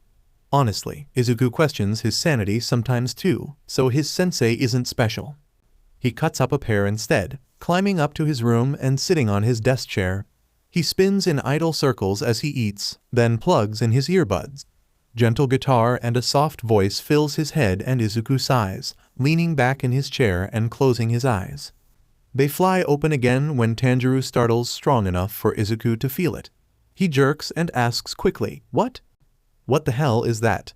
Honestly, Izuku questions his sanity sometimes too, so his sensei isn't special. He cuts up a pear instead, climbing up to his room and sitting on his desk chair. He spins in idle circles as he eats, then plugs in his earbuds. Gentle guitar and a soft voice fills his head and Izuku sighs, leaning back in his chair and closing his eyes. They fly open again when Tanjiro startles strong enough for Izuku to feel it. He jerks and asks quickly, "What? What the hell is that?"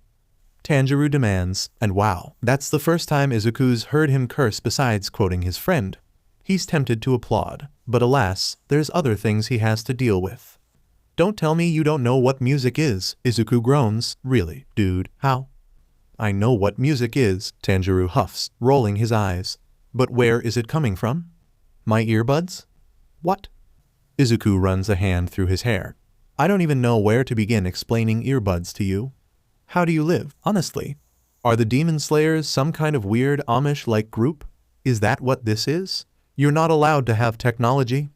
Tanjiro demands, and wow, that's the first time Izuku's heard him curse besides quoting his friend. He's tempted to applaud, but alas, there's other things he has to deal with. "Don't tell me you don't know what music is," Izuku groans. "Really, dude, how?" "I know what music is," Tanjiro huffs, rolling his eyes. "But where is it coming from?" "My earbuds?" "What?" Izuku runs a hand through his hair. "I don't even know where to begin explaining earbuds to you. How do you live, honestly? Are the Demon Slayers some kind of weird Amish-like group? Is that what this is? You're not allowed to have technology?"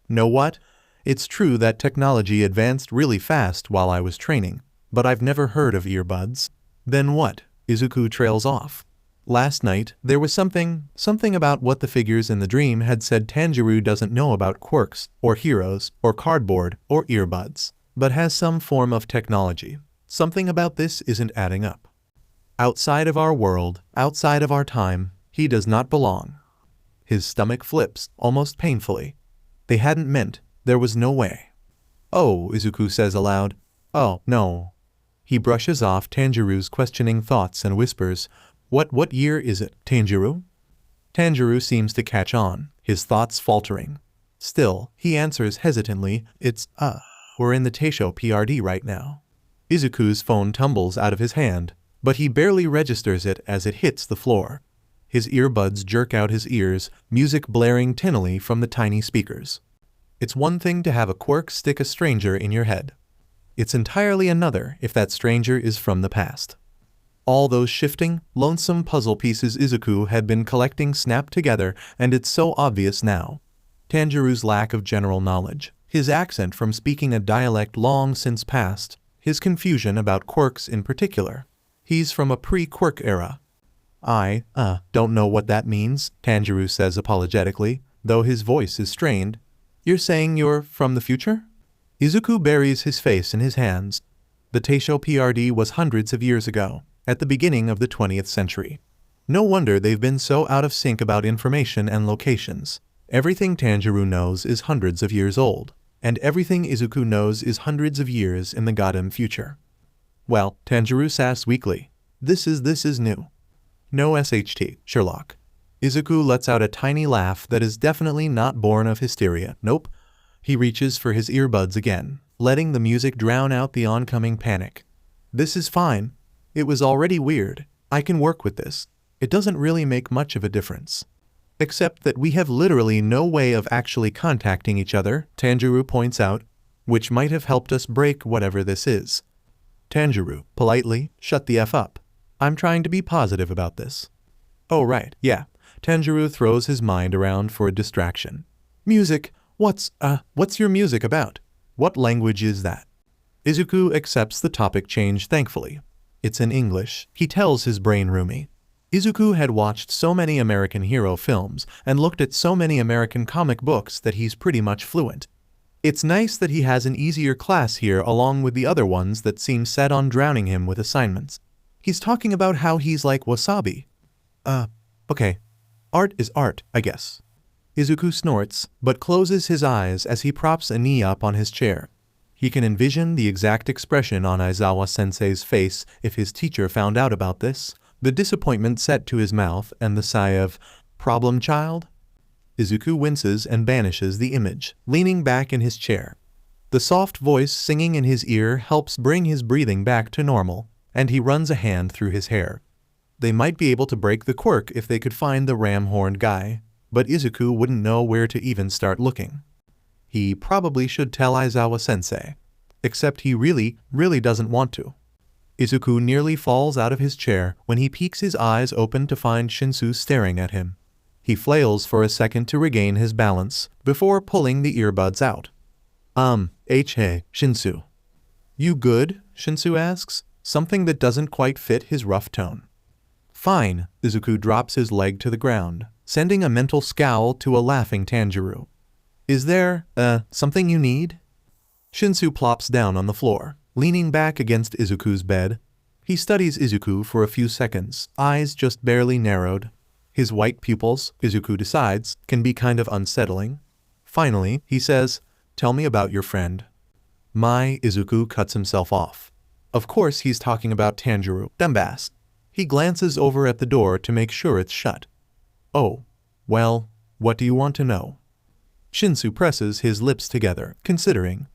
"Know what? It's true that technology advanced really fast while I was training, but I've never heard of earbuds." "Then what?" Izuku trails off. "Last night, there was something about what the figures in the dream had said Tanjiro doesn't know about quirks, or heroes, or cardboard, or earbuds, but has some form of technology. Something about this isn't adding up. Outside of our world, outside of our time, he does not belong." His stomach flips, almost painfully. They hadn't meant, there was no way. "Oh," Izuku says aloud. "Oh, no." He brushes off Tanjiro's questioning thoughts and whispers, What year is it, Tanjiro?" Tanjiro seems to catch on, his thoughts faltering. Still, he answers hesitantly, "It's, We're in the Teisho PRD right now. Izuku's phone tumbles out of his hand, but he barely registers it as it hits the floor. His earbuds jerk out his ears, music blaring tinnily from the tiny speakers. It's one thing to have a quirk stick a stranger in your head. It's entirely another if that stranger is from the past. All those shifting, lonesome puzzle pieces Izuku had been collecting snap together, and it's so obvious now. Tanjiro's lack of general knowledge, his accent from speaking a dialect long since past, his confusion about quirks in particular. He's from a pre-quirk era. I don't know what that means, Tanjiro says apologetically, though his voice is strained. You're saying you're from the future? Izuku buries his face in his hands. The Teisho PRD was hundreds of years ago, at the beginning of the 20th century. No wonder they've been so out of sync about information and locations. Everything Tanjiro knows is hundreds of years old, and everything Izuku knows is hundreds of years in the goddamn future. Well, Tanjiro says weakly, this is new. No SHT, Sherlock. Izuku lets out a tiny laugh that is definitely not born of hysteria. Nope. He reaches for his earbuds again, letting the music drown out the oncoming panic. This is fine. It was already weird. I can work with this. It doesn't really make much of a difference. Except that we have literally no way of actually contacting each other, Tanjiro points out, which might have helped us break whatever this is. Tanjiro, politely, shut the F up. I'm trying to be positive about this. Oh right, yeah. Tanjiro throws his mind around for a distraction. Music. What's your music about? What language is that? Izuku accepts the topic change thankfully. It's in English, he tells his brain roomie. Izuku had watched so many American hero films and looked at so many American comic books that he's pretty much fluent. It's nice that he has an easier class here along with the other ones that seem set on drowning him with assignments. He's talking about how he's like wasabi. Okay. Art is art, I guess. Izuku snorts, but closes his eyes as he props a knee up on his chair. He can envision the exact expression on Aizawa-sensei's face if his teacher found out about this, the disappointment set to his mouth and the sigh of, "Problem child?" Izuku winces and banishes the image, leaning back in his chair. The soft voice singing in his ear helps bring his breathing back to normal, and he runs a hand through his hair. They might be able to break the quirk if they could find the ram-horned guy, but Izuku wouldn't know where to even start looking. He probably should tell Aizawa-sensei, except he really doesn't want to. Izuku nearly falls out of his chair when he peeks his eyes open to find Shinsu staring at him. He flails for a second to regain his balance, before pulling the earbuds out. Hey, Shinsu. You good? Shinsu asks, something that doesn't quite fit his rough tone. Fine, Izuku drops his leg to the ground, sending a mental scowl to a laughing Tanjiro. Is there, something you need? Shinsu plops down on the floor, leaning back against Izuku's bed. He studies Izuku for a few seconds, eyes just barely narrowed. His white pupils, Izuku decides, can be kind of unsettling. Finally, he says, "Tell me about your friend." Izuku cuts himself off. Of course he's talking about Tanjiro, dumbass. He glances over at the door to make sure it's shut. Oh, well, what do you want to know? Shinsu presses his lips together, considering.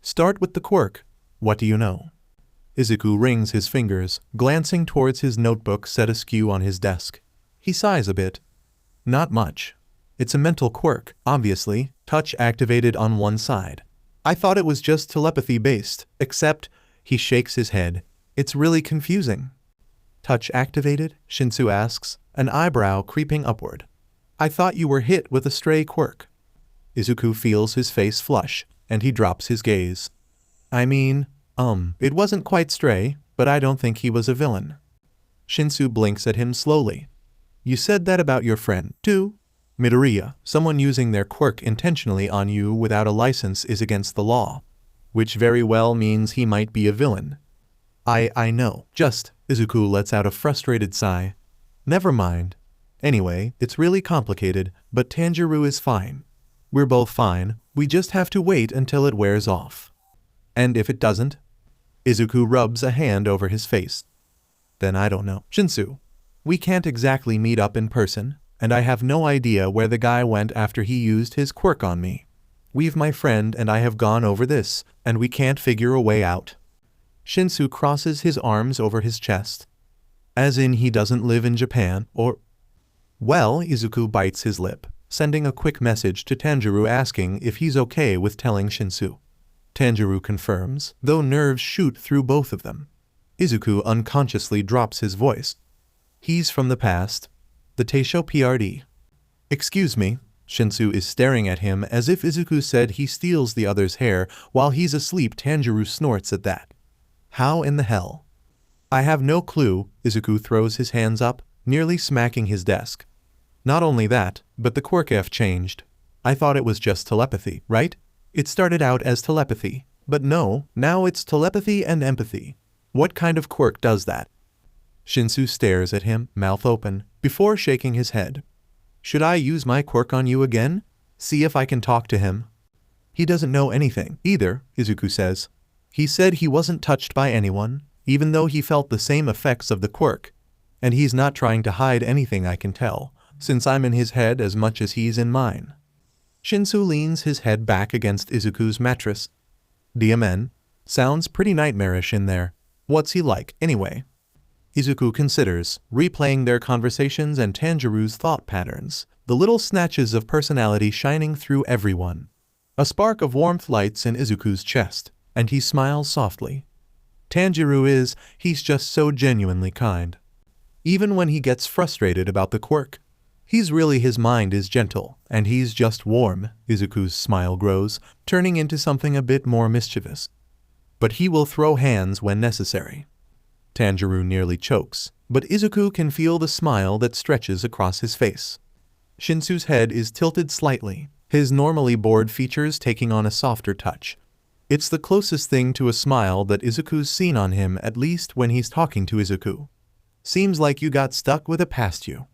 Start with the quirk. What do you know? Izuku wrings his fingers, glancing towards his notebook set askew on his desk. He sighs a bit. Not much. It's a mental quirk, obviously, touch activated on one side. I thought it was just telepathy-based, except, he shakes his head. It's really confusing. Touch activated? Shinsu asks, an eyebrow creeping upward. I thought you were hit with a stray quirk. Izuku feels his face flush, and he drops his gaze. I mean, it wasn't quite stray, but I don't think he was a villain. Shinsu blinks at him slowly. You said that about your friend, too? Midoriya, someone using their quirk intentionally on you without a license is against the law, which very well means he might be a villain. I know, Izuku lets out a frustrated sigh. Never mind. Anyway, it's really complicated, but Tanjiro is fine. We're both fine, we just have to wait until it wears off. And if it doesn't? Izuku rubs a hand over his face. Then I don't know. Shinsu, we can't exactly meet up in person, and I have no idea where the guy went after he used his quirk on me. We've my friend and I have gone over this, and we can't figure a way out. Shinsu crosses his arms over his chest. As in he doesn't live in Japan, or... Well, Izuku bites his lip, sending a quick message to Tanjiro asking if he's okay with telling Shinsu. Tanjiro confirms, though nerves shoot through both of them. Izuku unconsciously drops his voice. He's from the past. The Teisho PRD. Excuse me. Shinsu is staring at him as if Izuku said he steals the other's hair while he's asleep. Tanjiro snorts at that. How in the hell? I have no clue. Izuku throws his hands up, nearly smacking his desk. Not only that, but the quirk F changed. I thought it was just telepathy, right? It started out as telepathy, but no, now it's telepathy and empathy. What kind of quirk does that? Shinsu stares at him, mouth open, before shaking his head. Should I use my quirk on you again? See if I can talk to him. He doesn't know anything, either, Izuku says. He said he wasn't touched by anyone, even though he felt the same effects of the quirk. And he's not trying to hide anything, I can tell, since I'm in his head as much as he's in mine. Shinsu leans his head back against Izuku's mattress. DMN. Sounds pretty nightmarish in there. What's he like, anyway? Izuku considers, replaying their conversations and Tanjiro's thought patterns, the little snatches of personality shining through everyone. A spark of warmth lights in Izuku's chest, and he smiles softly. Tanjiro he's just so genuinely kind. Even when he gets frustrated about the quirk. His mind is gentle, and he's just warm. Izuku's smile grows, turning into something a bit more mischievous. But he will throw hands when necessary. Tanjiro nearly chokes, but Izuku can feel the smile that stretches across his face. Shinsu's head is tilted slightly, his normally bored features taking on a softer touch. It's the closest thing to a smile that Izuku's seen on him, at least when he's talking to Izuku. Seems like you got stuck with a past you.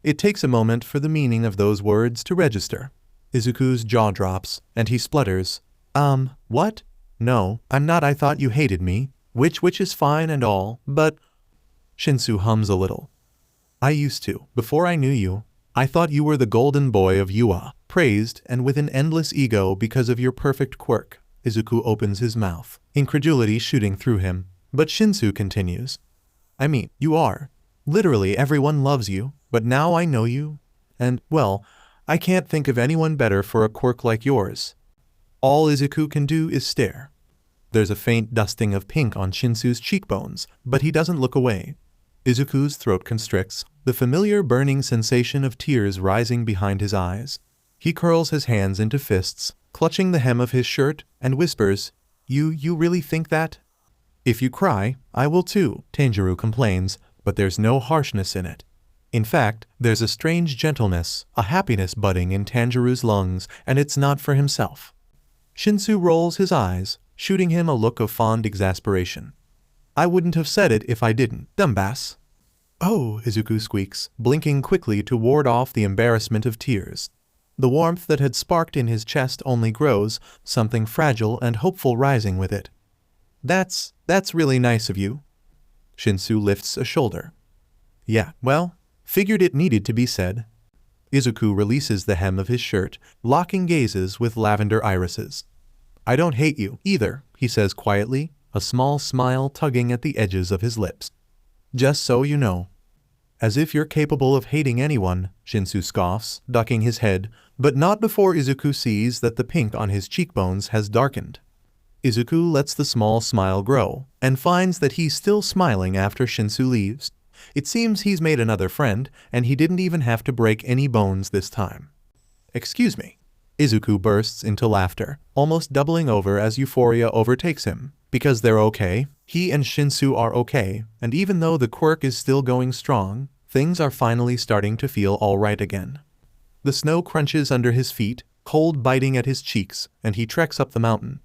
It takes a moment for the meaning of those words to register. Izuku's jaw drops, and he splutters. What? No, I'm not. I thought you hated me. Which is fine and all, but... Shinsu hums a little. I used to, before I knew you. I thought you were the golden boy of Yua, praised and with an endless ego because of your perfect quirk. Izuku opens his mouth, incredulity shooting through him, but Shinsu continues. I mean, you are. Literally everyone loves you, but now I know you. And, well, I can't think of anyone better for a quirk like yours. All Izuku can do is stare. There's a faint dusting of pink on Shinsu's cheekbones, but he doesn't look away. Izuku's throat constricts, the familiar burning sensation of tears rising behind his eyes. He curls his hands into fists, clutching the hem of his shirt, and whispers, You really think that? If you cry, I will too, Tanjiro complains, but there's no harshness in it. In fact, there's a strange gentleness, a happiness budding in Tanjiro's lungs, and it's not for himself. Shinsu rolls his eyes, shooting him a look of fond exasperation. I wouldn't have said it if I didn't, dumbass. Oh, Izuku squeaks, blinking quickly to ward off the embarrassment of tears. The warmth that had sparked in his chest only grows, something fragile and hopeful rising with it. That's really nice of you. Shinsu lifts a shoulder. Yeah, well, figured it needed to be said. Izuku releases the hem of his shirt, locking gazes with lavender irises. I don't hate you, either, he says quietly, a small smile tugging at the edges of his lips. Just so you know. As if you're capable of hating anyone, Shinsu scoffs, ducking his head, but not before Izuku sees that the pink on his cheekbones has darkened. Izuku lets the small smile grow, and finds that he's still smiling after Shinsu leaves. It seems he's made another friend, and he didn't even have to break any bones this time. Excuse me. Izuku bursts into laughter, almost doubling over as euphoria overtakes him. Because they're okay, he and Shinsu are okay, and even though the quirk is still going strong, things are finally starting to feel alright again. The snow crunches under his feet, cold biting at his cheeks, and he treks up the mountain.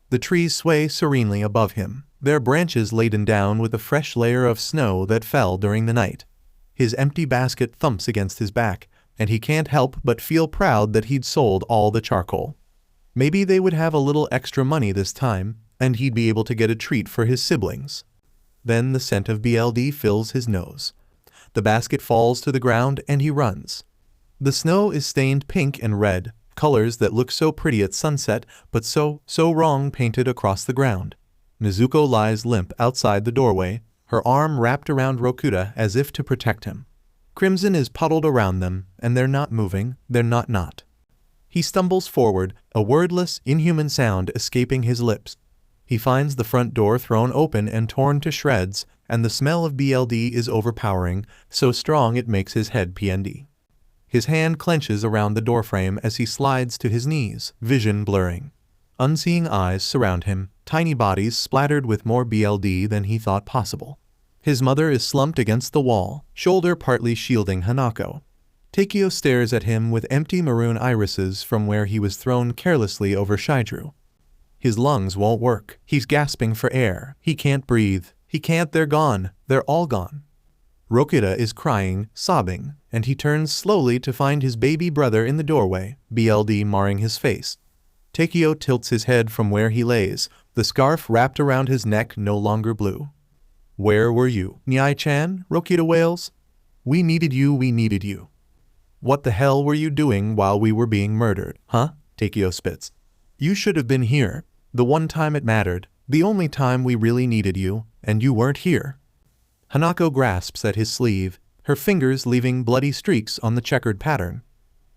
The trees sway serenely above him, their branches laden down with a fresh layer of snow that fell during the night. His empty basket thumps against his back, and he can't help but feel proud that he'd sold all the charcoal. Maybe they would have a little extra money this time, and he'd be able to get a treat for his siblings. Then the scent of BLD fills his nose. The basket falls to the ground and he runs. The snow is stained pink and red, colors that look so pretty at sunset, but so wrong painted across the ground. Nezuko lies limp outside the doorway, her arm wrapped around Rokuta as if to protect him. Crimson is puddled around them, and they're not moving, they're not. He stumbles forward, a wordless, inhuman sound escaping his lips. He finds the front door thrown open and torn to shreds, and the smell of BLD is overpowering, so strong it makes his head PND. His hand clenches around the doorframe as he slides to his knees, vision blurring. Unseeing eyes surround him, tiny bodies splattered with more BLD than he thought possible. His mother is slumped against the wall, shoulder partly shielding Hanako. Takeo stares at him with empty maroon irises from where he was thrown carelessly over Shidru. His lungs won't work. He's gasping for air. He can't breathe. He can't. They're gone. They're all gone. Rokuta is crying, sobbing, and he turns slowly to find his baby brother in the doorway, BLD marring his face. Takeo tilts his head from where he lays, the scarf wrapped around his neck no longer blue. "Where were you, Nyai-chan?" Rokuta wails. We needed you. What the hell were you doing while we were being murdered, huh?" Takeo spits. "You should have been here. The one time it mattered. The only time we really needed you, and you weren't here." Hanako grasps at his sleeve, her fingers leaving bloody streaks on the checkered pattern.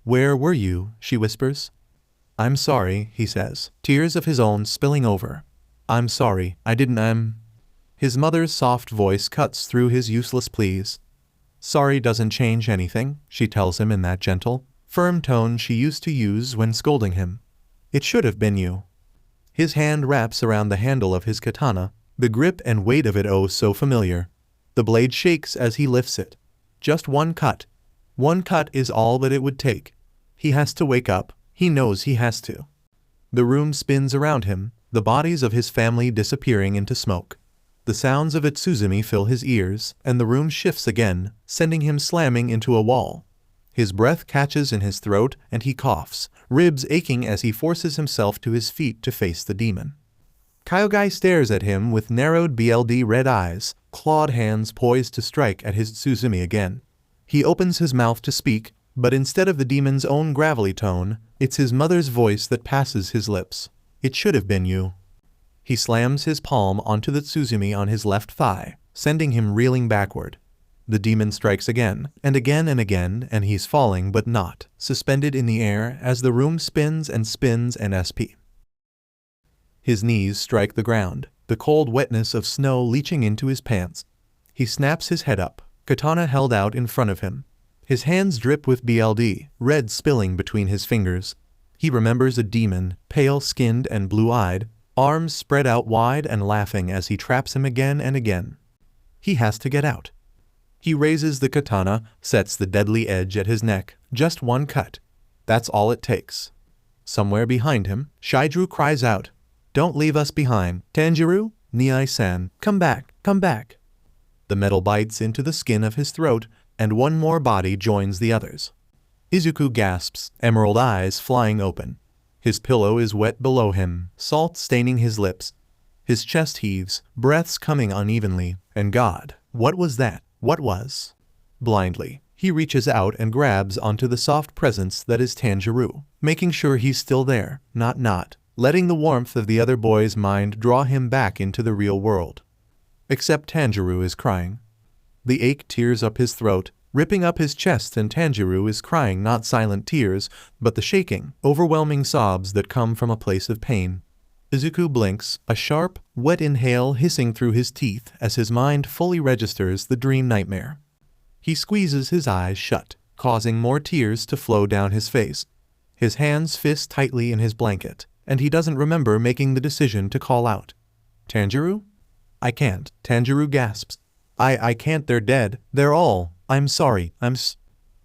"Where were you?" she whispers. "I'm sorry," he says, tears of his own spilling over. "I'm sorry, I didn't. His mother's soft voice cuts through his useless pleas. "Sorry doesn't change anything," she tells him in that gentle, firm tone she used to use when scolding him. "It should have been you." His hand wraps around the handle of his katana, the grip and weight of it oh so familiar. The blade shakes as he lifts it. Just one cut. One cut is all that it would take. He has to wake up. He knows he has to. The room spins around him, the bodies of his family disappearing into smoke. The sounds of Itsuzumi fill his ears, and the room shifts again, sending him slamming into a wall. His breath catches in his throat and he coughs, ribs aching as he forces himself to his feet to face the demon. Kyogai stares at him with narrowed BLD red eyes, clawed hands poised to strike at his Itsuzumi again. He opens his mouth to speak, but instead of the demon's own gravelly tone, it's his mother's voice that passes his lips. "It should have been you." He slams his palm onto the Itsuzumi on his left thigh, sending him reeling backward. The demon strikes again, and and he's falling but not, suspended in the air as the room spins and SP. His knees strike the ground, the cold wetness of snow leaching into his pants. He snaps his head up, katana held out in front of him. His hands drip with BLD, red spilling between his fingers. He remembers a demon, pale-skinned and blue-eyed, arms spread out wide and laughing as he traps him again and again. He has to get out. He raises the katana, sets the deadly edge at his neck, just one cut. That's all it takes. Somewhere behind him, Shidru cries out, "Don't leave us behind, Tanjiro, Nyai-san, come back, come back." The metal bites into the skin of his throat, and one more body joins the others. Izuku gasps, emerald eyes flying open. His pillow is wet below him, salt staining his lips. His chest heaves, breaths coming unevenly, and God, what was that? What was? Blindly, he reaches out and grabs onto the soft presence that is Tanjiro, making sure he's still there, not, letting the warmth of the other boy's mind draw him back into the real world. Except Tanjiro is crying. The ache tears up his throat, ripping up his chest, and Tanjiro is crying not silent tears, but the shaking, overwhelming sobs that come from a place of pain. Izuku blinks, a sharp, wet inhale hissing through his teeth as his mind fully registers the dream nightmare. He squeezes his eyes shut, causing more tears to flow down his face. His hands fist tightly in his blanket, and he doesn't remember making the decision to call out. "Tanjiro? I can't," Tanjiro gasps. I can't, they're dead, they're all, I'm sorry,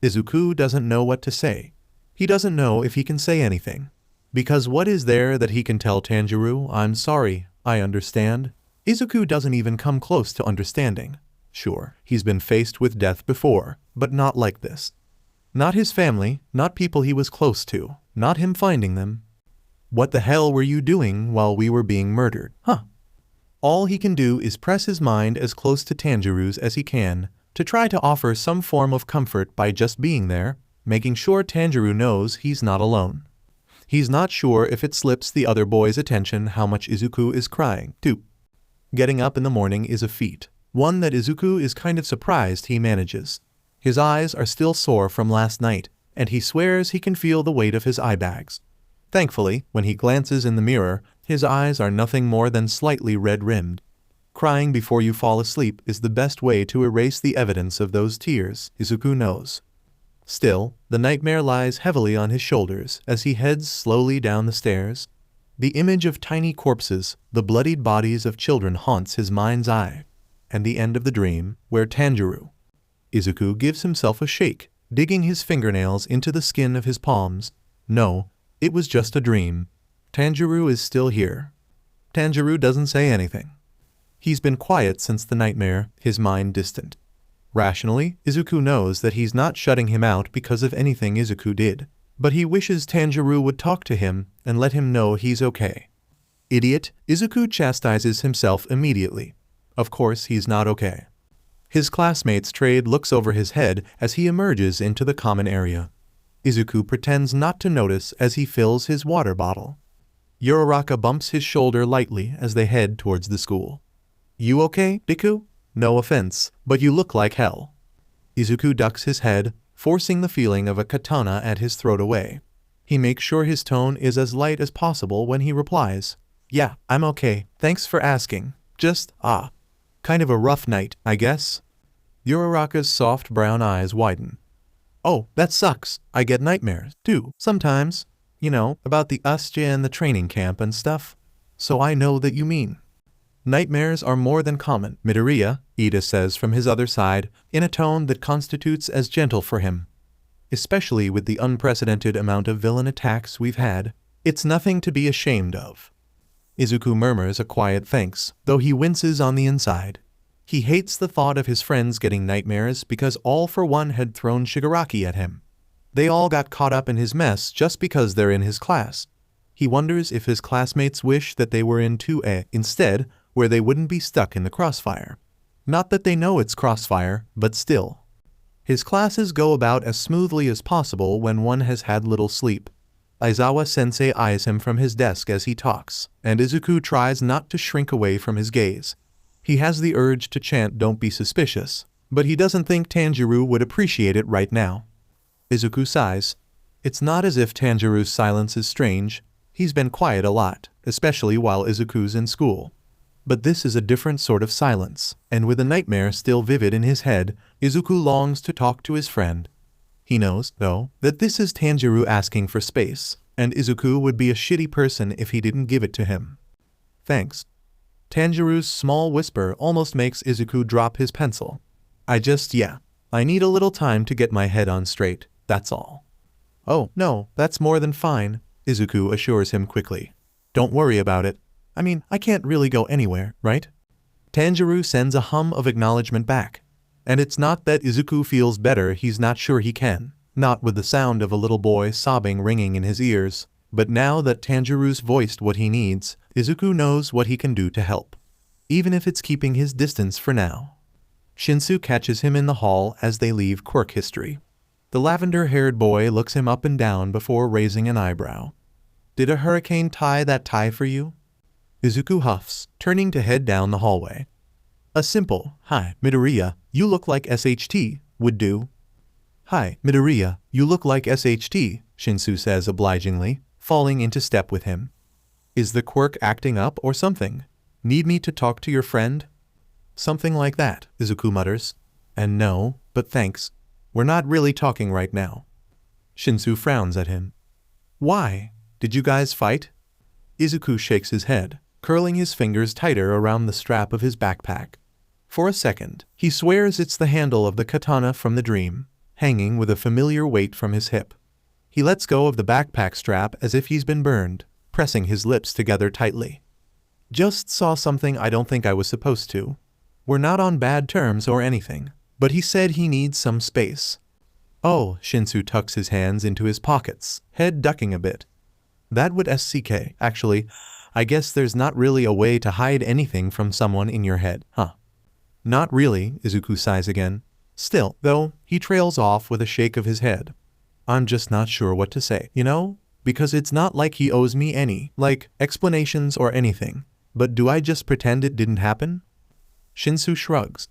Izuku doesn't know what to say. He doesn't know if he can say anything. Because what is there that he can tell Tanjiro? "I'm sorry, I understand"? Izuku doesn't even come close to understanding. Sure, he's been faced with death before, but not like this. Not his family, not people he was close to, not him finding them. What the hell were you doing while we were being murdered, huh? All he can do is press his mind as close to Tanjiro's as he can, to try to offer some form of comfort by just being there, making sure Tanjiro knows he's not alone. He's not sure if it slips the other boy's attention how much Izuku is crying, too. Getting up in the morning is a feat, one that Izuku is kind of surprised he manages. His eyes are still sore from last night, and he swears he can feel the weight of his eye bags. Thankfully, when he glances in the mirror, his eyes are nothing more than slightly red-rimmed. Crying before you fall asleep is the best way to erase the evidence of those tears, Izuku knows. Still, the nightmare lies heavily on his shoulders as he heads slowly down the stairs. The image of tiny corpses, the bloodied bodies of children haunts his mind's eye. And the end of the dream, where Tanjiro. Izuku gives himself a shake, digging his fingernails into the skin of his palms. No, it was just a dream. Tanjiro is still here. Tanjiro doesn't say anything. He's been quiet since the nightmare, his mind distant. Rationally, Izuku knows that he's not shutting him out because of anything Izuku did, but he wishes Tanjiro would talk to him and let him know he's okay. Idiot, Izuku chastises himself immediately. Of course he's not okay. His classmate's trade looks over his head as he emerges into the common area. Izuku pretends not to notice as he fills his water bottle. Uraraka bumps his shoulder lightly as they head towards the school. You okay, Deku? No offense, but you look like hell. Izuku ducks his head, forcing the feeling of a katana at his throat away. He makes sure his tone is as light as possible when he replies, Yeah, I'm okay, thanks for asking. Just, kind of a rough night, I guess. Uraraka's soft brown eyes widen. Oh, that sucks. I get nightmares, too, sometimes. You know, about the Usja and the training camp and stuff. So I know that you mean. Nightmares are more than common, Midoriya, Ida says from his other side, in a tone that constitutes as gentle for him. Especially with the unprecedented amount of villain attacks we've had, it's nothing to be ashamed of. Izuku murmurs a quiet thanks, though he winces on the inside. He hates the thought of his friends getting nightmares because All for One had thrown Shigaraki at him. They all got caught up in his mess just because they're in his class. He wonders if his classmates wish that they were in 2A instead, where they wouldn't be stuck in the crossfire. Not that they know it's crossfire, but still. His classes go about as smoothly as possible when one has had little sleep. Aizawa-sensei eyes him from his desk as he talks, and Izuku tries not to shrink away from his gaze. He has the urge to chant "Don't be suspicious," but he doesn't think Tanjiro would appreciate it right now. Izuku sighs. It's not as if Tanjiro's silence is strange. He's been quiet a lot, especially while Izuku's in school. But this is a different sort of silence, and with a nightmare still vivid in his head, Izuku longs to talk to his friend. He knows, though, that this is Tanjiro asking for space, and Izuku would be a shitty person if he didn't give it to him. Thanks. Tanjiro's small whisper almost makes Izuku drop his pencil. I need a little time to get my head on straight, that's all. Oh, no, that's more than fine, Izuku assures him quickly. Don't worry about it. I mean, I can't really go anywhere, right? Tanjiro sends a hum of acknowledgement back. And it's not that Izuku feels better, he's not sure he can. Not with the sound of a little boy sobbing ringing in his ears. But now that Tanjiro's voiced what he needs, Izuku knows what he can do to help. Even if it's keeping his distance for now. Shinsu catches him in the hall as they leave quirk history. The lavender-haired boy looks him up and down before raising an eyebrow. Did a hurricane tie that tie for you? Izuku huffs, turning to head down the hallway. A simple, "Hi, Midoriya, you look like SHT," would do. "Hi, Midoriya, you look like SHT," Shinsu says obligingly, falling into step with him. Is the quirk acting up or something? Need me to talk to your friend? Something like that, Izuku mutters. And no, but thanks. We're not really talking right now. Shinsu frowns at him. Why? Did you guys fight? Izuku shakes his head, curling his fingers tighter around the strap of his backpack. For a second, he swears it's the handle of the katana from the dream, hanging with a familiar weight from his hip. He lets go of the backpack strap as if he's been burned, pressing his lips together tightly. Just saw something I don't think I was supposed to. We're not on bad terms or anything, but he said he needs some space. Oh, Shinsu tucks his hands into his pockets, head ducking a bit. That would SCK, actually. I guess there's not really a way to hide anything from someone in your head, huh? Not really, Izuku sighs again. Still, though, he trails off with a shake of his head. I'm just not sure what to say, you know? because it's not like he owes me any, like, explanations or anything. But do I just pretend it didn't happen? Shinsu shrugs.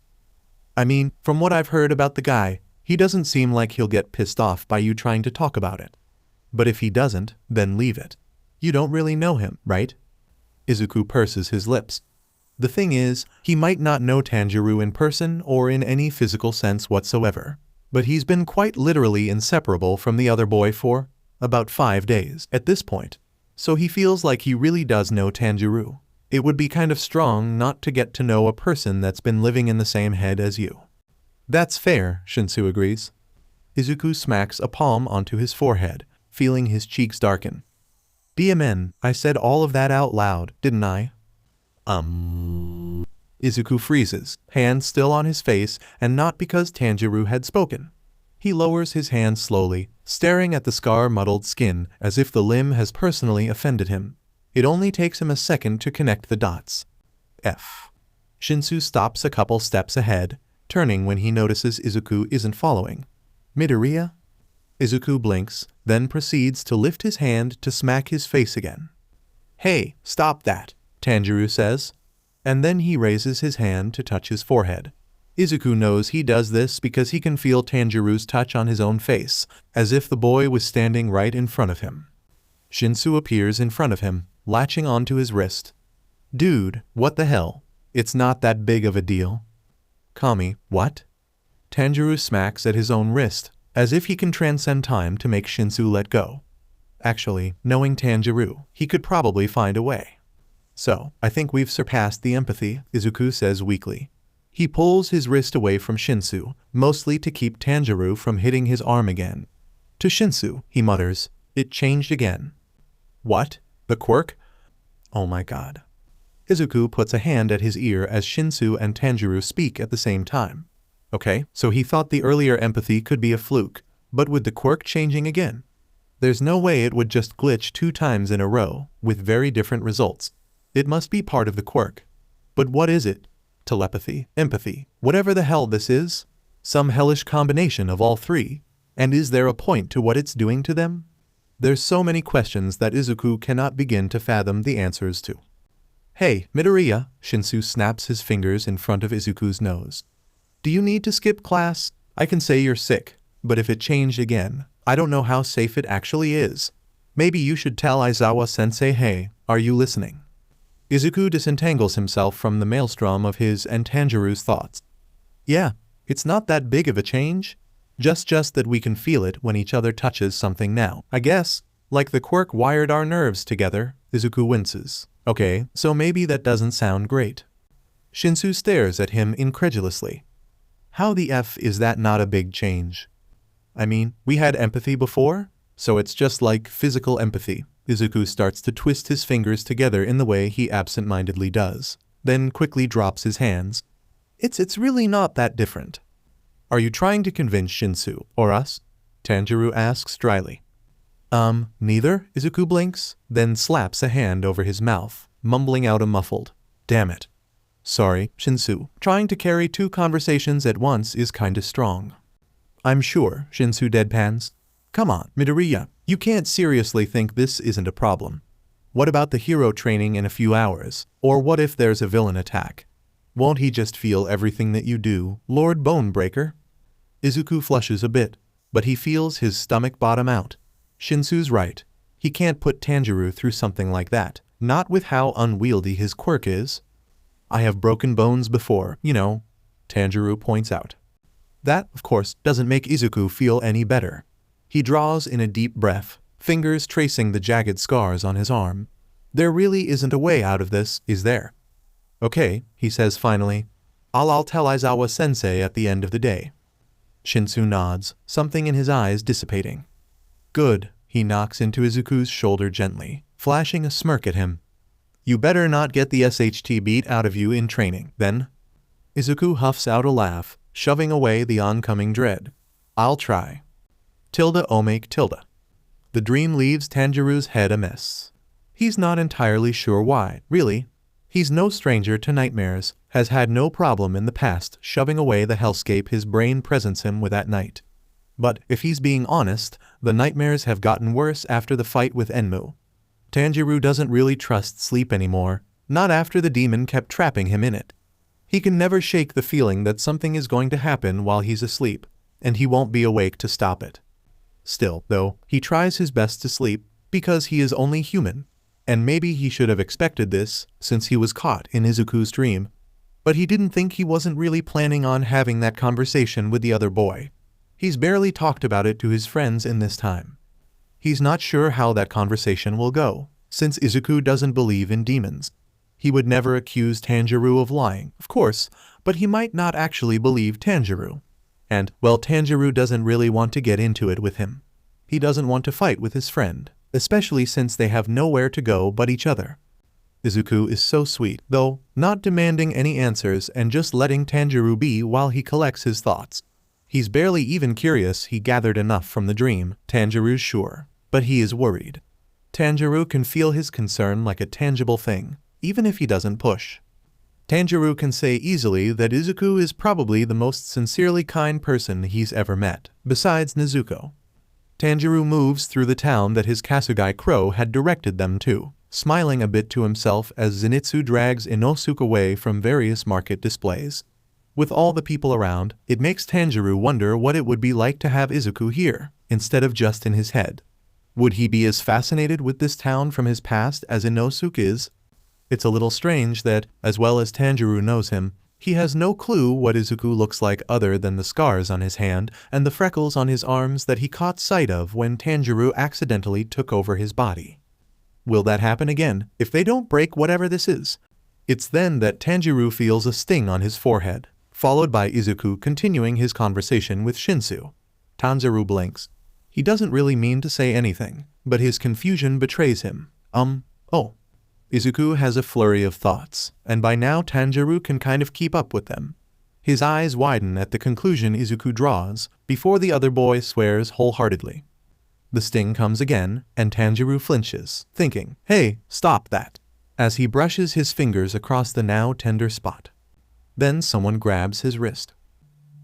I mean, from what I've heard about the guy, he doesn't seem like he'll get pissed off by you trying to talk about it. But if he doesn't, then leave it. You don't really know him, right? Izuku purses his lips. The thing is, he might not know Tanjiro in person or in any physical sense whatsoever, but he's been quite literally inseparable from the other boy for about 5 days at this point, so he feels like he really does know Tanjiro. It would be kind of strong not to get to know a person that's been living in the same head as you. That's fair, Shinsu agrees. Izuku smacks a palm onto his forehead, feeling his cheeks darken. DMN, I said all of that out loud, didn't I? Izuku freezes, hand still on his face, and not because Tanjiro had spoken. He lowers his hand slowly, staring at the scar-muddled skin as if the limb has personally offended him. It only takes him a second to connect the dots. F. Shinsu stops a couple steps ahead, turning when he notices Izuku isn't following. Midoriya? Izuku blinks, then proceeds to lift his hand to smack his face again. Hey, stop that, Tanjiro says. And then he raises his hand to touch his forehead. Izuku knows he does this because he can feel Tanjiro's touch on his own face, as if the boy was standing right in front of him. Shinsu appears in front of him, latching onto his wrist. Dude, what the hell? It's not that big of a deal. Kami, what? Tanjiro smacks at his own wrist, as if he can transcend time to make Shinsu let go. Actually, knowing Tanjiro, he could probably find a way. So, I think we've surpassed the empathy, Izuku says weakly. He pulls his wrist away from Shinsu, mostly to keep Tanjiro from hitting his arm again. To Shinsu, he mutters, it changed again. What? The quirk? Oh my god. Izuku puts a hand at his ear as Shinsu and Tanjiro speak at the same time. Okay, so he thought the earlier empathy could be a fluke, but with the quirk changing again? There's no way it would just glitch 2 times in a row, with very different results. It must be part of the quirk. But what is it? Telepathy, empathy, whatever the hell this is? Some hellish combination of all 3? And is there a point to what it's doing to them? There's so many questions that Izuku cannot begin to fathom the answers to. Hey, Midoriya, Shinsu snaps his fingers in front of Izuku's nose. Do you need to skip class? I can say you're sick, but if it changed again, I don't know how safe it actually is. Maybe you should tell Aizawa-sensei, hey, are you listening? Izuku disentangles himself from the maelstrom of his and Tanjiro's thoughts. Yeah, it's not that big of a change. Just that we can feel it when each other touches something now, I guess. Like the quirk wired our nerves together, Izuku winces. Okay, so maybe that doesn't sound great. Shinsu stares at him incredulously. How the F is that not a big change? I mean, we had empathy before, so it's just like physical empathy. Izuku starts to twist his fingers together in the way he absent-mindedly does, then quickly drops his hands. It's really not that different. Are you trying to convince Shinsu, or us? Tanjiro asks dryly. Neither, Izuku blinks, then slaps a hand over his mouth, mumbling out a muffled, damn it. Sorry, Shinsu, trying to carry 2 conversations at once is kinda strong. I'm sure, Shinsu deadpans. Come on, Midoriya, you can't seriously think this isn't a problem. What about the hero training in a few hours? Or what if there's a villain attack? Won't he just feel everything that you do, Lord Bonebreaker? Izuku flushes a bit, but he feels his stomach bottom out. Shinsu's right. He can't put Tanjiro through something like that, not with how unwieldy his quirk is. I have broken bones before, you know, Tanjiro points out. That, of course, doesn't make Izuku feel any better. He draws in a deep breath, fingers tracing the jagged scars on his arm. There really isn't a way out of this, is there? Okay, he says finally. I'll tell Aizawa-sensei at the end of the day. Shinsu nods, something in his eyes dissipating. Good, he knocks into Izuku's shoulder gently, flashing a smirk at him. You better not get the SHT beat out of you in training, then. Izuku huffs out a laugh, shoving away the oncoming dread. I'll try. Tilde omake tilde. The dream leaves Tanjiro's head a mess. He's not entirely sure why, really. He's no stranger to nightmares, has had no problem in the past shoving away the hellscape his brain presents him with at night. But if he's being honest, the nightmares have gotten worse after the fight with Enmu. Tanjiro doesn't really trust sleep anymore, not after the demon kept trapping him in it. He can never shake the feeling that something is going to happen while he's asleep, and he won't be awake to stop it. Still, though, he tries his best to sleep because he is only human, and maybe he should have expected this since he was caught in Izuku's dream. But he didn't think he wasn't really planning on having that conversation with the other boy. He's barely talked about it to his friends in this time. He's not sure how that conversation will go, since Izuku doesn't believe in demons. He would never accuse Tanjiro of lying, of course, but he might not actually believe Tanjiro. And, well, Tanjiro doesn't really want to get into it with him. He doesn't want to fight with his friend, especially since they have nowhere to go but each other. Izuku is so sweet, though, not demanding any answers and just letting Tanjiro be while he collects his thoughts. He's barely even curious he gathered enough from the dream, Tanjiro's sure, but he is worried. Tanjiro can feel his concern like a tangible thing, even if he doesn't push. Tanjiro can say easily that Izuku is probably the most sincerely kind person he's ever met, besides Nezuko. Tanjiro moves through the town that his Kasugai crow had directed them to, smiling a bit to himself as Zenitsu drags Inosuke away from various market displays. With all the people around, it makes Tanjiro wonder what it would be like to have Izuku here, instead of just in his head. Would he be as fascinated with this town from his past as Inosuke is? It's a little strange that, as well as Tanjiro knows him, he has no clue what Izuku looks like other than the scars on his hand and the freckles on his arms that he caught sight of when Tanjiro accidentally took over his body. Will that happen again if they don't break whatever this is? It's then that Tanjiro feels a sting on his forehead, followed by Izuku continuing his conversation with Shinsu. Tanjiro blinks. He doesn't really mean to say anything, but his confusion betrays him. Oh. Izuku has a flurry of thoughts, and by now Tanjiro can kind of keep up with them. His eyes widen at the conclusion Izuku draws, before the other boy swears wholeheartedly. The sting comes again, and Tanjiro flinches, thinking, "Hey, stop that," as he brushes his fingers across the now tender spot. Then someone grabs his wrist.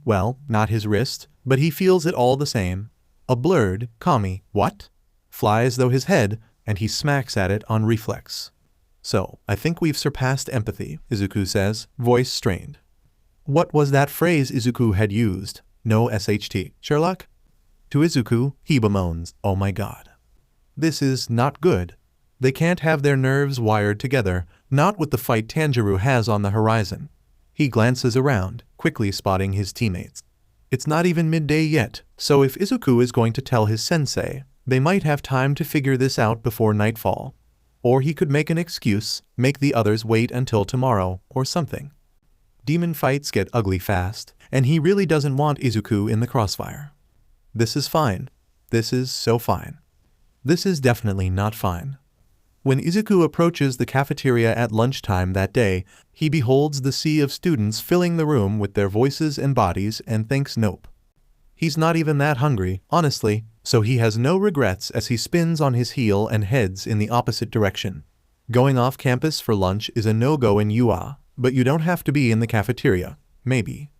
Well, not his wrist, but he feels it all the same. A blurred, Kami, what? Flies through his head, and he smacks at it on reflex. So, I think we've surpassed empathy, Izuku says, voice strained. What was that phrase Izuku had used? No SHT, Sherlock? To Izuku, he bemoans, oh my god. This is not good. They can't have their nerves wired together, not with the fight Tanjiro has on the horizon. He glances around, quickly spotting his teammates. It's not even midday yet, so if Izuku is going to tell his sensei, they might have time to figure this out before nightfall. Or he could make an excuse, make the others wait until tomorrow, or something. Demon fights get ugly fast, and he really doesn't want Izuku in the crossfire. This is fine. This is so fine. This is definitely not fine. When Izuku approaches the cafeteria at lunchtime that day, he beholds the sea of students filling the room with their voices and bodies and thinks nope. He's not even that hungry, honestly, so he has no regrets as he spins on his heel and heads in the opposite direction. Going off campus for lunch is a no-go in UA, but you don't have to be in the cafeteria. Maybe.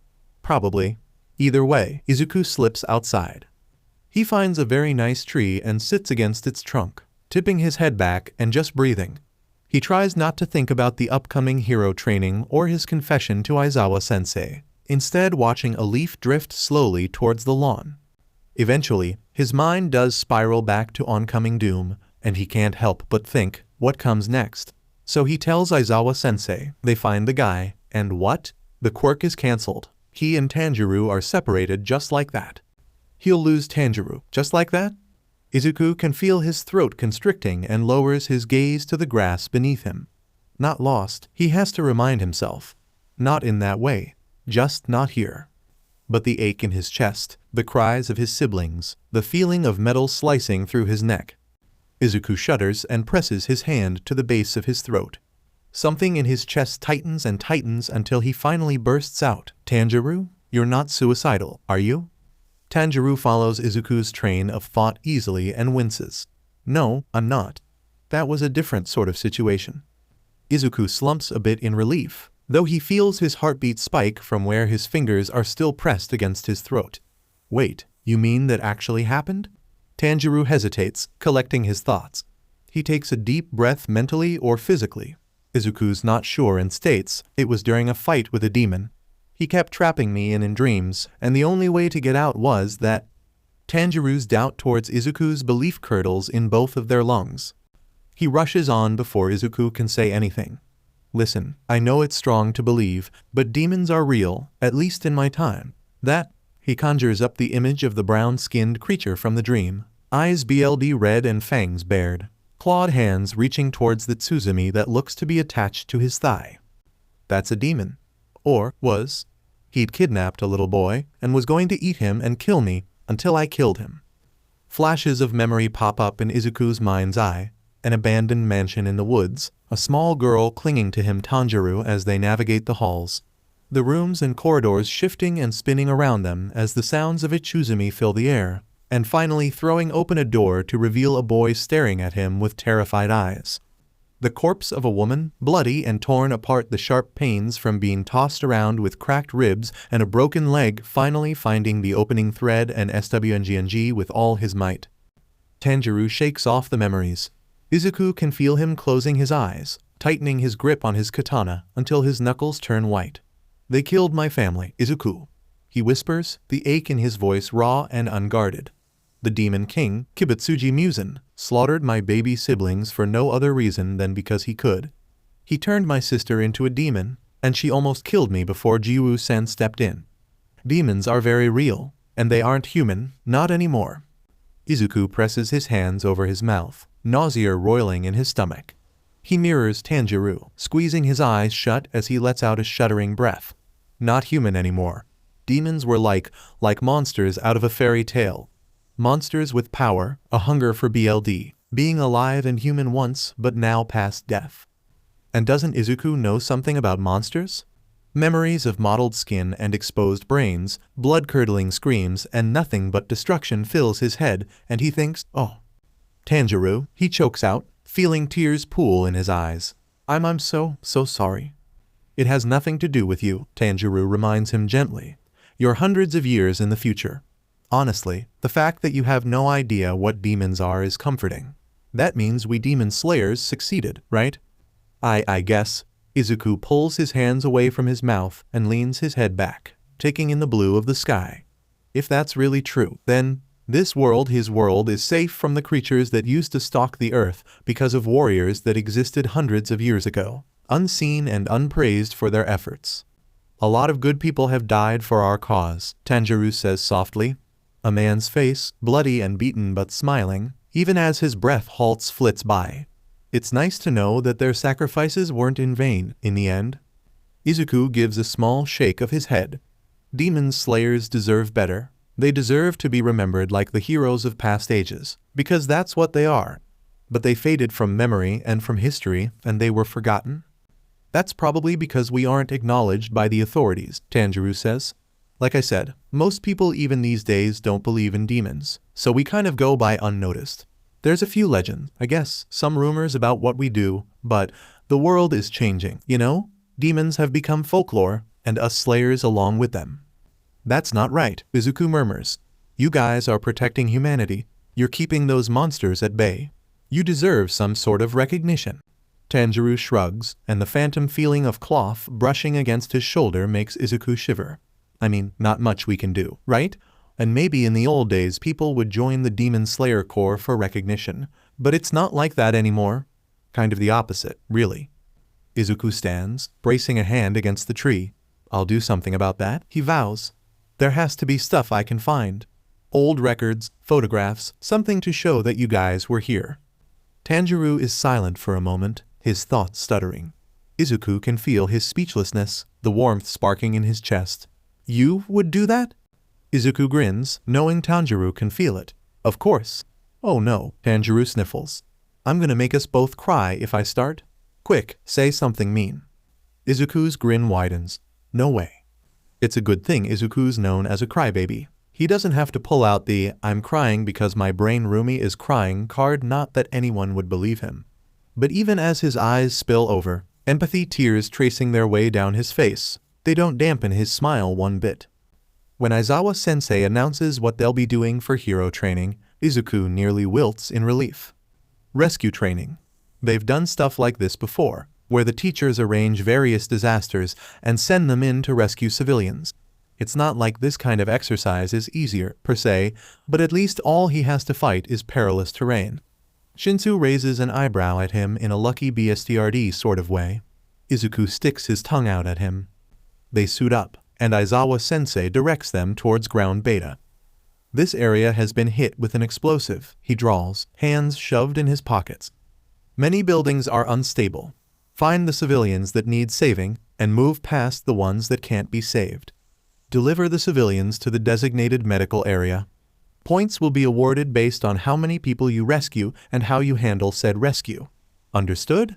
Probably. Either way, Izuku slips outside. He finds a very nice tree and sits against its trunk, tipping his head back and just breathing. He tries not to think about the upcoming hero training or his confession to Aizawa-sensei, instead watching a leaf drift slowly towards the lawn. Eventually, his mind does spiral back to oncoming doom, and he can't help but think, what comes next? So he tells Aizawa-sensei, they find the guy, and what? The quirk is cancelled. He and Tanjiro are separated just like that. He'll lose Tanjiro, just like that? Izuku can feel his throat constricting and lowers his gaze to the grass beneath him. Not lost, he has to remind himself. Not in that way. Just not here. But the ache in his chest, the cries of his siblings, the feeling of metal slicing through his neck. Izuku shudders and presses his hand to the base of his throat. Something in his chest tightens and tightens until he finally bursts out, Tanjiro, you're not suicidal, are you? Tanjiro follows Izuku's train of thought easily and winces. No, I'm not. That was a different sort of situation. Izuku slumps a bit in relief, though he feels his heartbeat spike from where his fingers are still pressed against his throat. Wait, You mean that actually happened? Tanjiro hesitates, collecting his thoughts. He takes a deep breath mentally or physically. Izuku's not sure and states, it was during a fight with a demon. He kept trapping me in dreams, and the only way to get out was that. Tanjiro's doubt towards Izuku's belief curdles in both of their lungs. He rushes on before Izuku can say anything. Listen, I know it's strong to believe, but demons are real, at least in my time. That. He conjures up the image of the brown-skinned creature from the dream, eyes BLD red and fangs bared, clawed hands reaching towards the Tsuzumi that looks to be attached to his thigh. That's a demon. Or was. He'd kidnapped a little boy and was going to eat him and kill me until I killed him. Flashes of memory pop up in Izuku's mind's eye. An abandoned mansion in the woods, a small girl clinging to him, Tanjiro, as they navigate the halls. The rooms and corridors shifting and spinning around them as the sounds of Tsuzumi fill the air, and finally throwing open a door to reveal a boy staring at him with terrified eyes. The corpse of a woman, bloody and torn apart, the sharp pains from being tossed around with cracked ribs and a broken leg, finally finding the opening thread and SWNGNG with all his might. Tanjiro shakes off the memories. Izuku can feel him closing his eyes, tightening his grip on his katana until his knuckles turn white. They killed my family, Izuku. He whispers, the ache in his voice raw and unguarded. The Demon King, Kibutsuji Musen, slaughtered my baby siblings for no other reason than because he could. He turned my sister into a demon, and she almost killed me before Jiwoo-sen stepped in. Demons are very real, and they aren't human, not anymore. Izuku presses his hands over his mouth, nausea roiling in his stomach. He mirrors Tanjiro, squeezing his eyes shut as he lets out a shuddering breath. Not human anymore. Demons were like monsters out of a fairy tale. Monsters with power, a hunger for BLD, being alive and human once but now past death. And doesn't Izuku know something about monsters? Memories of mottled skin and exposed brains, blood-curdling screams, and nothing but destruction fills his head, and he thinks, oh. Tanjiro, he chokes out, feeling tears pool in his eyes. I'm so sorry. It has nothing to do with you, Tanjiro reminds him gently. You're hundreds of years in the future. Honestly, the fact that you have no idea what demons are is comforting. That means we demon slayers succeeded, right? I guess. Izuku pulls his hands away from his mouth and leans his head back, taking in the blue of the sky. If that's really true, then this world, his world, is safe from the creatures that used to stalk the earth because of warriors that existed hundreds of years ago, unseen and unpraised for their efforts. A lot of good people have died for our cause, Tanjiro says softly. A man's face, bloody and beaten but smiling, even as his breath halts flits by. It's nice to know that their sacrifices weren't in vain, in the end. Izuku gives a small shake of his head. Demon slayers deserve better. They deserve to be remembered like the heroes of past ages, because that's what they are. But they faded from memory and from history, and they were forgotten. That's probably because we aren't acknowledged by the authorities, Tanjiro says. Like I said, most people even these days don't believe in demons, so we kind of go by unnoticed. There's a few legends, I guess, some rumors about what we do, but the world is changing, you know? Demons have become folklore, and us slayers along with them. That's not right, Izuku murmurs. You guys are protecting humanity. You're keeping those monsters at bay. You deserve some sort of recognition. Tanjiro shrugs, and the phantom feeling of cloth brushing against his shoulder makes Izuku shiver. I mean, not much we can do, right? And maybe in the old days people would join the Demon Slayer Corps for recognition, but it's not like that anymore. Kind of the opposite, really. Izuku stands, bracing a hand against the tree. I'll do something about that, he vows. There has to be stuff I can find. Old records, photographs, something to show that you guys were here. Tanjiro is silent for a moment, his thoughts stuttering. Izuku can feel his speechlessness, the warmth sparking in his chest. You would do that? Izuku grins, knowing Tanjiro can feel it. Of course. Oh no, Tanjiro sniffles. I'm gonna make us both cry if I start. Quick, say something mean. Izuku's grin widens. No way. It's a good thing Izuku's known as a crybaby. He doesn't have to pull out the "I'm crying because my brain roomie is crying" card, not that anyone would believe him. But even as his eyes spill over, empathy tears tracing their way down his face, they don't dampen his smile one bit. When Aizawa-sensei announces what they'll be doing for hero training, Izuku nearly wilts in relief. Rescue training. They've done stuff like this before, where the teachers arrange various disasters and send them in to rescue civilians. It's not like this kind of exercise is easier, per se, but at least all he has to fight is perilous terrain. Shinsu raises an eyebrow at him in a lucky BSTRD sort of way. Izuku sticks his tongue out at him. They suit up, and Aizawa-sensei directs them towards ground beta. This area has been hit with an explosive, he drawls, hands shoved in his pockets. Many buildings are unstable. Find the civilians that need saving, and move past the ones that can't be saved. Deliver the civilians to the designated medical area. Points will be awarded based on how many people you rescue and how you handle said rescue. Understood?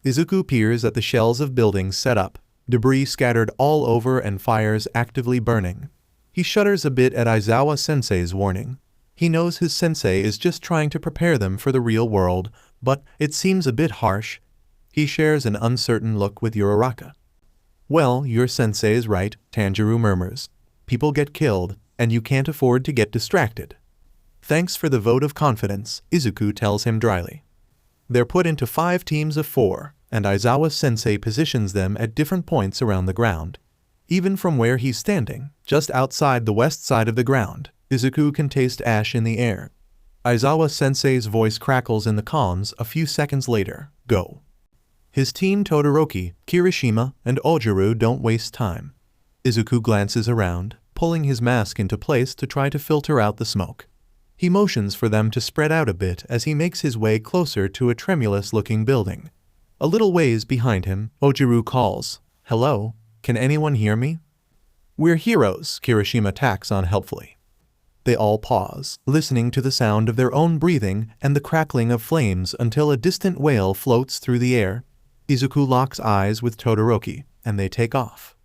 Izuku peers at the shells of buildings set up, debris scattered all over and fires actively burning. He shudders a bit at Aizawa-sensei's warning. He knows his sensei is just trying to prepare them for the real world, but it seems a bit harsh. He shares an uncertain look with Uraraka. Well, your sensei is right, Tanjiro murmurs. People get killed, and you can't afford to get distracted. Thanks for the vote of confidence, Izuku tells him dryly. They're put into 5 teams of 4, and Aizawa-sensei positions them at different points around the ground. Even from where he's standing, just outside the west side of the ground, Izuku can taste ash in the air. Aizawa-sensei's voice crackles in the comms a few seconds later. Go. His team Todoroki, Kirishima, and Ojuru don't waste time. Izuku glances around, pulling his mask into place to try to filter out the smoke. He motions for them to spread out a bit as he makes his way closer to a tremulous-looking building. A little ways behind him, Ojuru calls, "Hello, can anyone hear me?" "We're heroes," Kirishima tacks on helpfully. They all pause, listening to the sound of their own breathing and the crackling of flames until a distant wail floats through the air. Izuku locks eyes with Todoroki, and they take off.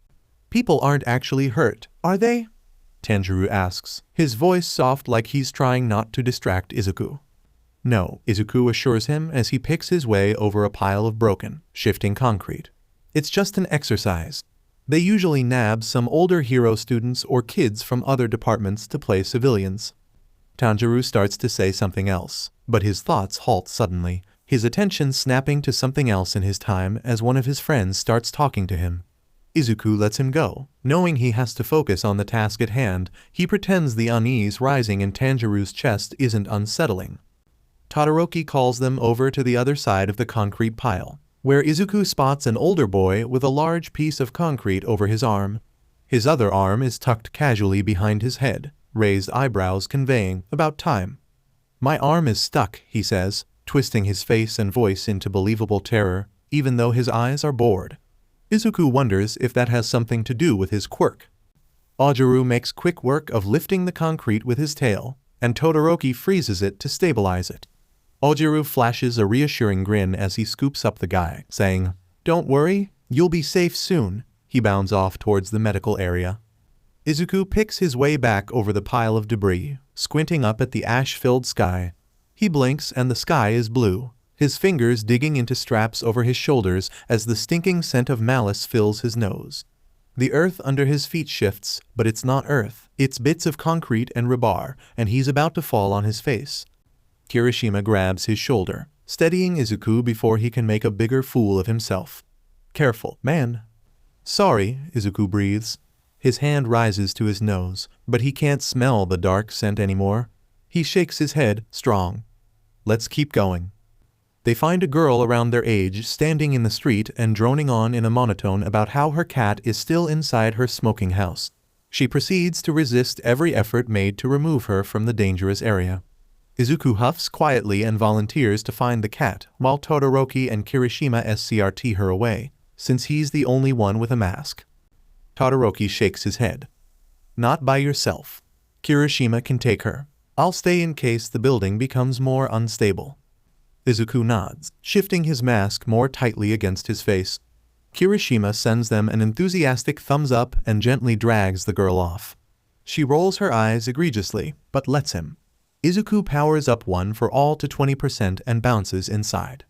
"People aren't actually hurt, are they?" Tanjiro asks, his voice soft like he's trying not to distract Izuku. "No," Izuku assures him as he picks his way over a pile of broken, shifting concrete. "It's just an exercise. They usually nab some older hero students or kids from other departments to play civilians." Tanjiro starts to say something else, but his thoughts halt suddenly, his attention snapping to something else in his time as one of his friends starts talking to him. Izuku lets him go. Knowing he has to focus on the task at hand, he pretends the unease rising in Tanjiro's chest isn't unsettling. Todoroki calls them over to the other side of the concrete pile, where Izuku spots an older boy with a large piece of concrete over his arm. His other arm is tucked casually behind his head, raised eyebrows conveying, "About time." "My arm is stuck," he says, twisting his face and voice into believable terror, even though his eyes are bored. Izuku wonders if that has something to do with his quirk. Ojuru makes quick work of lifting the concrete with his tail, and Todoroki freezes it to stabilize it. Ojuru flashes a reassuring grin as he scoops up the guy, saying, "Don't worry, you'll be safe soon." He bounds off towards the medical area. Izuku picks his way back over the pile of debris, squinting up at the ash-filled sky. He blinks and the sky is blue, his fingers digging into straps over his shoulders as the stinking scent of malice fills his nose. The earth under his feet shifts, but it's not earth, it's bits of concrete and rebar, and he's about to fall on his face. Kirishima grabs his shoulder, steadying Izuku before he can make a bigger fool of himself. "Careful, man." "Sorry," Izuku breathes. His hand rises to his nose, but he can't smell the dark scent anymore. He shakes his head, strong. "Let's keep going." They find a girl around their age standing in the street and droning on in a monotone about how her cat is still inside her smoking house. She proceeds to resist every effort made to remove her from the dangerous area. Izuku huffs quietly and volunteers to find the cat, while Todoroki and Kirishima SCRT her away, since he's the only one with a mask. Todoroki shakes his head. "Not by yourself. Kirishima can take her. I'll stay in case the building becomes more unstable." Izuku nods, shifting his mask more tightly against his face. Kirishima sends them an enthusiastic thumbs up and gently drags the girl off. She rolls her eyes egregiously, but lets him. Izuku powers up one for all to 20% and bounces inside.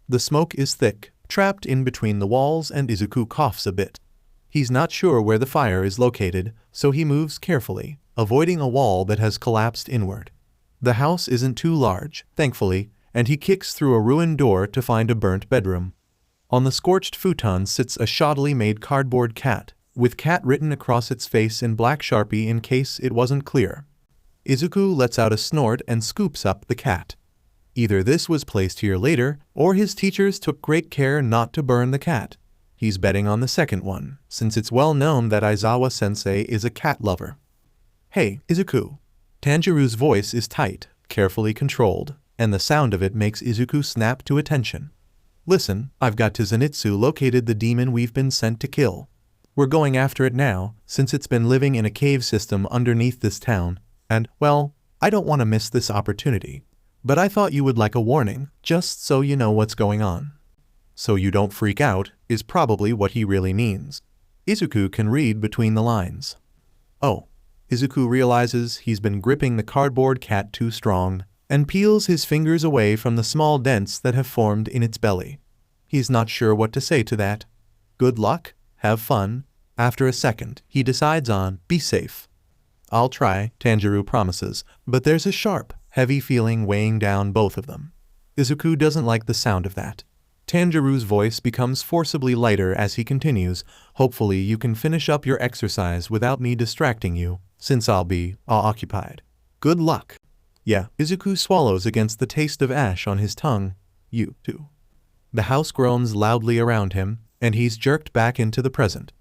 The smoke is thick, trapped in between the walls, and Izuku coughs a bit. He's not sure where the fire is located, so he moves carefully, avoiding a wall that has collapsed inward. The house isn't too large, thankfully, and he kicks through a ruined door to find a burnt bedroom. On the scorched futon sits a shoddily made cardboard cat, with cat written across its face in black Sharpie in case it wasn't clear. Izuku lets out a snort and scoops up the cat. Either this was placed here later, or his teachers took great care not to burn the cat. He's betting on the second one, since it's well known that Aizawa-sensei is a cat lover. "Hey, Izuku." Tanjiro's voice is tight, carefully controlled, and the sound of it makes Izuku snap to attention. "Listen, I've got to Zenitsu located the demon we've been sent to kill. We're going after it now, since it's been living in a cave system underneath this town, and, well, I don't want to miss this opportunity. But I thought you would like a warning, just so you know what's going on." "So you don't freak out," is probably what he really means. Izuku can read between the lines. Oh. Izuku realizes he's been gripping the cardboard cat too strong, and peels his fingers away from the small dents that have formed in its belly. He's not sure what to say to that. Good luck, have fun. After a second, he decides on, be safe. "I'll try," Tanjiro promises, but there's a sharp, heavy feeling weighing down both of them. Izuku doesn't like the sound of that. Tanjiro's voice becomes forcibly lighter as he continues, "Hopefully you can finish up your exercise without me distracting you, since I'll be occupied. Good luck." "Yeah." Izuku swallows against the taste of ash on his tongue. "You too." The house groans loudly around him, and he's jerked back into the present.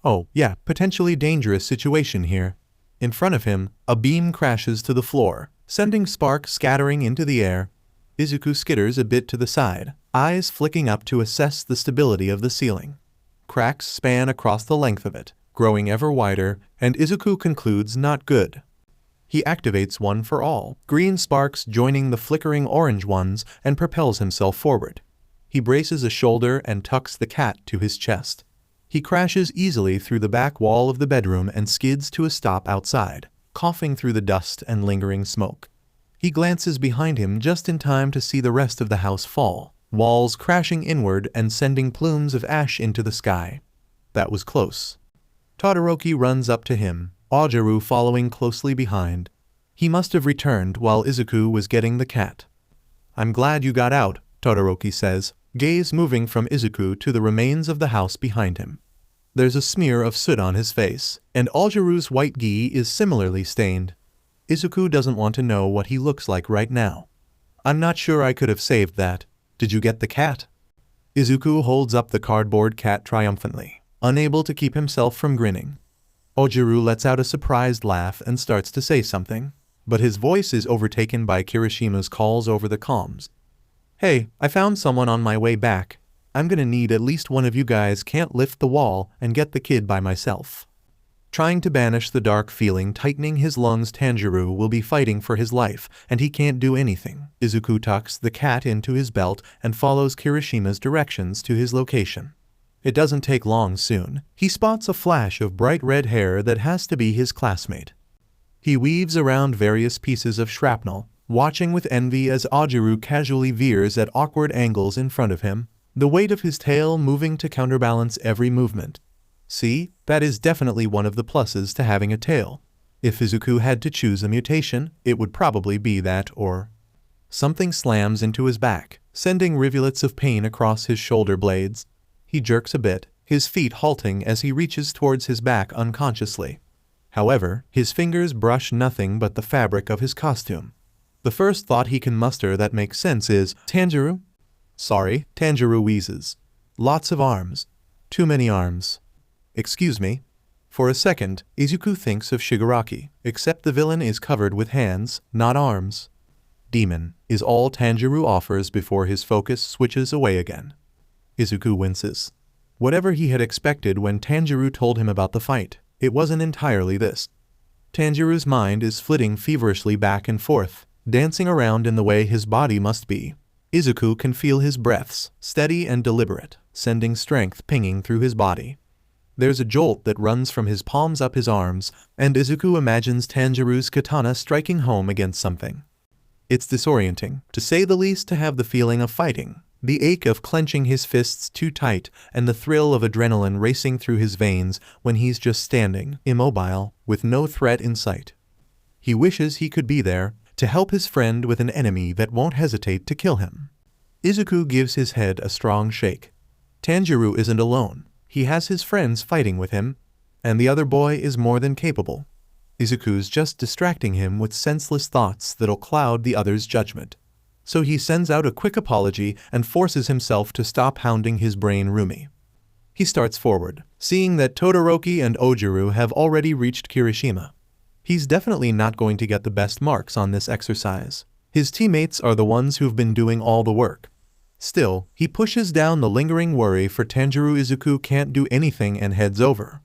Oh, yeah, potentially dangerous situation here. In front of him, a beam crashes to the floor, sending sparks scattering into the air. Izuku skitters a bit to the side, eyes flicking up to assess the stability of the ceiling. Cracks span across the length of it, growing ever wider, and Izuku concludes not good. He activates one for all, green sparks joining the flickering orange ones, and propels himself forward. He braces a shoulder and tucks the cat to his chest. He crashes easily through the back wall of the bedroom and skids to a stop outside, coughing through the dust and lingering smoke. He glances behind him just in time to see the rest of the house fall, walls crashing inward and sending plumes of ash into the sky. That was close. Todoroki runs up to him, Ojiru following closely behind. He must have returned while Izuku was getting the cat. "I'm glad you got out," Todoroki says, gaze moving from Izuku to the remains of the house behind him. There's a smear of soot on his face, and Ojiru's white gi is similarly stained. Izuku doesn't want to know what he looks like right now. "I'm not sure I could have saved that. Did you get the cat?" Izuku holds up the cardboard cat triumphantly, unable to keep himself from grinning. Ojiru lets out a surprised laugh and starts to say something, but his voice is overtaken by Kirishima's calls over the comms. "Hey, I found someone on my way back. I'm gonna need at least one of you guys can't lift the wall and get the kid by myself." Trying to banish the dark feeling tightening his lungs, Tanjiro will be fighting for his life, and he can't do anything. Izuku tucks the cat into his belt and follows Kirishima's directions to his location. It doesn't take long soon. He spots a flash of bright red hair that has to be his classmate. He weaves around various pieces of shrapnel, watching with envy as Ojiru casually veers at awkward angles in front of him, the weight of his tail moving to counterbalance every movement. See, that is definitely one of the pluses to having a tail. If Izuku had to choose a mutation, it would probably be that or... Something slams into his back, sending rivulets of pain across his shoulder blades. He jerks a bit, his feet halting as he reaches towards his back unconsciously. However, his fingers brush nothing but the fabric of his costume. The first thought he can muster that makes sense is, "Tanjiro?" "Sorry," Tanjiro wheezes. "Lots of arms. Too many arms." "Excuse me." For a second, Izuku thinks of Shigaraki, except the villain is covered with hands, not arms. "Demon," is all Tanjiro offers before his focus switches away again. Izuku winces. Whatever he had expected when Tanjiro told him about the fight, it wasn't entirely this. Tanjiro's mind is flitting feverishly back and forth, dancing around in the way his body must be. Izuku can feel his breaths, steady and deliberate, sending strength pinging through his body. There's a jolt that runs from his palms up his arms, and Izuku imagines Tanjiro's katana striking home against something. It's disorienting, to say the least, to have the feeling of fighting, The ache of clenching his fists too tight and the thrill of adrenaline racing through his veins when he's just standing, immobile, with no threat in sight. He wishes he could be there to help his friend with an enemy that won't hesitate to kill him. Izuku gives his head a strong shake. Tanjiro isn't alone. He has his friends fighting with him, and the other boy is more than capable. Izuku's just distracting him with senseless thoughts that'll cloud the other's judgment. So he sends out a quick apology and forces himself to stop hounding his brain Rumi. He starts forward, seeing that Todoroki and Ojuru have already reached Kirishima. He's definitely not going to get the best marks on this exercise. His teammates are the ones who've been doing all the work. Still, he pushes down the lingering worry for Tanjiro. Izuku can't do anything and heads over.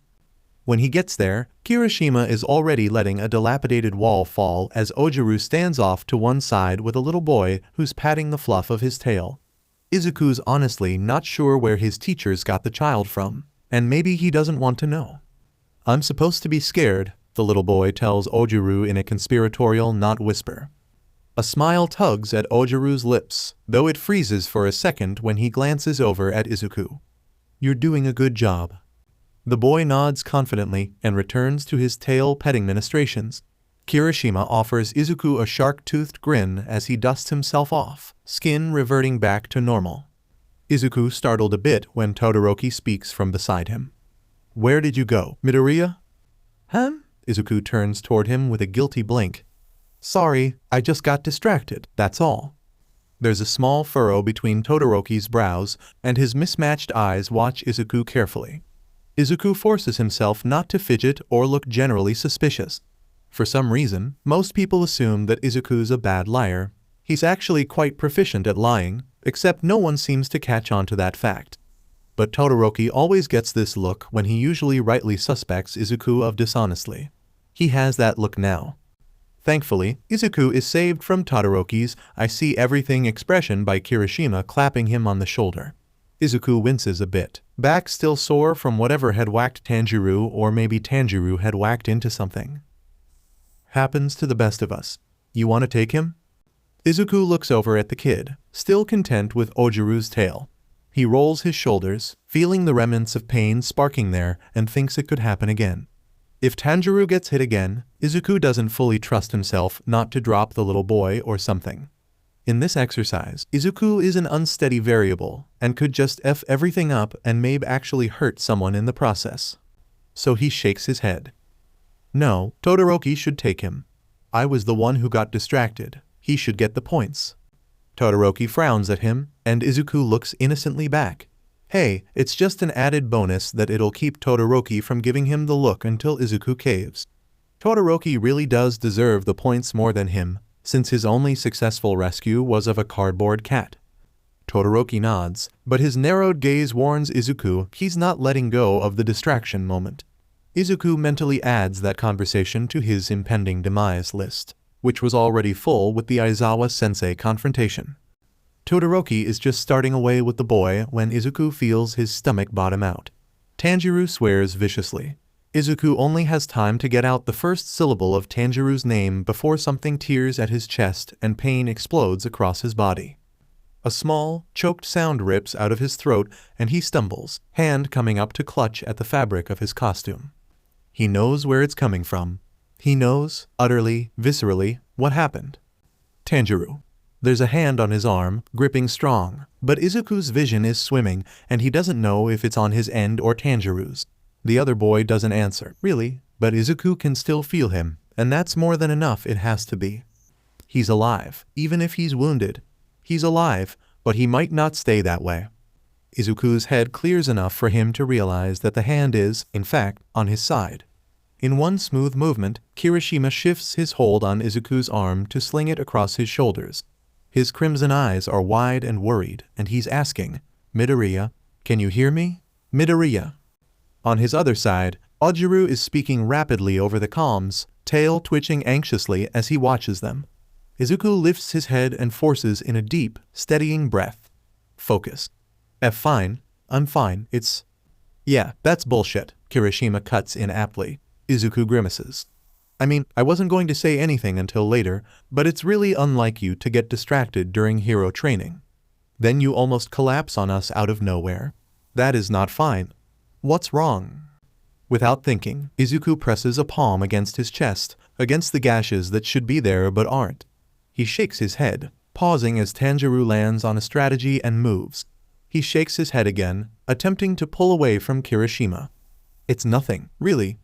When he gets there, Kirishima is already letting a dilapidated wall fall as Ojuru stands off to one side with a little boy who's patting the fluff of his tail. Izuku's honestly not sure where his teachers got the child from, and maybe he doesn't want to know. "I'm supposed to be scared," the little boy tells Ojuru in a conspiratorial not whisper. A smile tugs at Ojuru's lips, though it freezes for a second when he glances over at Izuku. "You're doing a good job." The boy nods confidently and returns to his tail petting ministrations. Kirishima offers Izuku a shark-toothed grin as he dusts himself off, skin reverting back to normal. Izuku startled a bit when Todoroki speaks from beside him. "Where did you go, Midoriya?" "Huh?" Izuku turns toward him with a guilty blink. "Sorry, I just got distracted, that's all." There's a small furrow between Todoroki's brows, and his mismatched eyes watch Izuku carefully. Izuku forces himself not to fidget or look generally suspicious. For some reason, most people assume that Izuku's a bad liar. He's actually quite proficient at lying, except no one seems to catch on to that fact. But Todoroki always gets this look when he usually rightly suspects Izuku of dishonesty. He has that look now. Thankfully, Izuku is saved from Todoroki's "I see everything" expression by Kirishima clapping him on the shoulder. Izuku winces a bit, back still sore from whatever had whacked Tanjiro, or maybe Tanjiro had whacked into something. "Happens to the best of us. You want to take him?" Izuku looks over at the kid, still content with Ojuru's tail. He rolls his shoulders, feeling the remnants of pain sparking there, and thinks it could happen again. If Tanjiro gets hit again, Izuku doesn't fully trust himself not to drop the little boy or something. In this exercise, Izuku is an unsteady variable, and could just F everything up and maybe actually hurt someone in the process. So he shakes his head. "No, Todoroki should take him. I was the one who got distracted. He should get the points." Todoroki frowns at him, and Izuku looks innocently back. Hey, it's just an added bonus that it'll keep Todoroki from giving him the look until Izuku caves. Todoroki really does deserve the points more than him, since his only successful rescue was of a cardboard cat. Todoroki nods, but his narrowed gaze warns Izuku he's not letting go of the distraction moment. Izuku mentally adds that conversation to his impending demise list, which was already full with the Aizawa-sensei confrontation. Todoroki is just starting away with the boy when Izuku feels his stomach bottom out. Tanjiro swears viciously. Izuku only has time to get out the first syllable of Tanjiro's name before something tears at his chest and pain explodes across his body. A small, choked sound rips out of his throat and he stumbles, hand coming up to clutch at the fabric of his costume. He knows where it's coming from. He knows, utterly, viscerally, what happened. Tanjiro. There's a hand on his arm, gripping strong, but Izuku's vision is swimming and he doesn't know if it's on his end or Tanjiro's. The other boy doesn't answer, really, but Izuku can still feel him, and that's more than enough. It has to be. He's alive, even if he's wounded. He's alive, but he might not stay that way. Izuku's head clears enough for him to realize that the hand is, in fact, on his side. In one smooth movement, Kirishima shifts his hold on Izuku's arm to sling it across his shoulders. His crimson eyes are wide and worried, and he's asking, "Midoriya, can you hear me? Midoriya?" On his other side, Ojuru is speaking rapidly over the comms, tail twitching anxiously as he watches them. Izuku lifts his head and forces in a deep, steadying breath. Focus. Fine. I'm fine. It's... Yeah, that's bullshit, Kirishima cuts in aptly. Izuku grimaces. I mean, I wasn't going to say anything until later, but it's really unlike you to get distracted during hero training. Then you almost collapse on us out of nowhere. That is not fine. What's wrong? Without thinking, Izuku presses a palm against his chest, against the gashes that should be there but aren't. He shakes his head, pausing as Tanjiro lands on a strategy and moves. He shakes his head again, attempting to pull away from Kirishima. It's nothing, really,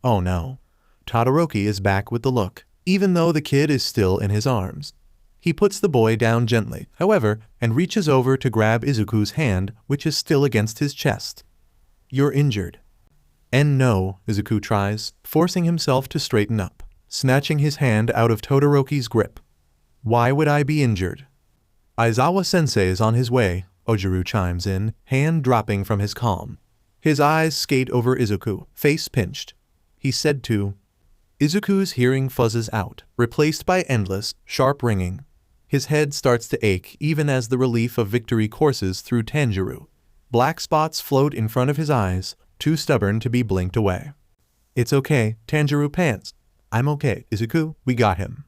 Oh no. Todoroki is back with the look, even though the kid is still in his arms. He puts the boy down gently, however, and reaches over to grab Izuku's hand, which is still against his chest. You're injured. And no, Izuku tries, forcing himself to straighten up, snatching his hand out of Todoroki's grip. Why would I be injured? Aizawa-sensei is on his way, Ojuru chimes in, hand dropping from his calm. His eyes skate over Izuku, face pinched. He said to. Izuku's hearing fuzzes out, replaced by endless, sharp ringing. His head starts to ache even as the relief of victory courses through Tanjiro. Black spots float in front of his eyes, too stubborn to be blinked away. It's okay, Tanjiro pants. I'm okay, Izuku, we got him.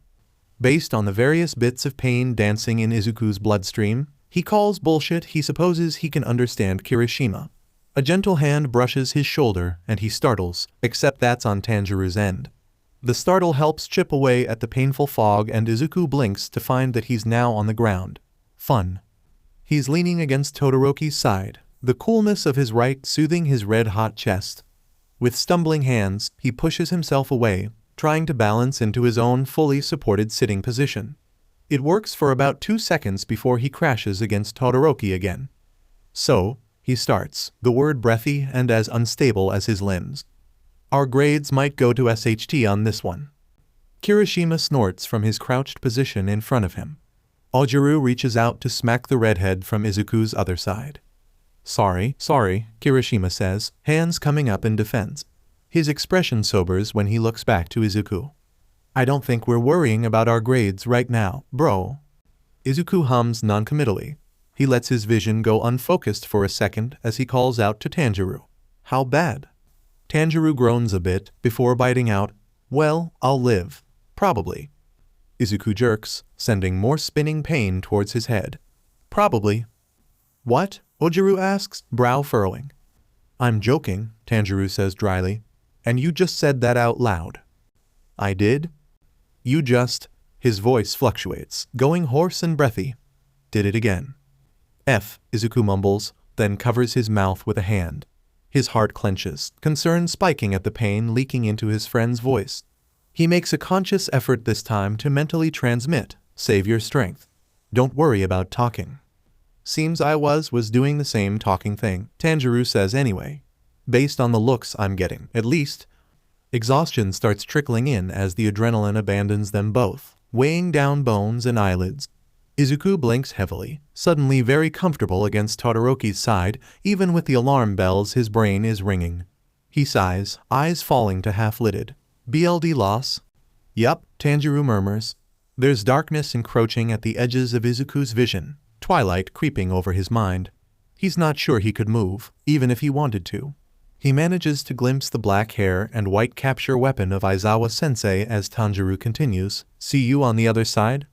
Based on the various bits of pain dancing in Izuku's bloodstream, he calls bullshit he supposes he can understand Kirishima. A gentle hand brushes his shoulder and he startles, except that's on Tanjiro's end. The startle helps chip away at the painful fog and Izuku blinks to find that he's now on the ground. Fun. He's leaning against Todoroki's side, the coolness of his right soothing his red-hot chest. With stumbling hands, he pushes himself away, trying to balance into his own fully supported sitting position. It works for about 2 seconds before he crashes against Todoroki again. So, he starts, the word breathy and as unstable as his limbs. Our grades might go to SHT on this one. Kirishima snorts from his crouched position in front of him. Ojuru reaches out to smack the redhead from Izuku's other side. Sorry, Kirishima says, hands coming up in defense. His expression sobers when he looks back to Izuku. I don't think we're worrying about our grades right now, bro. Izuku hums noncommittally. He lets his vision go unfocused for a second as he calls out to Tanjiro. How bad? Tanjiro groans a bit before biting out, well, I'll live. Probably. Izuku jerks, sending more spinning pain towards his head. Probably. What? Ojuru asks, brow furrowing. I'm joking, Tanjiro says dryly. And you just said that out loud. I did? You just... His voice fluctuates, going hoarse and breathy. Did it again. Izuku mumbles, then covers his mouth with a hand. His heart clenches, concern spiking at the pain leaking into his friend's voice. He makes a conscious effort this time to mentally transmit, save your strength. Don't worry about talking. Seems I was doing the same talking thing, Tanjiro says anyway. Based on the looks I'm getting, at least. Exhaustion starts trickling in as the adrenaline abandons them both, weighing down bones and eyelids. Izuku blinks heavily, suddenly very comfortable against Todoroki's side, even with the alarm bells his brain is ringing. He sighs, eyes falling to half-lidded. BLD loss? Yup, Tanjiro murmurs. There's darkness encroaching at the edges of Izuku's vision, twilight creeping over his mind. He's not sure he could move, even if he wanted to. He manages to glimpse the black hair and white capture weapon of Aizawa-sensei as Tanjiro continues, see you on the other side?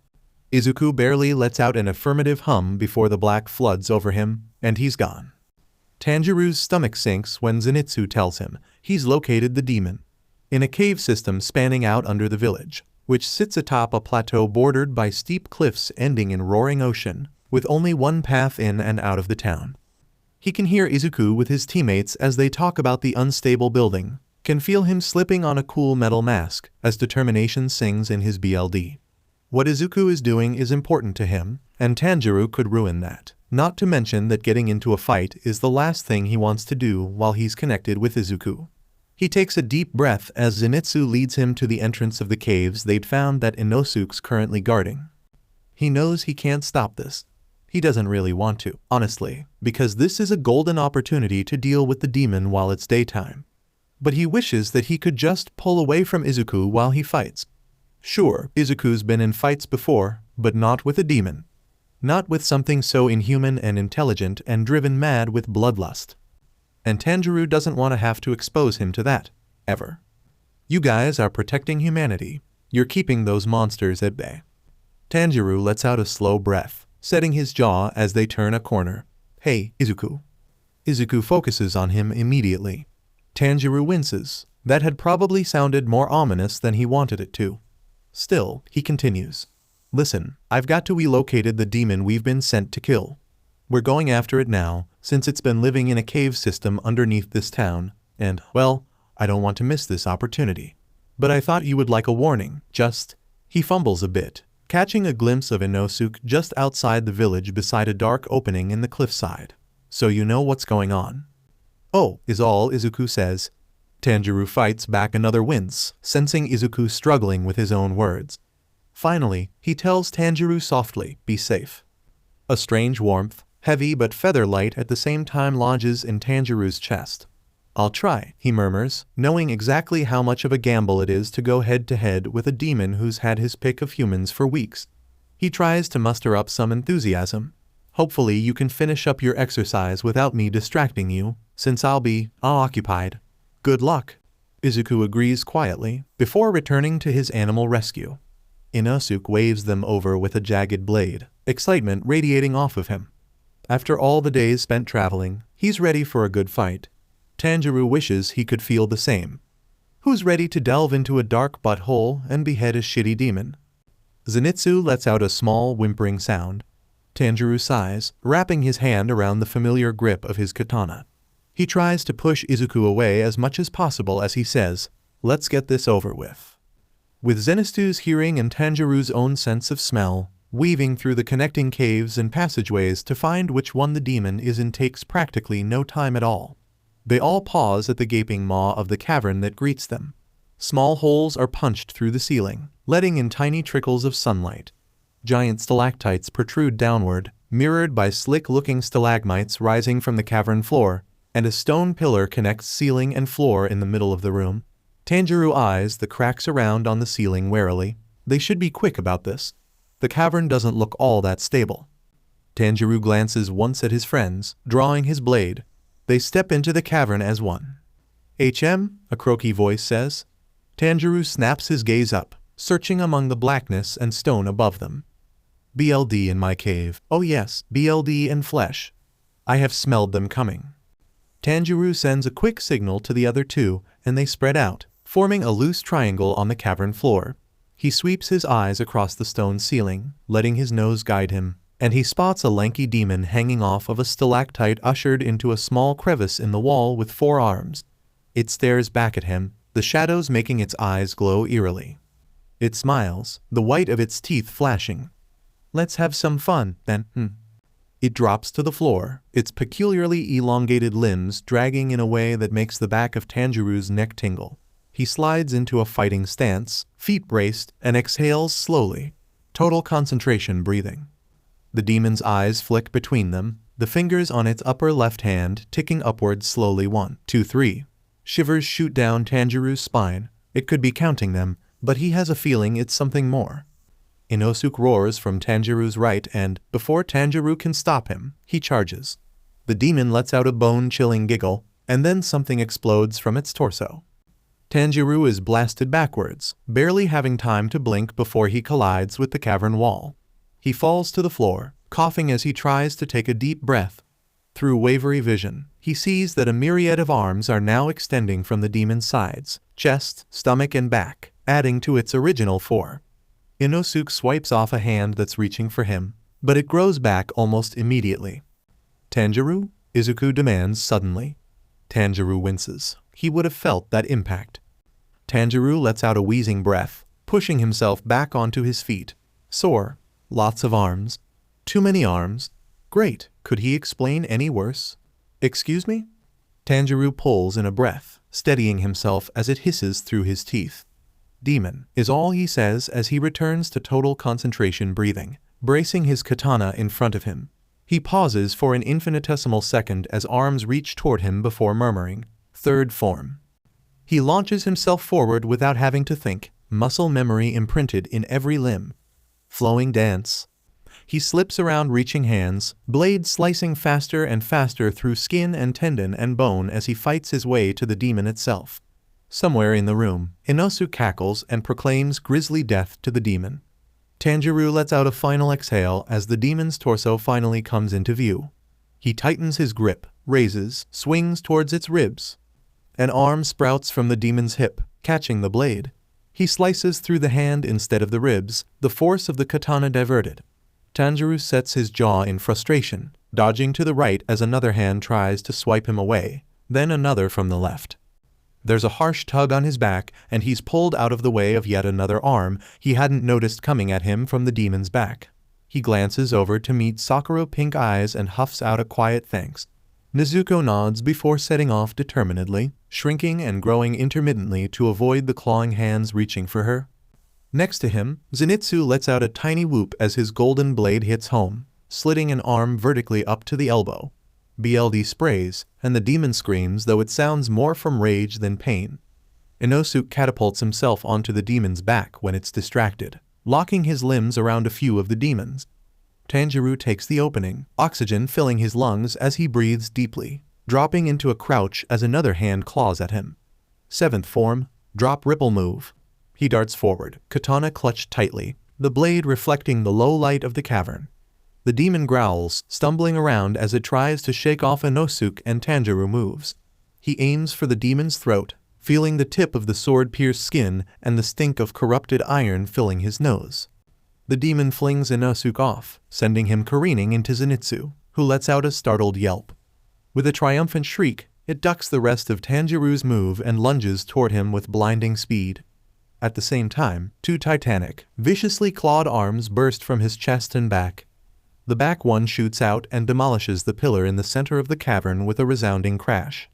Izuku barely lets out an affirmative hum before the black floods over him, and he's gone. Tanjiro's stomach sinks when Zenitsu tells him he's located the demon. In a cave system spanning out under the village, which sits atop a plateau bordered by steep cliffs ending in roaring ocean, with only one path in and out of the town. He can hear Izuku with his teammates as they talk about the unstable building, can feel him slipping on a cool metal mask as determination sings in his BLD. What Izuku is doing is important to him, and Tanjiro could ruin that. Not to mention that getting into a fight is the last thing he wants to do while he's connected with Izuku. He takes a deep breath as Zenitsu leads him to the entrance of the caves they'd found that Inosuke's currently guarding. He knows he can't stop this. He doesn't really want to, honestly, because this is a golden opportunity to deal with the demon while it's daytime. But he wishes that he could just pull away from Izuku while he fights. Sure, Izuku's been in fights before, but not with a demon. Not with something so inhuman and intelligent and driven mad with bloodlust. And Tanjiro doesn't want to have to expose him to that, ever. You guys are protecting humanity. You're keeping those monsters at bay. Tanjiro lets out a slow breath, setting his jaw as they turn a corner. "Hey, Izuku." Izuku focuses on him immediately. Tanjiro winces. That had probably sounded more ominous than he wanted it to. Still, he continues. "Listen, I've got to relocate the demon we've been sent to kill. We're going after it now, since it's been living in a cave system underneath this town, and, well, I don't want to miss this opportunity. But I thought you would like a warning, just..." He fumbles a bit, catching a glimpse of Inosuke just outside the village beside a dark opening in the cliffside. "So you know what's going on?" "Oh," is all Izuku says. Tanjiro fights back another wince, sensing Izuku struggling with his own words. Finally, he tells Tanjiro softly, "Be safe." A strange warmth, heavy but feather-light at the same time, lodges in Tanjiro's chest. "I'll try," he murmurs, knowing exactly how much of a gamble it is to go head-to-head with a demon who's had his pick of humans for weeks. He tries to muster up some enthusiasm. "Hopefully you can finish up your exercise without me distracting you, since I'll be occupied." "Good luck," Izuku agrees quietly, before returning to his animal rescue. Inosuke waves them over with a jagged blade, excitement radiating off of him. After all the days spent traveling, he's ready for a good fight. Tanjiro wishes he could feel the same. Who's ready to delve into a dark butthole and behead a shitty demon? Zenitsu lets out a small whimpering sound. Tanjiro sighs, wrapping his hand around the familiar grip of his katana. He tries to push Izuku away as much as possible as he says, "Let's get this over with." With Zenitsu's hearing and Tanjiro's own sense of smell, weaving through the connecting caves and passageways to find which one the demon is in takes practically no time at all. They all pause at the gaping maw of the cavern that greets them. Small holes are punched through the ceiling, letting in tiny trickles of sunlight. Giant stalactites protrude downward, mirrored by slick-looking stalagmites rising from the cavern floor, and a stone pillar connects ceiling and floor in the middle of the room. Tanjiro eyes the cracks around on the ceiling warily. They should be quick about this. The cavern doesn't look all that stable. Tanjiro glances once at his friends, drawing his blade. They step into the cavern as one. "HM?" a croaky voice says. Tanjiro snaps his gaze up, searching among the blackness and stone above them. "BLD in my cave. Oh yes, BLD and flesh. I have smelled them coming." Tanjiro sends a quick signal to the other two, and they spread out, forming a loose triangle on the cavern floor. He sweeps his eyes across the stone ceiling, letting his nose guide him, and he spots a lanky demon hanging off of a stalactite ushered into a small crevice in the wall with 4 arms. It stares back at him, the shadows making its eyes glow eerily. It smiles, the white of its teeth flashing. "Let's have some fun, then." It drops to the floor, its peculiarly elongated limbs dragging in a way that makes the back of Tanjiro's neck tingle. He slides into a fighting stance, feet braced, and exhales slowly. Total concentration breathing. The demon's eyes flick between them, the fingers on its upper left hand ticking upwards slowly. 1, 2, 3. Shivers shoot down Tanjiro's spine. It could be counting them, but he has a feeling it's something more. Inosuke roars from Tanjiro's right and, before Tanjiro can stop him, he charges. The demon lets out a bone-chilling giggle, and then something explodes from its torso. Tanjiro is blasted backwards, barely having time to blink before he collides with the cavern wall. He falls to the floor, coughing as he tries to take a deep breath. Through wavery vision, he sees that a myriad of arms are now extending from the demon's sides, chest, stomach, and back, adding to its original 4. Inosuke swipes off a hand that's reaching for him, but it grows back almost immediately. "Tanjiro?" Izuku demands suddenly. Tanjiro winces. He would have felt that impact. Tanjiro lets out a wheezing breath, pushing himself back onto his feet. Sore. Lots of arms. Too many arms. Great. Could he explain any worse? "Excuse me?" Tanjiro pulls in a breath, steadying himself as it hisses through his teeth. "Demon," is all he says as he returns to total concentration breathing, bracing his katana in front of him. He pauses for an infinitesimal second as arms reach toward him before murmuring, "Third form." He launches himself forward without having to think, muscle memory imprinted in every limb. Flowing dance. He slips around reaching hands, blade slicing faster and faster through skin and tendon and bone as he fights his way to the demon itself. Somewhere in the room, Inosuke cackles and proclaims grisly death to the demon. Tanjiro lets out a final exhale as the demon's torso finally comes into view. He tightens his grip, raises, swings towards its ribs. An arm sprouts from the demon's hip, catching the blade. He slices through the hand instead of the ribs, the force of the katana diverted. Tanjiro sets his jaw in frustration, dodging to the right as another hand tries to swipe him away, then another from the left. There's a harsh tug on his back, and he's pulled out of the way of yet another arm he hadn't noticed coming at him from the demon's back. He glances over to meet Sakura pink eyes and huffs out a quiet thanks. Nezuko nods before setting off determinedly, shrinking and growing intermittently to avoid the clawing hands reaching for her. Next to him, Zenitsu lets out a tiny whoop as his golden blade hits home, slitting an arm vertically up to the elbow. BLD sprays, and the demon screams, though it sounds more from rage than pain. Inosuke catapults himself onto the demon's back when it's distracted, locking his limbs around a few of the demons. Tanjiro takes the opening, oxygen filling his lungs as he breathes deeply, dropping into a crouch as another hand claws at him. Seventh form, drop ripple move. He darts forward, katana clutched tightly, the blade reflecting the low light of the cavern. The demon growls, stumbling around as it tries to shake off Inosuke, and Tanjiro moves. He aims for the demon's throat, feeling the tip of the sword pierce skin and the stink of corrupted iron filling his nose. The demon flings Inosuke off, sending him careening into Zenitsu, who lets out a startled yelp. With a triumphant shriek, it ducks the rest of Tanjiro's move and lunges toward him with blinding speed. At the same time, two titanic, viciously clawed arms burst from his chest and back. The back one shoots out and demolishes the pillar in the center of the cavern with a resounding crash.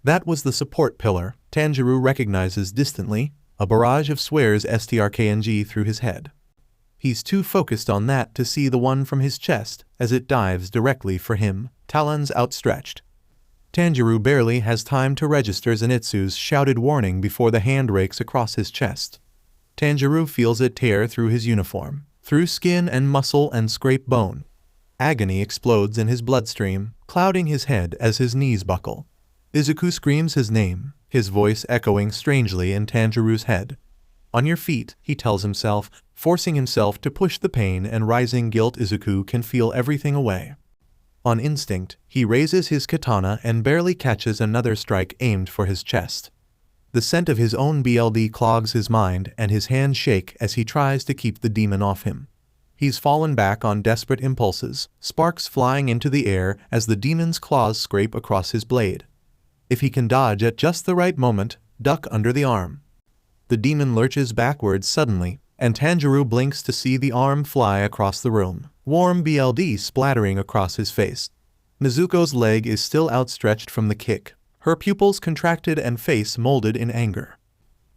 That was the support pillar, Tanjiro recognizes distantly, a barrage of swears strkng through his head. He's too focused on that to see the one from his chest as it dives directly for him, talons outstretched. Tanjiro barely has time to register Zenitsu's shouted warning before the hand rakes across his chest. Tanjiro feels it tear through his uniform, through skin and muscle and scrape bone. Agony explodes in his bloodstream, clouding his head as his knees buckle. Izuku screams his name, his voice echoing strangely in Tanjiro's head. On your feet, he tells himself, forcing himself to push the pain and rising guilt. Izuku can feel everything away. On instinct, he raises his katana and barely catches another strike aimed for his chest. The scent of his own BLD clogs his mind and his hands shake as he tries to keep the demon off him. He's fallen back on desperate impulses, sparks flying into the air as the demon's claws scrape across his blade. If he can dodge at just the right moment, duck under the arm. The demon lurches backwards suddenly, and Tanjiro blinks to see the arm fly across the room, warm BLD splattering across his face. Nezuko's leg is still outstretched from the kick, her pupils contracted and face molded in anger.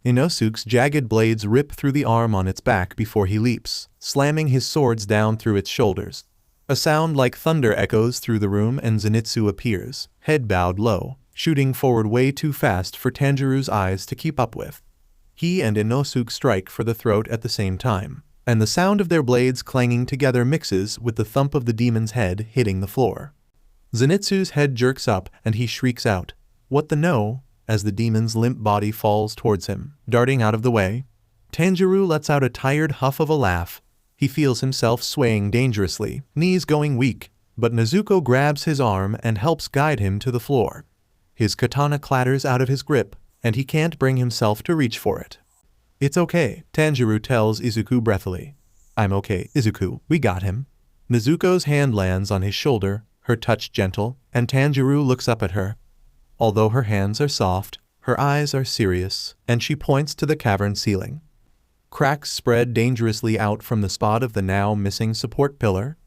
Inosuke's jagged blades rip through the arm on its back before he leaps, slamming his swords down through its shoulders. A sound like thunder echoes through the room and Zenitsu appears, head bowed low, shooting forward way too fast for Tanjiro's eyes to keep up with. He and Inosuke strike for the throat at the same time, and the sound of their blades clanging together mixes with the thump of the demon's head hitting the floor. Zenitsu's head jerks up and he shrieks out, "What the no?" as the demon's limp body falls towards him, darting out of the way. Tanjiro lets out a tired huff of a laugh. He feels himself swaying dangerously, knees going weak, but Nezuko grabs his arm and helps guide him to the floor. His katana clatters out of his grip, and he can't bring himself to reach for it. "It's okay," Tanjiro tells Izuku breathily. "I'm okay, Izuku, we got him." Nezuko's hand lands on his shoulder, her touch gentle, and Tanjiro looks up at her. Although her hands are soft, her eyes are serious, and she points to the cavern ceiling. Cracks spread dangerously out from the spot of the now missing support pillar.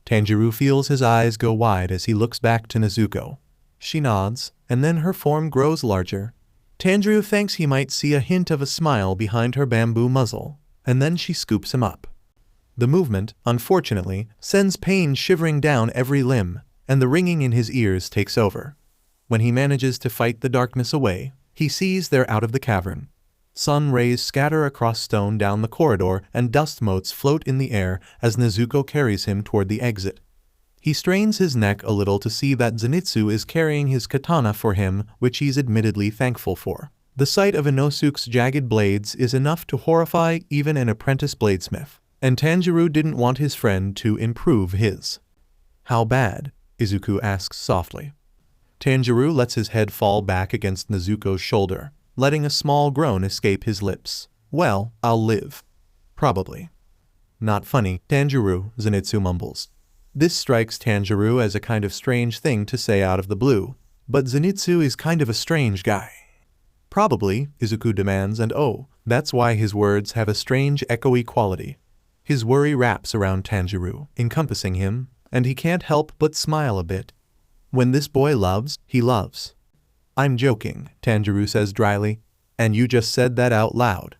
Tanjiro feels his eyes go wide as he looks back to Nezuko. She nods, and then her form grows larger. Tanjiro thinks he might see a hint of a smile behind her bamboo muzzle, and then she scoops him up. The movement, unfortunately, sends pain shivering down every limb, and the ringing in his ears takes over. When he manages to fight the darkness away, he sees they're out of the cavern. Sun rays scatter across stone down the corridor and dust motes float in the air as Nezuko carries him toward the exit. He strains his neck a little to see that Zenitsu is carrying his katana for him, which he's admittedly thankful for. The sight of Inosuke's jagged blades is enough to horrify even an apprentice bladesmith. and Tanjiro didn't want his friend to improve his. How bad? Izuku asks softly. Tanjiro lets his head fall back against Nezuko's shoulder, letting a small groan escape his lips. Well, I'll live. Probably. Not funny, Tanjiro, Zenitsu mumbles. This strikes Tanjiro as a kind of strange thing to say out of the blue, but Zenitsu is kind of a strange guy. Probably, Izuku demands, and oh, that's why his words have a strange echoey quality. His worry wraps around Tanjiro, encompassing him, and he can't help but smile a bit. When this boy loves, he loves. I'm joking, Tanjiro says dryly, and you just said that out loud.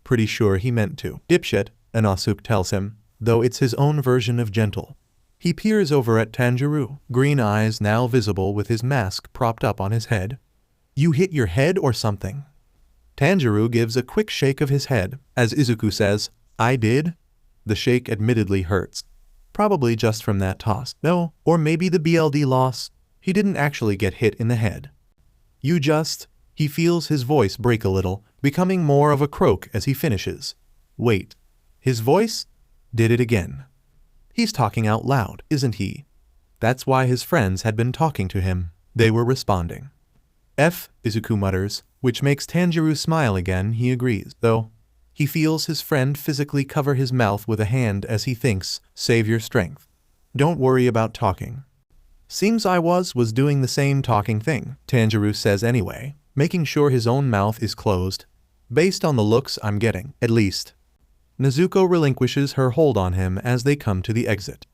Pretty sure he meant to. Dipshit, Isuku tells him, though it's his own version of gentle. He peers over at Tanjiro, green eyes now visible with his mask propped up on his head. You hit your head or something? Tanjiro gives a quick shake of his head, as Izuku says, I did? The shake admittedly hurts. Probably just from that toss. No, or maybe the BLD loss. He didn't actually get hit in the head. You just... He feels his voice break a little, becoming more of a croak as he finishes. Wait. His voice? Did it again. He's talking out loud, isn't he? That's why his friends had been talking to him. They were responding. Izuku mutters, which makes Tanjiro smile again. He agrees, though. He feels his friend physically cover his mouth with a hand as he thinks, save your strength. Don't worry about talking. Seems I was doing the same talking thing, Tanjiro says anyway, making sure his own mouth is closed. Based on the looks I'm getting, at least. Nezuko relinquishes her hold on him as they come to the exit.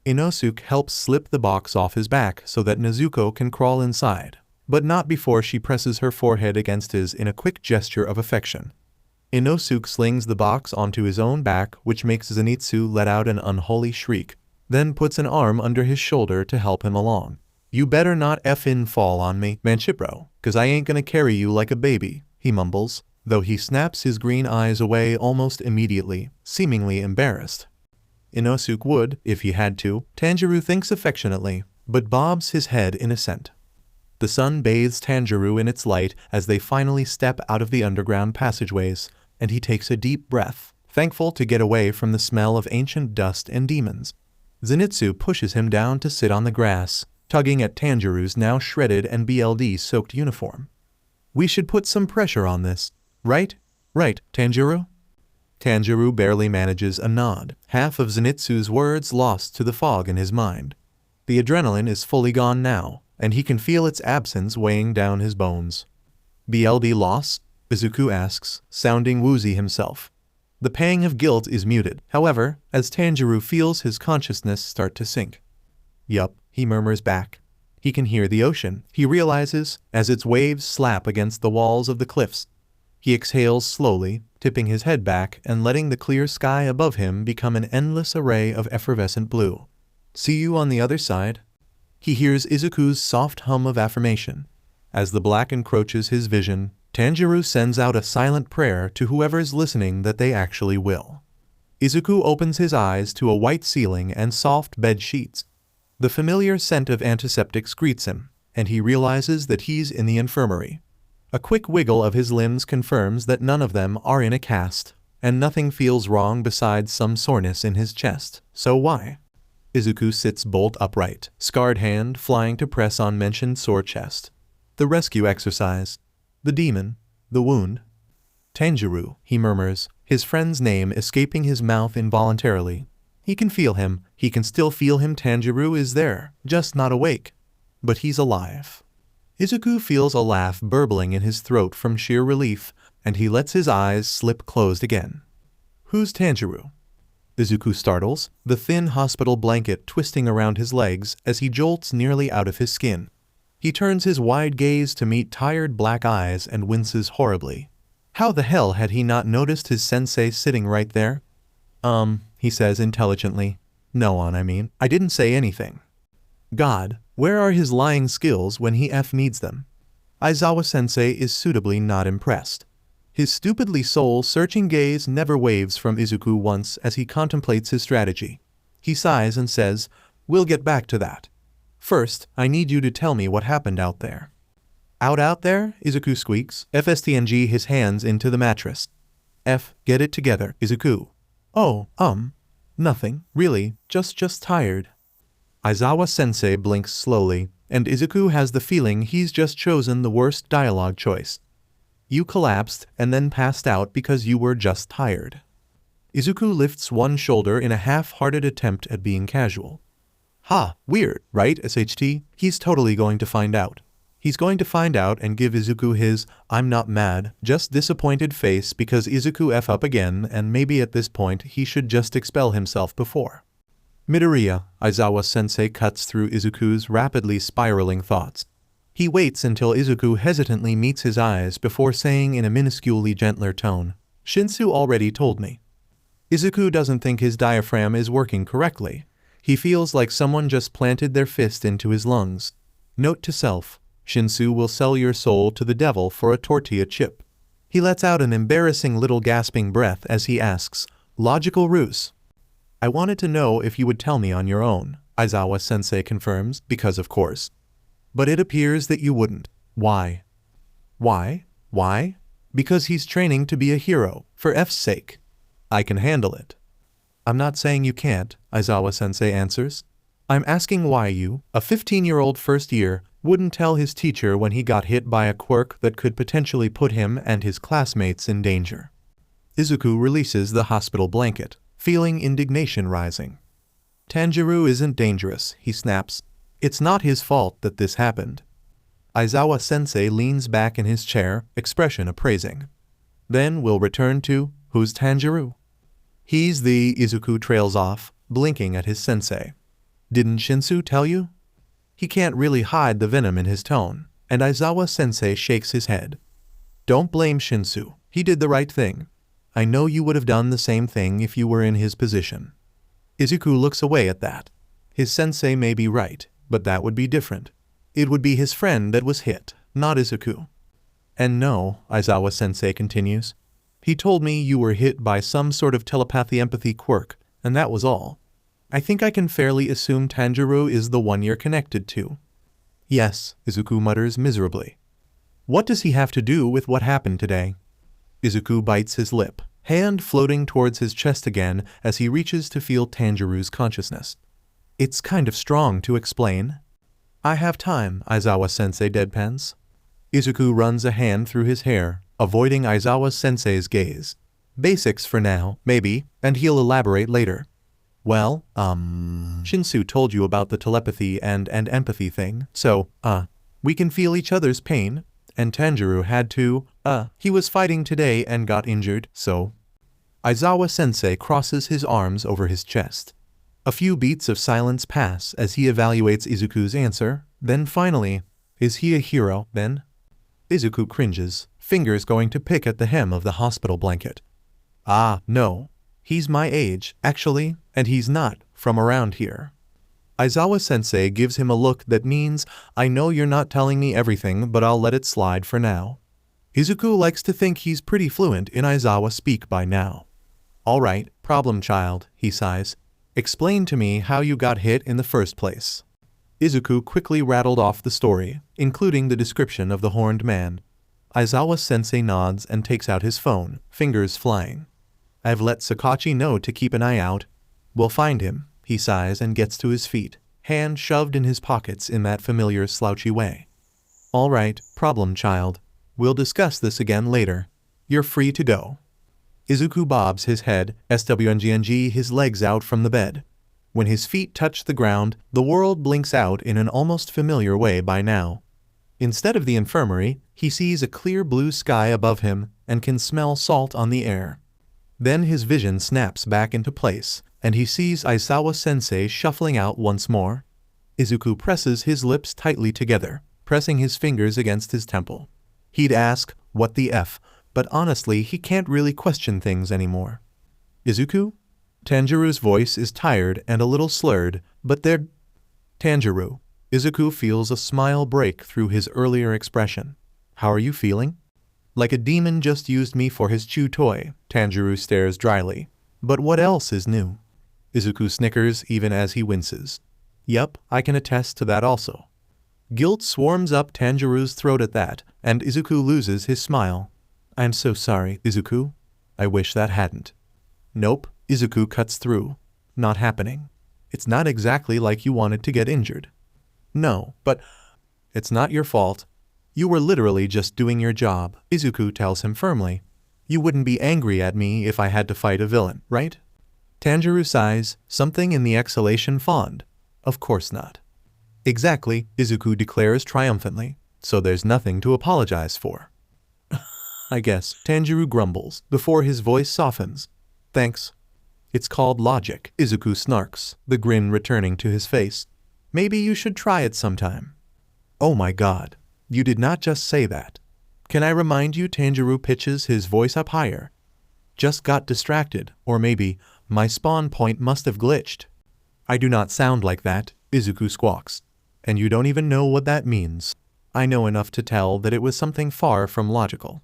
Inosuke helps slip the box off his back so that Nezuko can crawl inside, but not before she presses her forehead against his in a quick gesture of affection. Inosuke slings the box onto his own back, which makes Zenitsu let out an unholy shriek, then puts an arm under his shoulder to help him along. You better not effin' fall on me, Manchipro, 'cause I ain't gonna carry you like a baby, he mumbles, though he snaps his green eyes away almost immediately, seemingly embarrassed. Inosuke would, if he had to, Tanjiro thinks affectionately, but bobs his head in assent. The sun bathes Tanjiro in its light as they finally step out of the underground passageways, and he takes a deep breath, thankful to get away from the smell of ancient dust and demons. Zenitsu pushes him down to sit on the grass, tugging at Tanjiro's now shredded and BLD-soaked uniform. We should put some pressure on this, right? Right, Tanjiro? Tanjiro barely manages a nod, half of Zenitsu's words lost to the fog in his mind. The adrenaline is fully gone now, and he can feel its absence weighing down his bones. BLD loss? Izuku asks, sounding woozy himself. The pang of guilt is muted, however, as Tanjiro feels his consciousness start to sink. Yup, he murmurs back. He can hear the ocean, he realizes, as its waves slap against the walls of the cliffs. He exhales slowly, tipping his head back and letting the clear sky above him become an endless array of effervescent blue. See you on the other side. He hears Izuku's soft hum of affirmation. As the black encroaches his vision, Tanjiro sends out a silent prayer to whoever's listening that they actually will. Izuku opens his eyes to a white ceiling and soft bed sheets. The familiar scent of antiseptics greets him, and he realizes that he's in the infirmary. A quick wiggle of his limbs confirms that none of them are in a cast, and nothing feels wrong besides some soreness in his chest. So why? Izuku sits bolt upright, scarred hand flying to press on mentioned sore chest. The rescue exercise. The demon. The wound. Tanjiro, he murmurs, his friend's name escaping his mouth involuntarily. He can feel him, he can still feel him. Tanjiro is there, just not awake. But he's alive. Izuku feels a laugh burbling in his throat from sheer relief, and he lets his eyes slip closed again. Who's Tanjiro? Izuku startles, the thin hospital blanket twisting around his legs as he jolts nearly out of his skin. He turns his wide gaze to meet tired black eyes and winces horribly. How the hell had he not noticed his sensei sitting right there? He says intelligently. No on, I didn't say anything. God, where are his lying skills when he needs them? Aizawa-sensei is suitably not impressed. His stupidly soul-searching gaze never waves from Izuku once as he contemplates his strategy. He sighs and says, we'll get back to that. First, I need you to tell me what happened out there. Out there? Izuku squeaks, FSTNG his hands into the mattress. Get it together, Izuku. Oh, nothing, really, just tired. Aizawa-sensei blinks slowly, and Izuku has the feeling he's just chosen the worst dialogue choice. You collapsed and then passed out because you were just tired. Izuku lifts one shoulder in a half-hearted attempt at being casual. Ha, weird, right, SHT? He's totally going to find out. He's going to find out and give Izuku his, I'm not mad, just disappointed face because Izuku F up again and maybe at this point he should just expel himself before. Midoriya, Aizawa-sensei cuts through Izuku's rapidly spiraling thoughts. He waits until Izuku hesitantly meets his eyes before saying in a minusculely gentler tone, Shinsu already told me. Izuku doesn't think his diaphragm is working correctly. He feels like someone just planted their fist into his lungs. Note to self, Shinsu will sell your soul to the devil for a tortilla chip. He lets out an embarrassing little gasping breath as he asks, logical ruse. I wanted to know if you would tell me on your own, Aizawa-sensei confirms, because of course. But it appears that you wouldn't. Why? Why? Because he's training to be a hero, for F's sake. I can handle it. I'm not saying you can't, Aizawa-sensei answers. I'm asking why you, a 15-year-old first year, wouldn't tell his teacher when he got hit by a quirk that could potentially put him and his classmates in danger. Izuku releases the hospital blanket, feeling indignation rising. Tanjiro isn't dangerous, he snaps. It's not his fault that this happened. Aizawa-sensei leans back in his chair, expression appraising. Then we'll return to, who's Tanjiro? He's the, Izuku trails off, blinking at his sensei. Didn't Shinsu tell you? He can't really hide the venom in his tone, and Aizawa-sensei shakes his head. Don't blame Shinsu, he did the right thing. I know you would have done the same thing if you were in his position. Izuku looks away at that. His sensei may be right, but that would be different. It would be his friend that was hit, not Izuku. And no, Aizawa-sensei continues. He told me you were hit by some sort of telepathy-empathy quirk, and that was all. I think I can fairly assume Tanjiro is the one you're connected to. Yes, Izuku mutters miserably. What does he have to do with what happened today? Izuku bites his lip, hand floating towards his chest again as he reaches to feel Tanjiro's consciousness. It's kind of strong to explain. I have time, Aizawa-sensei deadpans. Izuku runs a hand through his hair, avoiding Aizawa-sensei's gaze. Basics for now, maybe, and he'll elaborate later. Well, Shinsu told you about the telepathy and empathy thing, so, we can feel each other's pain, and Tanjiro had to, he was fighting today and got injured, so. Aizawa-sensei crosses his arms over his chest. A few beats of silence pass as he evaluates Izuku's answer, then finally, is he a hero, then? Izuku cringes, fingers going to pick at the hem of the hospital blanket. No. He's my age, actually, and he's not from around here. Aizawa-sensei gives him a look that means, I know you're not telling me everything, but I'll let it slide for now. Izuku likes to think he's pretty fluent in Aizawa speak by now. All right, problem child, he sighs. Explain to me how you got hit in the first place. Izuku quickly rattled off the story, including the description of the horned man. Aizawa-sensei nods and takes out his phone, fingers flying. I've let Sakachi know to keep an eye out. We'll find him, he sighs and gets to his feet, hand shoved in his pockets in that familiar slouchy way. All right, problem child. We'll discuss this again later. You're free to go. Izuku bobs his head, swng his legs out from the bed. When his feet touch the ground, the world blinks out in an almost familiar way by now. Instead of the infirmary, he sees a clear blue sky above him and can smell salt on the air. Then his vision snaps back into place, and he sees Aizawa-sensei shuffling out once more. Izuku presses his lips tightly together, pressing his fingers against his temple. He'd ask, what the F, but honestly he can't really question things anymore. Izuku? Tanjiro's voice is tired and a little slurred, but they're... Tanjiro. Izuku feels a smile break through his earlier expression. How are you feeling? Like a demon just used me for his chew toy, Tanjiro stares dryly. But what else is new? Izuku snickers even as he winces. Yup, I can attest to that also. Guilt swarms up Tanjiro's throat at that, and Izuku loses his smile. I'm so sorry, Izuku. I wish that hadn't. Nope, Izuku cuts through. Not happening. It's not exactly like you wanted to get injured. No, but it's not your fault. You were literally just doing your job, Izuku tells him firmly. You wouldn't be angry at me if I had to fight a villain, right? Tanjiro sighs, something in the exhalation fond. Of course not. Exactly, Izuku declares triumphantly, so there's nothing to apologize for. I guess, Tanjiro grumbles, before his voice softens. Thanks. It's called logic, Izuku snarks, the grin returning to his face. Maybe you should try it sometime. Oh my god, you did not just say that. Can I remind you? Tanjiro pitches his voice up higher. Just got distracted, or maybe my spawn point must have glitched. I do not sound like that, Izuku squawks. And you don't even know what that means. I know enough to tell that it was something far from logical.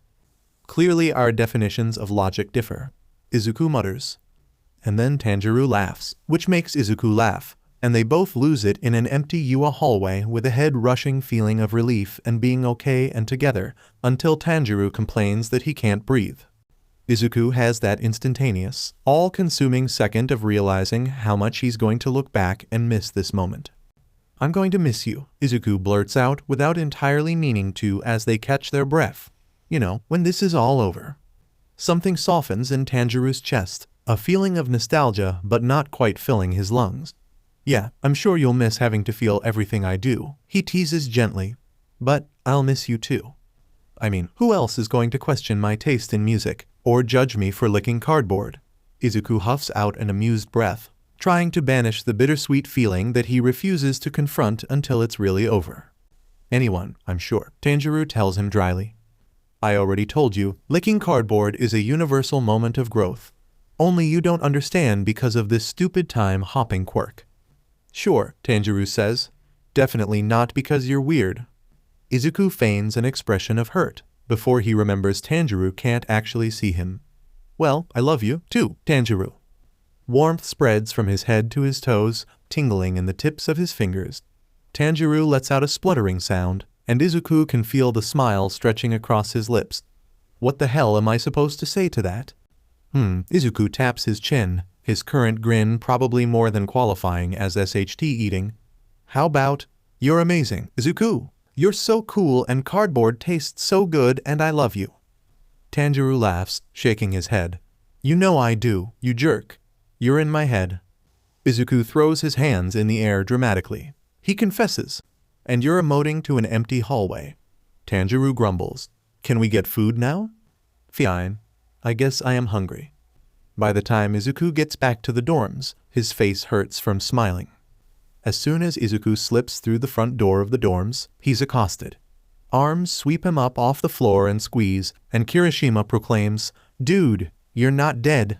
Clearly our definitions of logic differ, Izuku mutters. And then Tanjiro laughs, which makes Izuku laugh, and they both lose it in an empty Yua hallway with a head-rushing feeling of relief and being okay and together, until Tanjiro complains that he can't breathe. Izuku has that instantaneous, all-consuming second of realizing how much he's going to look back and miss this moment. I'm going to miss you, Izuku blurts out without entirely meaning to as they catch their breath. You know, when this is all over. Something softens in Tanjiro's chest, a feeling of nostalgia but not quite filling his lungs. Yeah, I'm sure you'll miss having to feel everything I do, he teases gently. But I'll miss you too. I mean, who else is going to question my taste in music, or judge me for licking cardboard? Izuku huffs out an amused breath, trying to banish the bittersweet feeling that he refuses to confront until it's really over. Anyone, I'm sure, Tanjiro tells him dryly. I already told you, licking cardboard is a universal moment of growth. Only you don't understand because of this stupid time-hopping quirk. Sure, Tanjiro says. Definitely not because you're weird. Izuku feigns an expression of hurt, before he remembers Tanjiro can't actually see him. Well, I love you, too, Tanjiro. Warmth spreads from his head to his toes, tingling in the tips of his fingers. Tanjiro lets out a spluttering sound, and Izuku can feel the smile stretching across his lips. What the hell am I supposed to say to that? Izuku taps his chin, his current grin probably more than qualifying as SHT eating. How about, you're amazing, Izuku. You're so cool and cardboard tastes so good and I love you. Tanjiro laughs, shaking his head. You know I do, you jerk. You're in my head. Izuku throws his hands in the air dramatically. He confesses. And you're emoting to an empty hallway. Tanjiro grumbles. Can we get food now? Fine. I guess I am hungry. By the time Izuku gets back to the dorms, his face hurts from smiling. As soon as Izuku slips through the front door of the dorms, he's accosted. Arms sweep him up off the floor and squeeze, and Kirishima proclaims, Dude, you're not dead.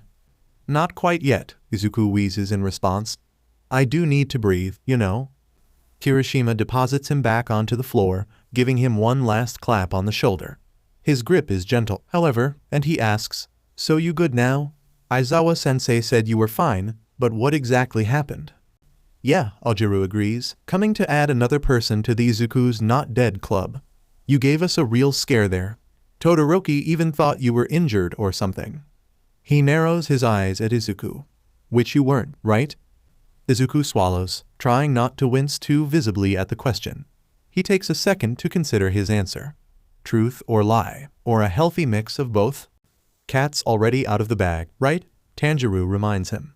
Not quite yet, Izuku wheezes in response. I do need to breathe, you know. Kirishima deposits him back onto the floor, giving him one last clap on the shoulder. His grip is gentle, however, and he asks, So you good now? Aizawa-sensei said you were fine, but what exactly happened? Yeah, Ojiro agrees, coming to add another person to the Izuku's not dead club. You gave us a real scare there. Todoroki even thought you were injured or something. He narrows his eyes at Izuku. Which you weren't, right? Izuku swallows, trying not to wince too visibly at the question. He takes a second to consider his answer. Truth or lie, or a healthy mix of both? Cat's already out of the bag, right? Tanjiro reminds him.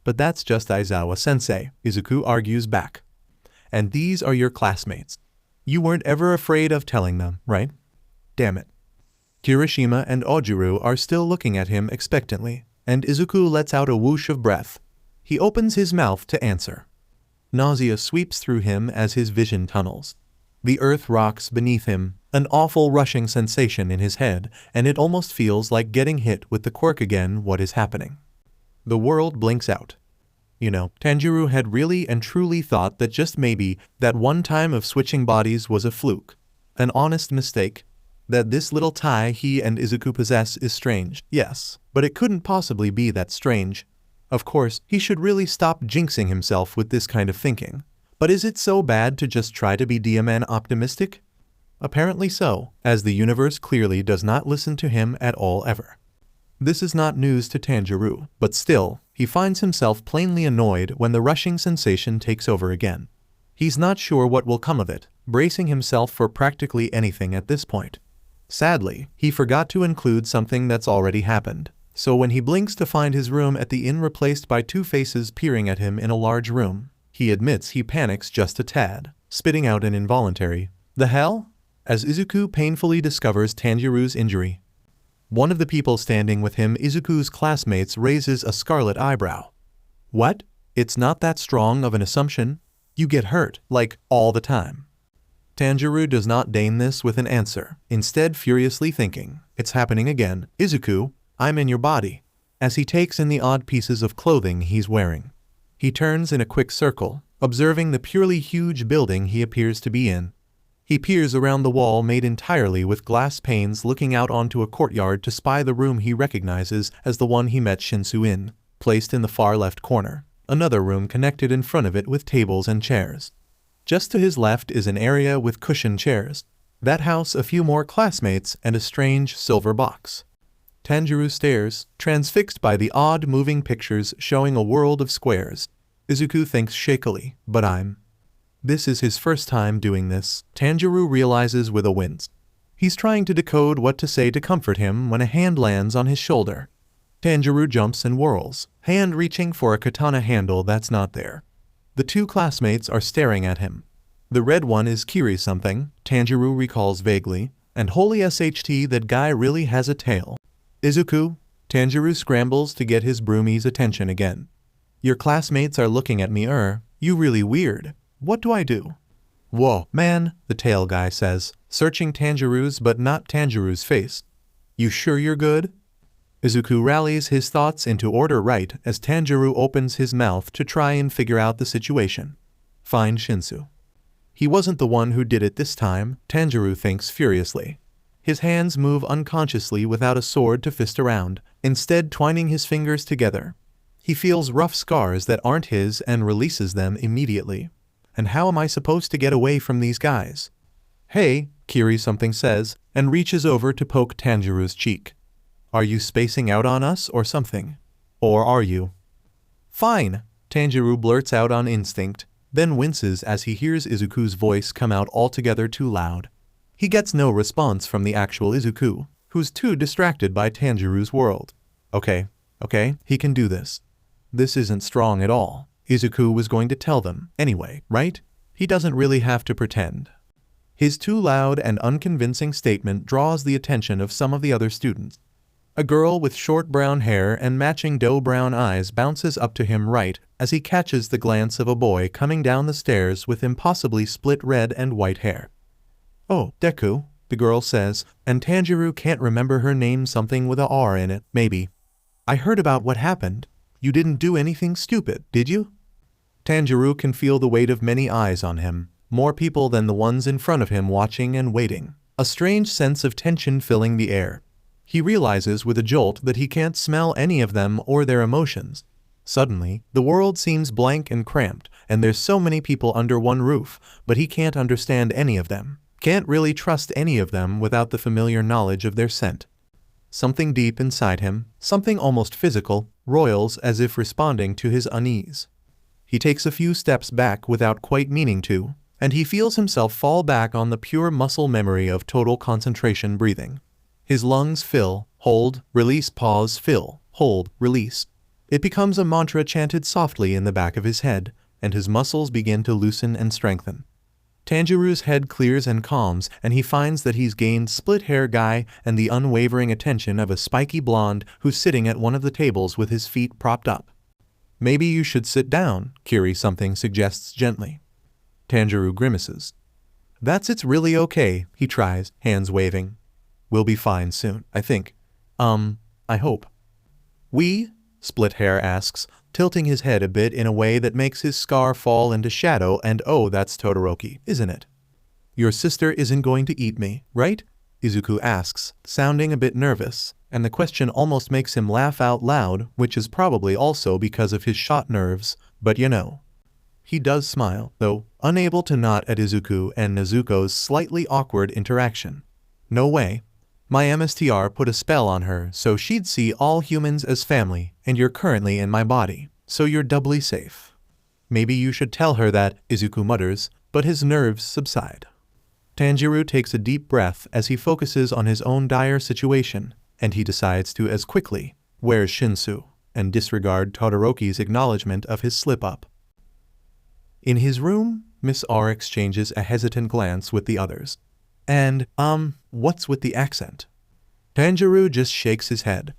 But that's just Aizawa-sensei, Izuku argues back. And these are your classmates. You weren't ever afraid of telling them, right? Damn it. Kirishima and Ojiro are still looking at him expectantly, and Izuku lets out a whoosh of breath. He opens his mouth to answer. Nausea sweeps through him as his vision tunnels. The earth rocks beneath him, an awful rushing sensation in his head, and it almost feels like getting hit with the quirk again. What is happening? The world blinks out. You know, Tanjiro had really and truly thought that just maybe that one time of switching bodies was a fluke, an honest mistake. That this little tie he and Izuku possess is strange, yes, but it couldn't possibly be that strange. Of course, he should really stop jinxing himself with this kind of thinking. But is it so bad to just try to be Diaman optimistic? Apparently so, as the universe clearly does not listen to him at all ever. This is not news to Tanjiro, but still, he finds himself plainly annoyed when the rushing sensation takes over again. He's not sure what will come of it, bracing himself for practically anything at this point. Sadly, he forgot to include something that's already happened. So when he blinks to find his room at the inn replaced by two faces peering at him in a large room, he admits he panics just a tad, spitting out an involuntary, "The hell?" as Izuku painfully discovers Tanjiro's injury. One of the people standing with him, Izuku's classmates, raises a scarlet eyebrow. "What? It's not that strong of an assumption? You get hurt, like, all the time." Tanjiro does not deign this with an answer, instead furiously thinking, "It's happening again, Izuku, I'm in your body," as he takes in the odd pieces of clothing he's wearing. He turns in a quick circle, observing the purely huge building he appears to be in. He peers around the wall made entirely with glass panes looking out onto a courtyard to spy the room he recognizes as the one he met Shinsu in, placed in the far left corner, another room connected in front of it with tables and chairs. Just to his left is an area with cushioned chairs. That house a few more classmates and a strange silver box. Tanjiro stares, transfixed by the odd moving pictures showing a world of squares. Izuku thinks shakily, "But This is his first time doing this," Tanjiro realizes with a wince. He's trying to decode what to say to comfort him when a hand lands on his shoulder. Tanjiro jumps and whirls, hand reaching for a katana handle that's not there. The two classmates are staring at him. The red one is Kiri something, Tanjiro recalls vaguely, and holy SHT, that guy really has a tail. "Izuku?" Tanjiro scrambles to get his broomies' attention again. "Your classmates are looking at me, you really weird. What do I do?" "Whoa, man," the tail guy says, searching Tanjiro's but not Tanjiro's face. "You sure you're good?" Izuku rallies his thoughts into order right as Tanjiro opens his mouth to try and figure out the situation. Find Shinsu. He wasn't the one who did it this time, Tanjiro thinks furiously. His hands move unconsciously without a sword to fist around, instead twining his fingers together. He feels rough scars that aren't his and releases them immediately. And how am I supposed to get away from these guys? "Hey," Kiri something says, and reaches over to poke Tanjiro's cheek. "Are you spacing out on us or something? Or are you?" "Fine," Tanjiro blurts out on instinct, then winces as he hears Izuku's voice come out altogether too loud. He gets no response from the actual Izuku, who's too distracted by Tanjiro's world. Okay, he can do this. This isn't strong at all. Izuku was going to tell them, anyway, right? He doesn't really have to pretend. His too loud and unconvincing statement draws the attention of some of the other students. A girl with short brown hair and matching doe brown eyes bounces up to him right as he catches the glance of a boy coming down the stairs with impossibly split red and white hair. "Oh, Deku," the girl says, and Tanjiro can't remember her name, something with a R in it, maybe. "I heard about what happened. You didn't do anything stupid, did you?" Tanjiro can feel the weight of many eyes on him, more people than the ones in front of him watching and waiting, a strange sense of tension filling the air. He realizes with a jolt that he can't smell any of them or their emotions. Suddenly, the world seems blank and cramped, and there's so many people under one roof, but he can't understand any of them, can't really trust any of them without the familiar knowledge of their scent. Something deep inside him, something almost physical, roils as if responding to his unease. He takes a few steps back without quite meaning to, and he feels himself fall back on the pure muscle memory of total concentration breathing. His lungs fill, hold, release, pause, fill, hold, release. It becomes a mantra chanted softly in the back of his head, and his muscles begin to loosen and strengthen. Tanjiro's head clears and calms, and he finds that he's gained split hair guy and the unwavering attention of a spiky blonde who's sitting at one of the tables with his feet propped up. "Maybe you should sit down," Kiri something suggests gently. Tanjiro grimaces. It's really okay," he tries, hands waving. "We'll be fine soon, I think. I hope." "We?" Split Hair asks, tilting his head a bit in a way that makes his scar fall into shadow, and oh, that's Todoroki, isn't it? "Your sister isn't going to eat me, right?" Izuku asks, sounding a bit nervous, and the question almost makes him laugh out loud, which is probably also because of his shot nerves, but you know. He does smile, though, unable to nod at Izuku and Nezuko's slightly awkward interaction. "No way." My MSTR put a spell on her so she'd see all humans as family, and you're currently in my body, so you're doubly safe. Maybe you should tell her that, Izuku mutters, but his nerves subside. Tanjiro takes a deep breath as he focuses on his own dire situation, and he decides to as quickly, where's Shinsu, and disregard Todoroki's acknowledgement of his slip-up. In his room, Miss R exchanges a hesitant glance with the others. And, what's with the accent? Tanjiro just shakes his head.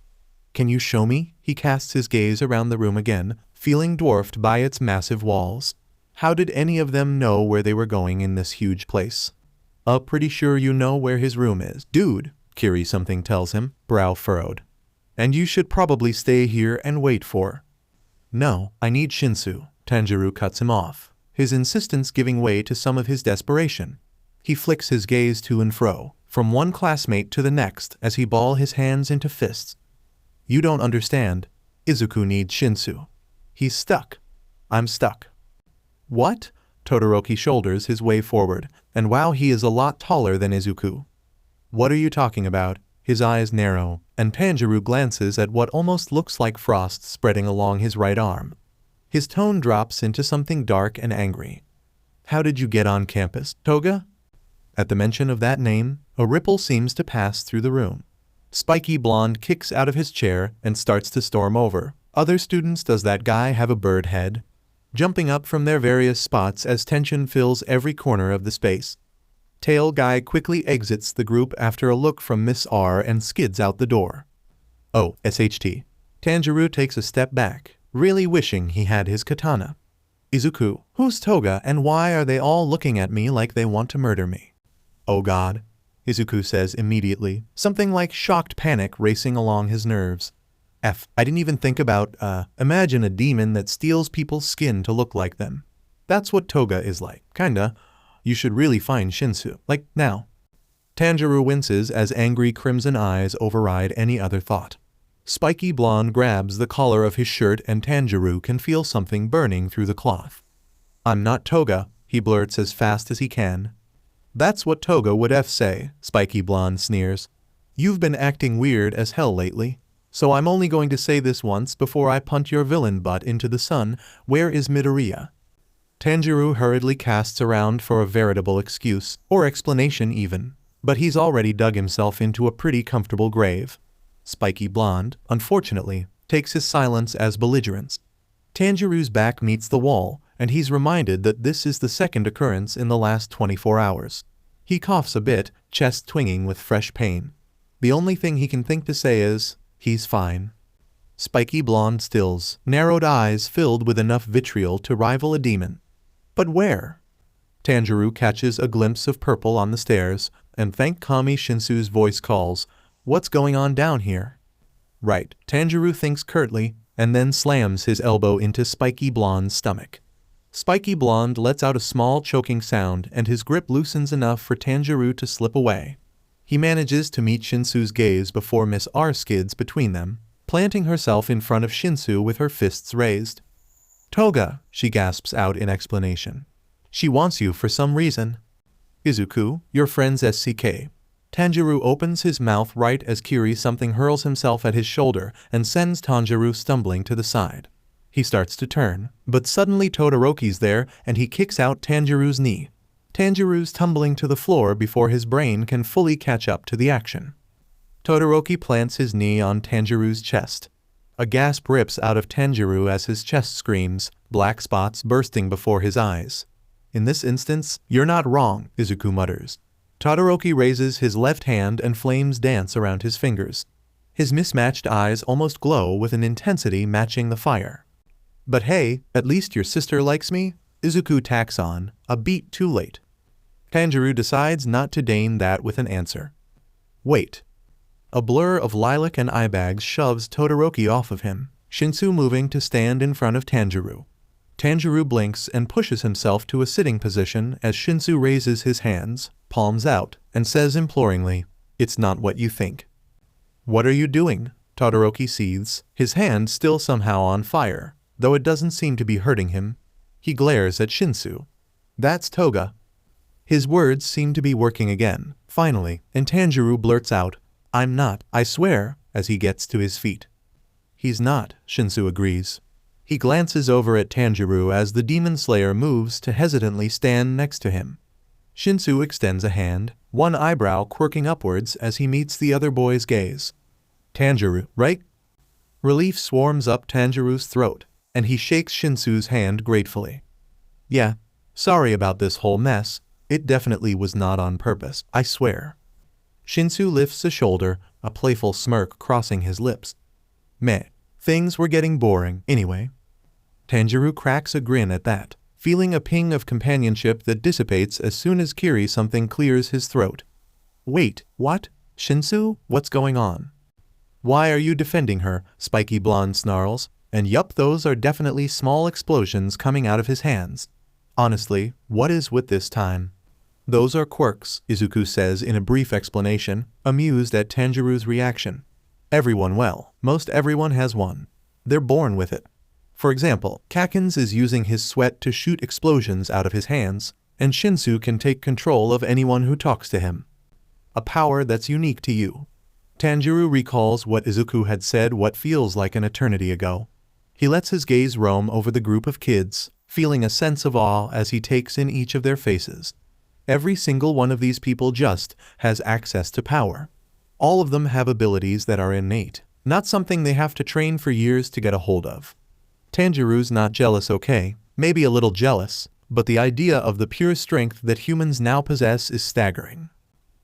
Can you show me? He casts his gaze around the room again, feeling dwarfed by its massive walls. How did any of them know where they were going in this huge place? Pretty sure you know where his room is. Dude, Kiri something tells him, brow furrowed. And you should probably stay here and wait for. No, I need Shinsu. Tanjiro cuts him off, his insistence giving way to some of his desperation. He flicks his gaze to and fro, from one classmate to the next as he balls his hands into fists. You don't understand. Izuku needs Shinsu. He's stuck. I'm stuck. What? Todoroki shoulders his way forward, and wow, he is a lot taller than Izuku. What are you talking about? His eyes narrow, and Tanjiro glances at what almost looks like frost spreading along his right arm. His tone drops into something dark and angry. How did you get on campus, Toga? At the mention of that name, a ripple seems to pass through the room. Spiky Blonde kicks out of his chair and starts to storm over. Other students, does that guy have a bird head? Jumping up from their various spots as tension fills every corner of the space. Tail Guy quickly exits the group after a look from Miss R and skids out the door. Oh, SHT. Tanjiro takes a step back, really wishing he had his katana. Izuku, who's Toga and why are they all looking at me like they want to murder me? Oh god, Izuku says immediately, something like shocked panic racing along his nerves. I didn't even think about, imagine a demon that steals people's skin to look like them. That's what Toga is like, kinda. You should really find Shinsu, like now. Tanjiro winces as angry crimson eyes override any other thought. Spiky Blonde grabs the collar of his shirt and Tanjiro can feel something burning through the cloth. I'm not Toga, he blurts as fast as he can. That's what Toga would say, Spiky Blonde sneers. You've been acting weird as hell lately, so I'm only going to say this once before I punt your villain butt into the sun. Where is Midoriya? Tanjiro hurriedly casts around for a veritable excuse, or explanation even, but he's already dug himself into a pretty comfortable grave. Spiky Blonde, unfortunately, takes his silence as belligerence. Tanjiro's back meets the wall, and he's reminded that this is the second occurrence in the last 24 hours. He coughs a bit, chest twinging with fresh pain. The only thing he can think to say is, he's fine. Spiky Blonde stills, narrowed eyes filled with enough vitriol to rival a demon. But where? Tanjiro catches a glimpse of purple on the stairs, and thank Kami Shinsu's voice calls, what's going on down here? Right, Tanjiro thinks curtly, and then slams his elbow into Spiky Blonde's stomach. Spiky Blonde lets out a small choking sound and his grip loosens enough for Tanjiro to slip away. He manages to meet Shinsu's gaze before Miss R skids between them, planting herself in front of Shinsu with her fists raised. Toga, she gasps out in explanation. She wants you for some reason. Izuku, your friend's SCK. Tanjiro opens his mouth right as Kiri something hurls himself at his shoulder and sends Tanjiro stumbling to the side. He starts to turn, but suddenly Todoroki's there and he kicks out Tanjiro's knee. Tanjiro's tumbling to the floor before his brain can fully catch up to the action. Todoroki plants his knee on Tanjiro's chest. A gasp rips out of Tanjiro as his chest screams, black spots bursting before his eyes. In this instance, you're not wrong, Izuku mutters. Todoroki raises his left hand and flames dance around his fingers. His mismatched eyes almost glow with an intensity matching the fire. But hey, at least your sister likes me, Izuku tacks on, a beat too late. Tanjiro decides not to deign that with an answer. Wait. A blur of lilac and eye bags shoves Todoroki off of him, Shinsu moving to stand in front of Tanjiro. Tanjiro blinks and pushes himself to a sitting position as Shinsu raises his hands, palms out, and says imploringly, "It's not what you think." "What are you doing?" Todoroki seethes, his hand still somehow on fire, though it doesn't seem to be hurting him. He glares at Shinsu. "That's Toga." His words seem to be working again, finally, and Tanjiro blurts out, I'm not, I swear, as he gets to his feet. He's not, Shinsu agrees. He glances over at Tanjiro as the demon slayer moves to hesitantly stand next to him. Shinsu extends a hand, one eyebrow quirking upwards as he meets the other boy's gaze. Tanjiro, right? Relief swarms up Tanjiro's throat, and he shakes Shinsu's hand gratefully. Yeah, sorry about this whole mess, it definitely was not on purpose, I swear. Shinsu lifts a shoulder, a playful smirk crossing his lips. Meh, things were getting boring anyway. Tanjiro cracks a grin at that, feeling a ping of companionship that dissipates as soon as something clears his throat. Wait, what? Shinsu, what's going on? Why are you defending her? Spiky Blonde snarls, and yup, those are definitely small explosions coming out of his hands. Honestly, what is with this time? Those are quirks, Izuku says in a brief explanation, amused at Tanjiro's reaction. Most everyone has one. They're born with it. For example, Kakens is using his sweat to shoot explosions out of his hands, and Shinsu can take control of anyone who talks to him. A power that's unique to you. Tanjiro recalls what Izuku had said what feels like an eternity ago. He lets his gaze roam over the group of kids, feeling a sense of awe as he takes in each of their faces. Every single one of these people just has access to power. All of them have abilities that are innate, not something they have to train for years to get a hold of. Tanjiro's not jealous, okay, maybe a little jealous, but the idea of the pure strength that humans now possess is staggering.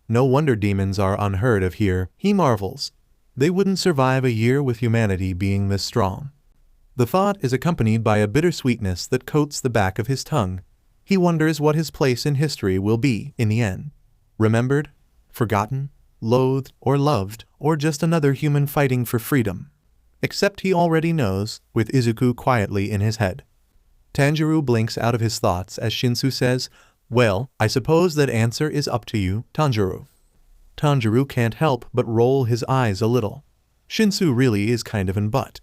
No wonder demons are unheard of here, he marvels. They wouldn't survive a year with humanity being this strong. The thought is accompanied by a bittersweetness that coats the back of his tongue. He wonders what his place in history will be in the end. Remembered? Forgotten? Loathed or loved, or just another human fighting for freedom? Except he already knows, with Izuku quietly in his head. Tanjiro blinks out of his thoughts as Shinsu says, well, I suppose that answer is up to you, Tanjiro. Tanjiro can't help but roll his eyes a little. Shinsu really is kind of an butt.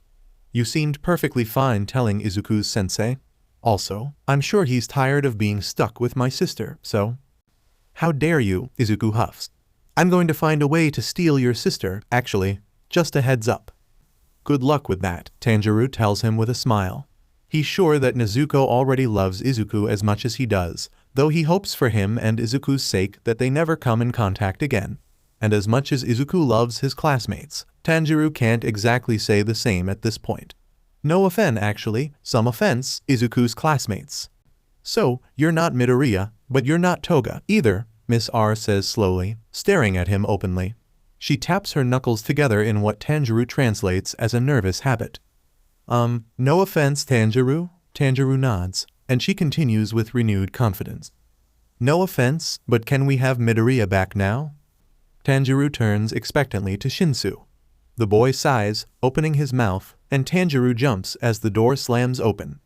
You seemed perfectly fine telling Izuku's sensei. Also, I'm sure he's tired of being stuck with my sister, so... How dare you, Izuku huffs. I'm going to find a way to steal your sister, actually, just a heads up. Good luck with that, Tanjiro tells him with a smile. He's sure that Nezuko already loves Izuku as much as he does, though he hopes for him and Izuku's sake that they never come in contact again. And as much as Izuku loves his classmates, Tanjiro can't exactly say the same at this point. No offense actually, some offense, Izuku's classmates. So, you're not Midoriya, but you're not Toga either, Miss R says slowly, staring at him openly. She taps her knuckles together in what Tanjiro translates as a nervous habit. No offense, Tanjiro. Tanjiro nods, and she continues with renewed confidence. No offense, but can we have Midoriya back now? Tanjiro turns expectantly to Shinsu. The boy sighs, opening his mouth, and Tanjiro jumps as the door slams open.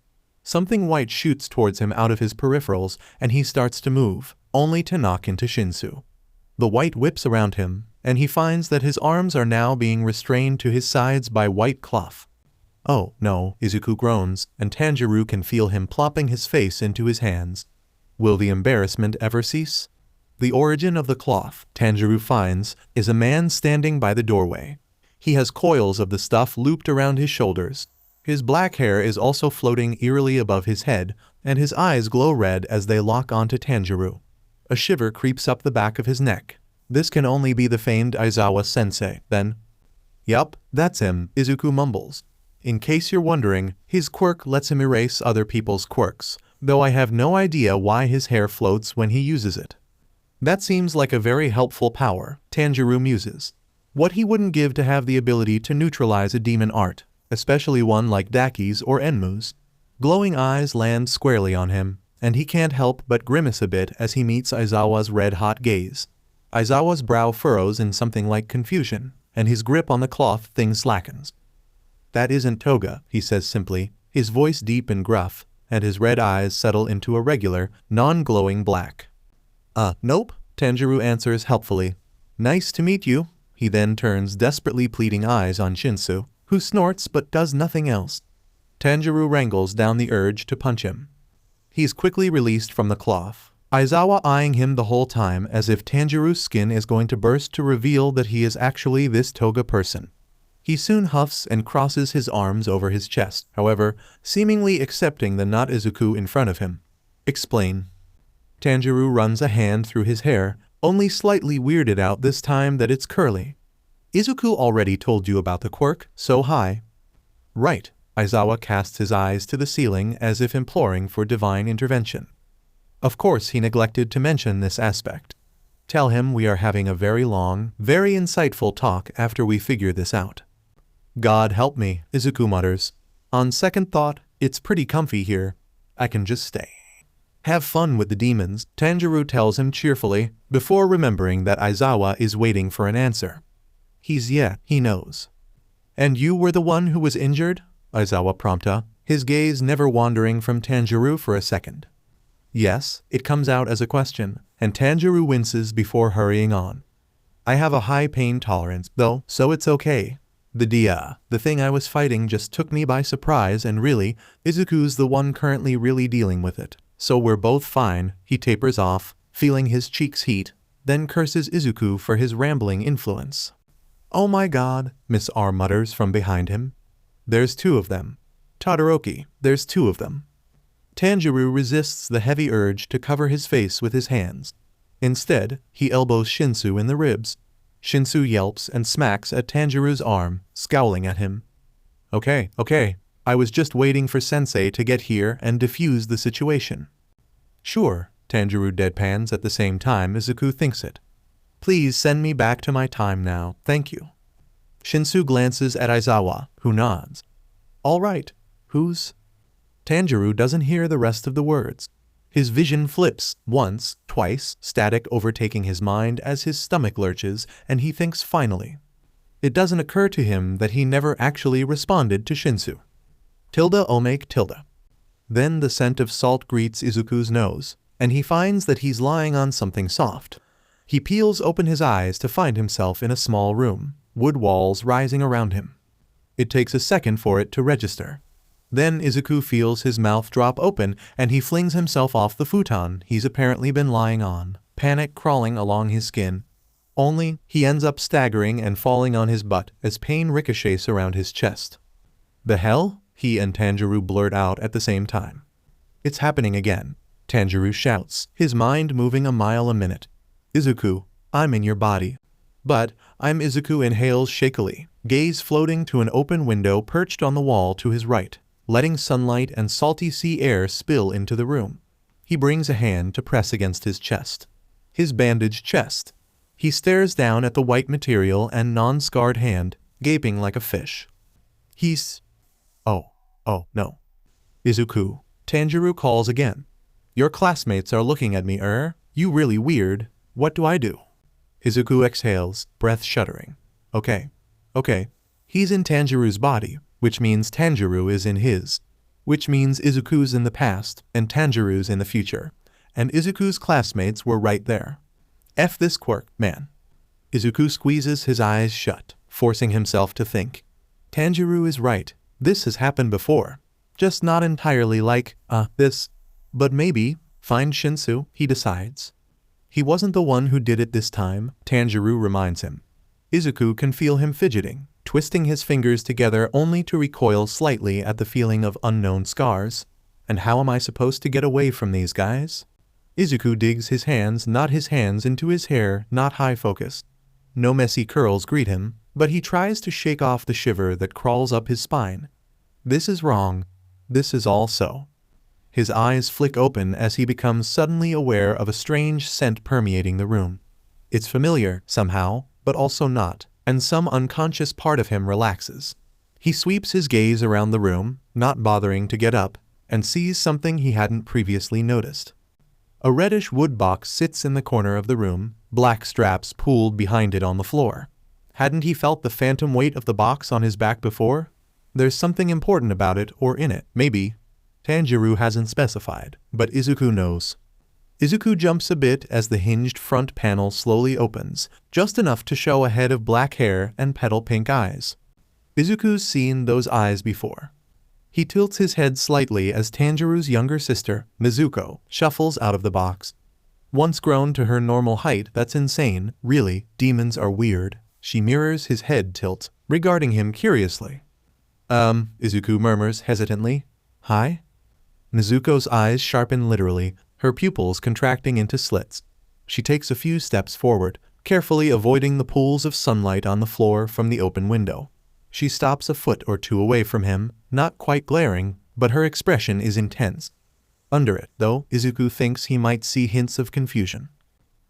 Something white shoots towards him out of his peripherals, and he starts to move, only to knock into Shinsu. The white whips around him, and he finds that his arms are now being restrained to his sides by white cloth. Oh, no, Izuku groans, and Tanjiro can feel him plopping his face into his hands. Will the embarrassment ever cease? The origin of the cloth, Tanjiro finds, is a man standing by the doorway. He has coils of the stuff looped around his shoulders. His black hair is also floating eerily above his head, and his eyes glow red as they lock onto Tanjiro. A shiver creeps up the back of his neck. This can only be the famed Aizawa-sensei, then. Yup, that's him, Izuku mumbles. In case you're wondering, his quirk lets him erase other people's quirks, though I have no idea why his hair floats when he uses it. That seems like a very helpful power, Tanjiro muses. What he wouldn't give to have the ability to neutralize a demon art, especially one like Daki's or Enmu's. Glowing eyes land squarely on him, and he can't help but grimace a bit as he meets Aizawa's red-hot gaze. Aizawa's brow furrows in something like confusion, and his grip on the cloth thing slackens. That isn't Toga, he says simply, his voice deep and gruff, and his red eyes settle into a regular, non-glowing black. Nope, Tanjiro answers helpfully. Nice to meet you. He then turns desperately pleading eyes on Shinsu, who snorts but does nothing else. Tanjiro wrangles down the urge to punch him. He's quickly released from the cloth. Aizawa eyeing him the whole time as if Tanjiro's skin is going to burst to reveal that he is actually this toga person. He soon huffs and crosses his arms over his chest, however, seemingly accepting the not Izuku in front of him. Explain. Tanjiro runs a hand through his hair, only slightly weirded out this time that it's curly. Izuku already told you about the quirk, so hi. Right. Aizawa casts his eyes to the ceiling as if imploring for divine intervention. Of course he neglected to mention this aspect. Tell him we are having a very long, very insightful talk after we figure this out. God help me, Izuku mutters. On second thought, it's pretty comfy here. I can just stay. Have fun with the demons, Tanjiro tells him cheerfully, before remembering that Aizawa is waiting for an answer. He knows. And you were the one who was injured? Aizawa prompta, his gaze never wandering from Tanjiro for a second. Yes, it comes out as a question, and Tanjiro winces before hurrying on. I have a high pain tolerance, though, so it's okay. The thing I was fighting just took me by surprise and really, Izuku's the one currently really dealing with it. So we're both fine, he tapers off, feeling his cheeks heat, then curses Izuku for his rambling influence. Oh my god, Miss R mutters from behind him. There's two of them. Todoroki, there's two of them. Tanjiro resists the heavy urge to cover his face with his hands. Instead, he elbows Shinsu in the ribs. Shinsu yelps and smacks at Tanjiro's arm, scowling at him. Okay. I was just waiting for Sensei to get here and defuse the situation. Sure, Tanjiro deadpans at the same time Izuku thinks it. Please send me back to my time now, thank you. Shinsu glances at Aizawa, who nods. All right, who's? Tanjiro doesn't hear the rest of the words. His vision flips, once, twice, static overtaking his mind as his stomach lurches, and he thinks finally. It doesn't occur to him that he never actually responded to Shinsu. Tilde. Then the scent of salt greets Izuku's nose, and he finds that he's lying on something soft. He peels open his eyes to find himself in a small room, wood walls rising around him. It takes a second for it to register. Then Izuku feels his mouth drop open and he flings himself off the futon he's apparently been lying on, panic crawling along his skin. Only, he ends up staggering and falling on his butt as pain ricochets around his chest. The hell? He and Tanjiro blurt out at the same time. It's happening again, Tanjiro shouts, his mind moving a mile a minute. Izuku, I'm in your body. But, I'm Izuku inhales shakily, gaze floating to an open window perched on the wall to his right, letting sunlight and salty sea air spill into the room. He brings a hand to press against his chest. His bandaged chest. He stares down at the white material and non-scarred hand, gaping like a fish. Oh, no. Izuku, Tanjiro calls again. Your classmates are looking at me, you really weird. What do I do? Izuku exhales, breath shuddering. Okay. He's in Tanjiro's body, which means Tanjiro is in his. Which means Izuku's in the past, and Tanjiro's in the future. And Izuku's classmates were right there. F this quirk, man. Izuku squeezes his eyes shut, forcing himself to think. Tanjiro is right. This has happened before. Just not entirely like, this. But maybe, find Shinsu, he decides. He wasn't the one who did it this time, Tanjiro reminds him. Izuku can feel him fidgeting, twisting his fingers together only to recoil slightly at the feeling of unknown scars. And how am I supposed to get away from these guys? Izuku digs his hands, not his hands, into his hair, not high-focused. No messy curls greet him, but he tries to shake off the shiver that crawls up his spine. This is wrong. This is all so. His eyes flick open as he becomes suddenly aware of a strange scent permeating the room. It's familiar, somehow, but also not, and some unconscious part of him relaxes. He sweeps his gaze around the room, not bothering to get up, and sees something he hadn't previously noticed. A reddish wood box sits in the corner of the room, black straps pooled behind it on the floor. Hadn't he felt the phantom weight of the box on his back before? There's something important about it or in it, maybe. Tanjiro hasn't specified, but Izuku knows. Izuku jumps a bit as the hinged front panel slowly opens, just enough to show a head of black hair and petal pink eyes. Izuku's seen those eyes before. He tilts his head slightly as Tanjiro's younger sister, Nezuko, shuffles out of the box. Once grown to her normal height, that's insane. Really, demons are weird. She mirrors his head tilt, regarding him curiously. Izuku murmurs hesitantly. Hi? Nezuko's eyes sharpen literally, her pupils contracting into slits. She takes a few steps forward, carefully avoiding the pools of sunlight on the floor from the open window. She stops a foot or two away from him, not quite glaring, but her expression is intense. Under it, though, Izuku thinks he might see hints of confusion.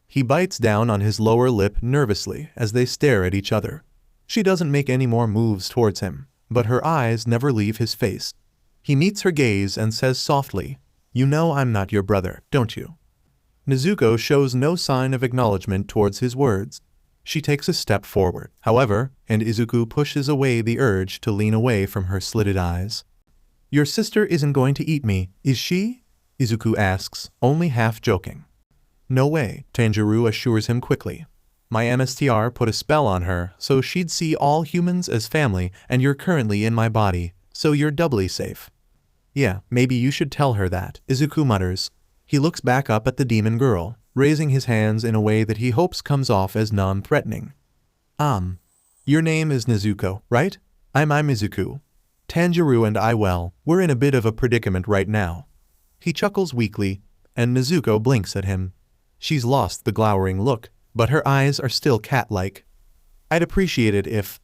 He bites down on his lower lip nervously as they stare at each other. She doesn't make any more moves towards him, but her eyes never leave his face. He meets her gaze and says softly, "You know I'm not your brother, don't you?" Nezuko shows no sign of acknowledgement towards his words. She takes a step forward, however, and Izuku pushes away the urge to lean away from her slitted eyes. "Your sister isn't going to eat me, is she?" Izuku asks, only half joking. "No way," Tanjiro assures him quickly. "My MSTR put a spell on her, so she'd see all humans as family, and you're currently in my body, so you're doubly safe." "Yeah, maybe you should tell her that," Izuku mutters. He looks back up at the demon girl, raising his hands in a way that he hopes comes off as non-threatening. Your name is Nezuko, right? I'm Izuku. Tanjiro and we're in a bit of a predicament right now." He chuckles weakly, and Nezuko blinks at him. She's lost the glowering look, but her eyes are still cat-like. "I'd appreciate it if,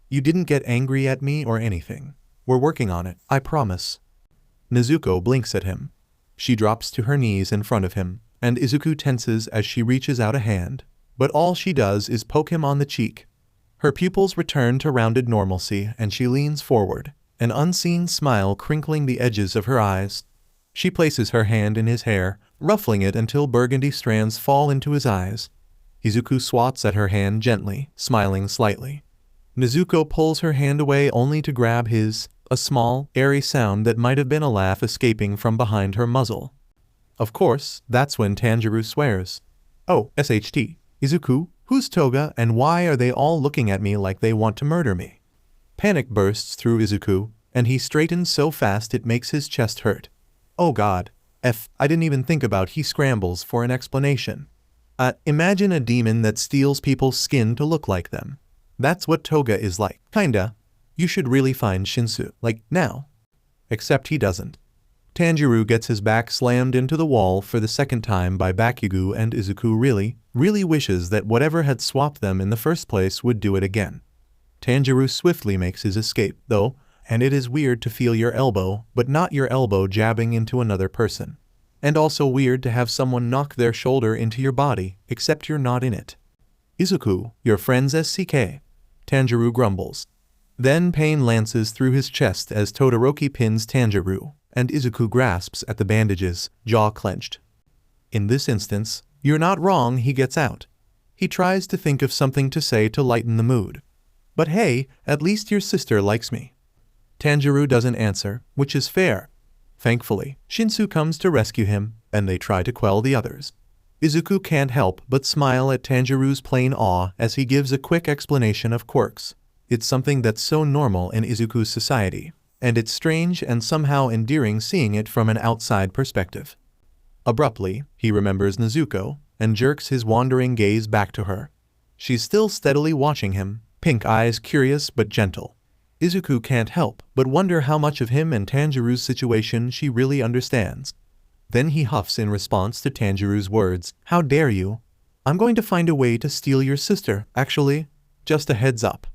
you didn't get angry at me or anything. We're working on it, I promise." Nezuko blinks at him. She drops to her knees in front of him, and Izuku tenses as she reaches out a hand, but all she does is poke him on the cheek. Her pupils return to rounded normalcy and she leans forward, an unseen smile crinkling the edges of her eyes. She places her hand in his hair, ruffling it until burgundy strands fall into his eyes. Izuku swats at her hand gently, smiling slightly. Nezuko pulls her hand away only to grab his, a small, airy sound that might have been a laugh escaping from behind her muzzle. Of course, that's when Tanjiro swears. "Oh, SHT, Izuku, who's Toga and why are they all looking at me like they want to murder me?" Panic bursts through Izuku, and he straightens so fast it makes his chest hurt. "Oh god, I didn't even think about." He scrambles for an explanation. Imagine a demon that steals people's skin to look like them. That's what Toga is like, kinda. You should really find Shinsu, like, now." Except he doesn't. Tanjiro gets his back slammed into the wall for the second time by Bakugo, and Izuku really wishes that whatever had swapped them in the first place would do it again. Tanjiro swiftly makes his escape, though, and it is weird to feel your elbow, but not your elbow jabbing into another person. And also weird to have someone knock their shoulder into your body, except you're not in it. "Izuku, your friend's SCK," Tanjiro grumbles. Then pain lances through his chest as Todoroki pins Tanjiro, and Izuku grasps at the bandages, jaw clenched. In this instance, "You're not wrong," he gets out. He tries to think of something to say to lighten the mood. "But hey, at least your sister likes me." Tanjiro doesn't answer, which is fair. Thankfully, Shinsu comes to rescue him, and they try to quell the others. Izuku can't help but smile at Tanjiro's plain awe as he gives a quick explanation of quirks. It's something that's so normal in Izuku's society, and it's strange and somehow endearing seeing it from an outside perspective. Abruptly, he remembers Nezuko, and jerks his wandering gaze back to her. She's still steadily watching him, pink eyes curious but gentle. Izuku can't help but wonder how much of him and Tanjiro's situation she really understands. Then he huffs in response to Tanjiro's words, "How dare you? I'm going to find a way to steal your sister, actually. Just a heads up."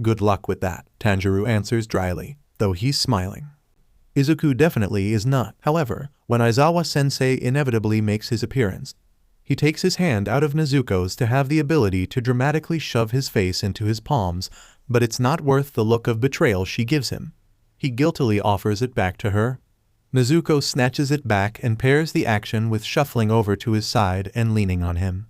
"Good luck with that," Tanjiro answers dryly, though he's smiling. Izuku definitely is not, however, when Aizawa-sensei inevitably makes his appearance. He takes his hand out of Nezuko's to have the ability to dramatically shove his face into his palms, but it's not worth the look of betrayal she gives him. He guiltily offers it back to her. Nezuko snatches it back and pairs the action with shuffling over to his side and leaning on him.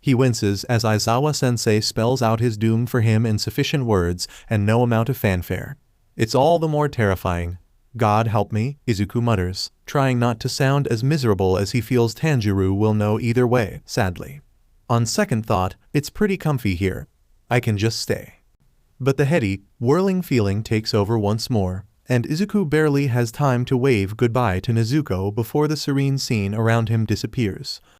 He winces as Aizawa-sensei spells out his doom for him in sufficient words and no amount of fanfare. It's all the more terrifying. "God help me," Izuku mutters, trying not to sound as miserable as he feels Tanjiro will know either way, sadly. On second thought, it's pretty comfy here. I can just stay. But the heady, whirling feeling takes over once more, and Izuku barely has time to wave goodbye to Nezuko before the serene scene around him disappears.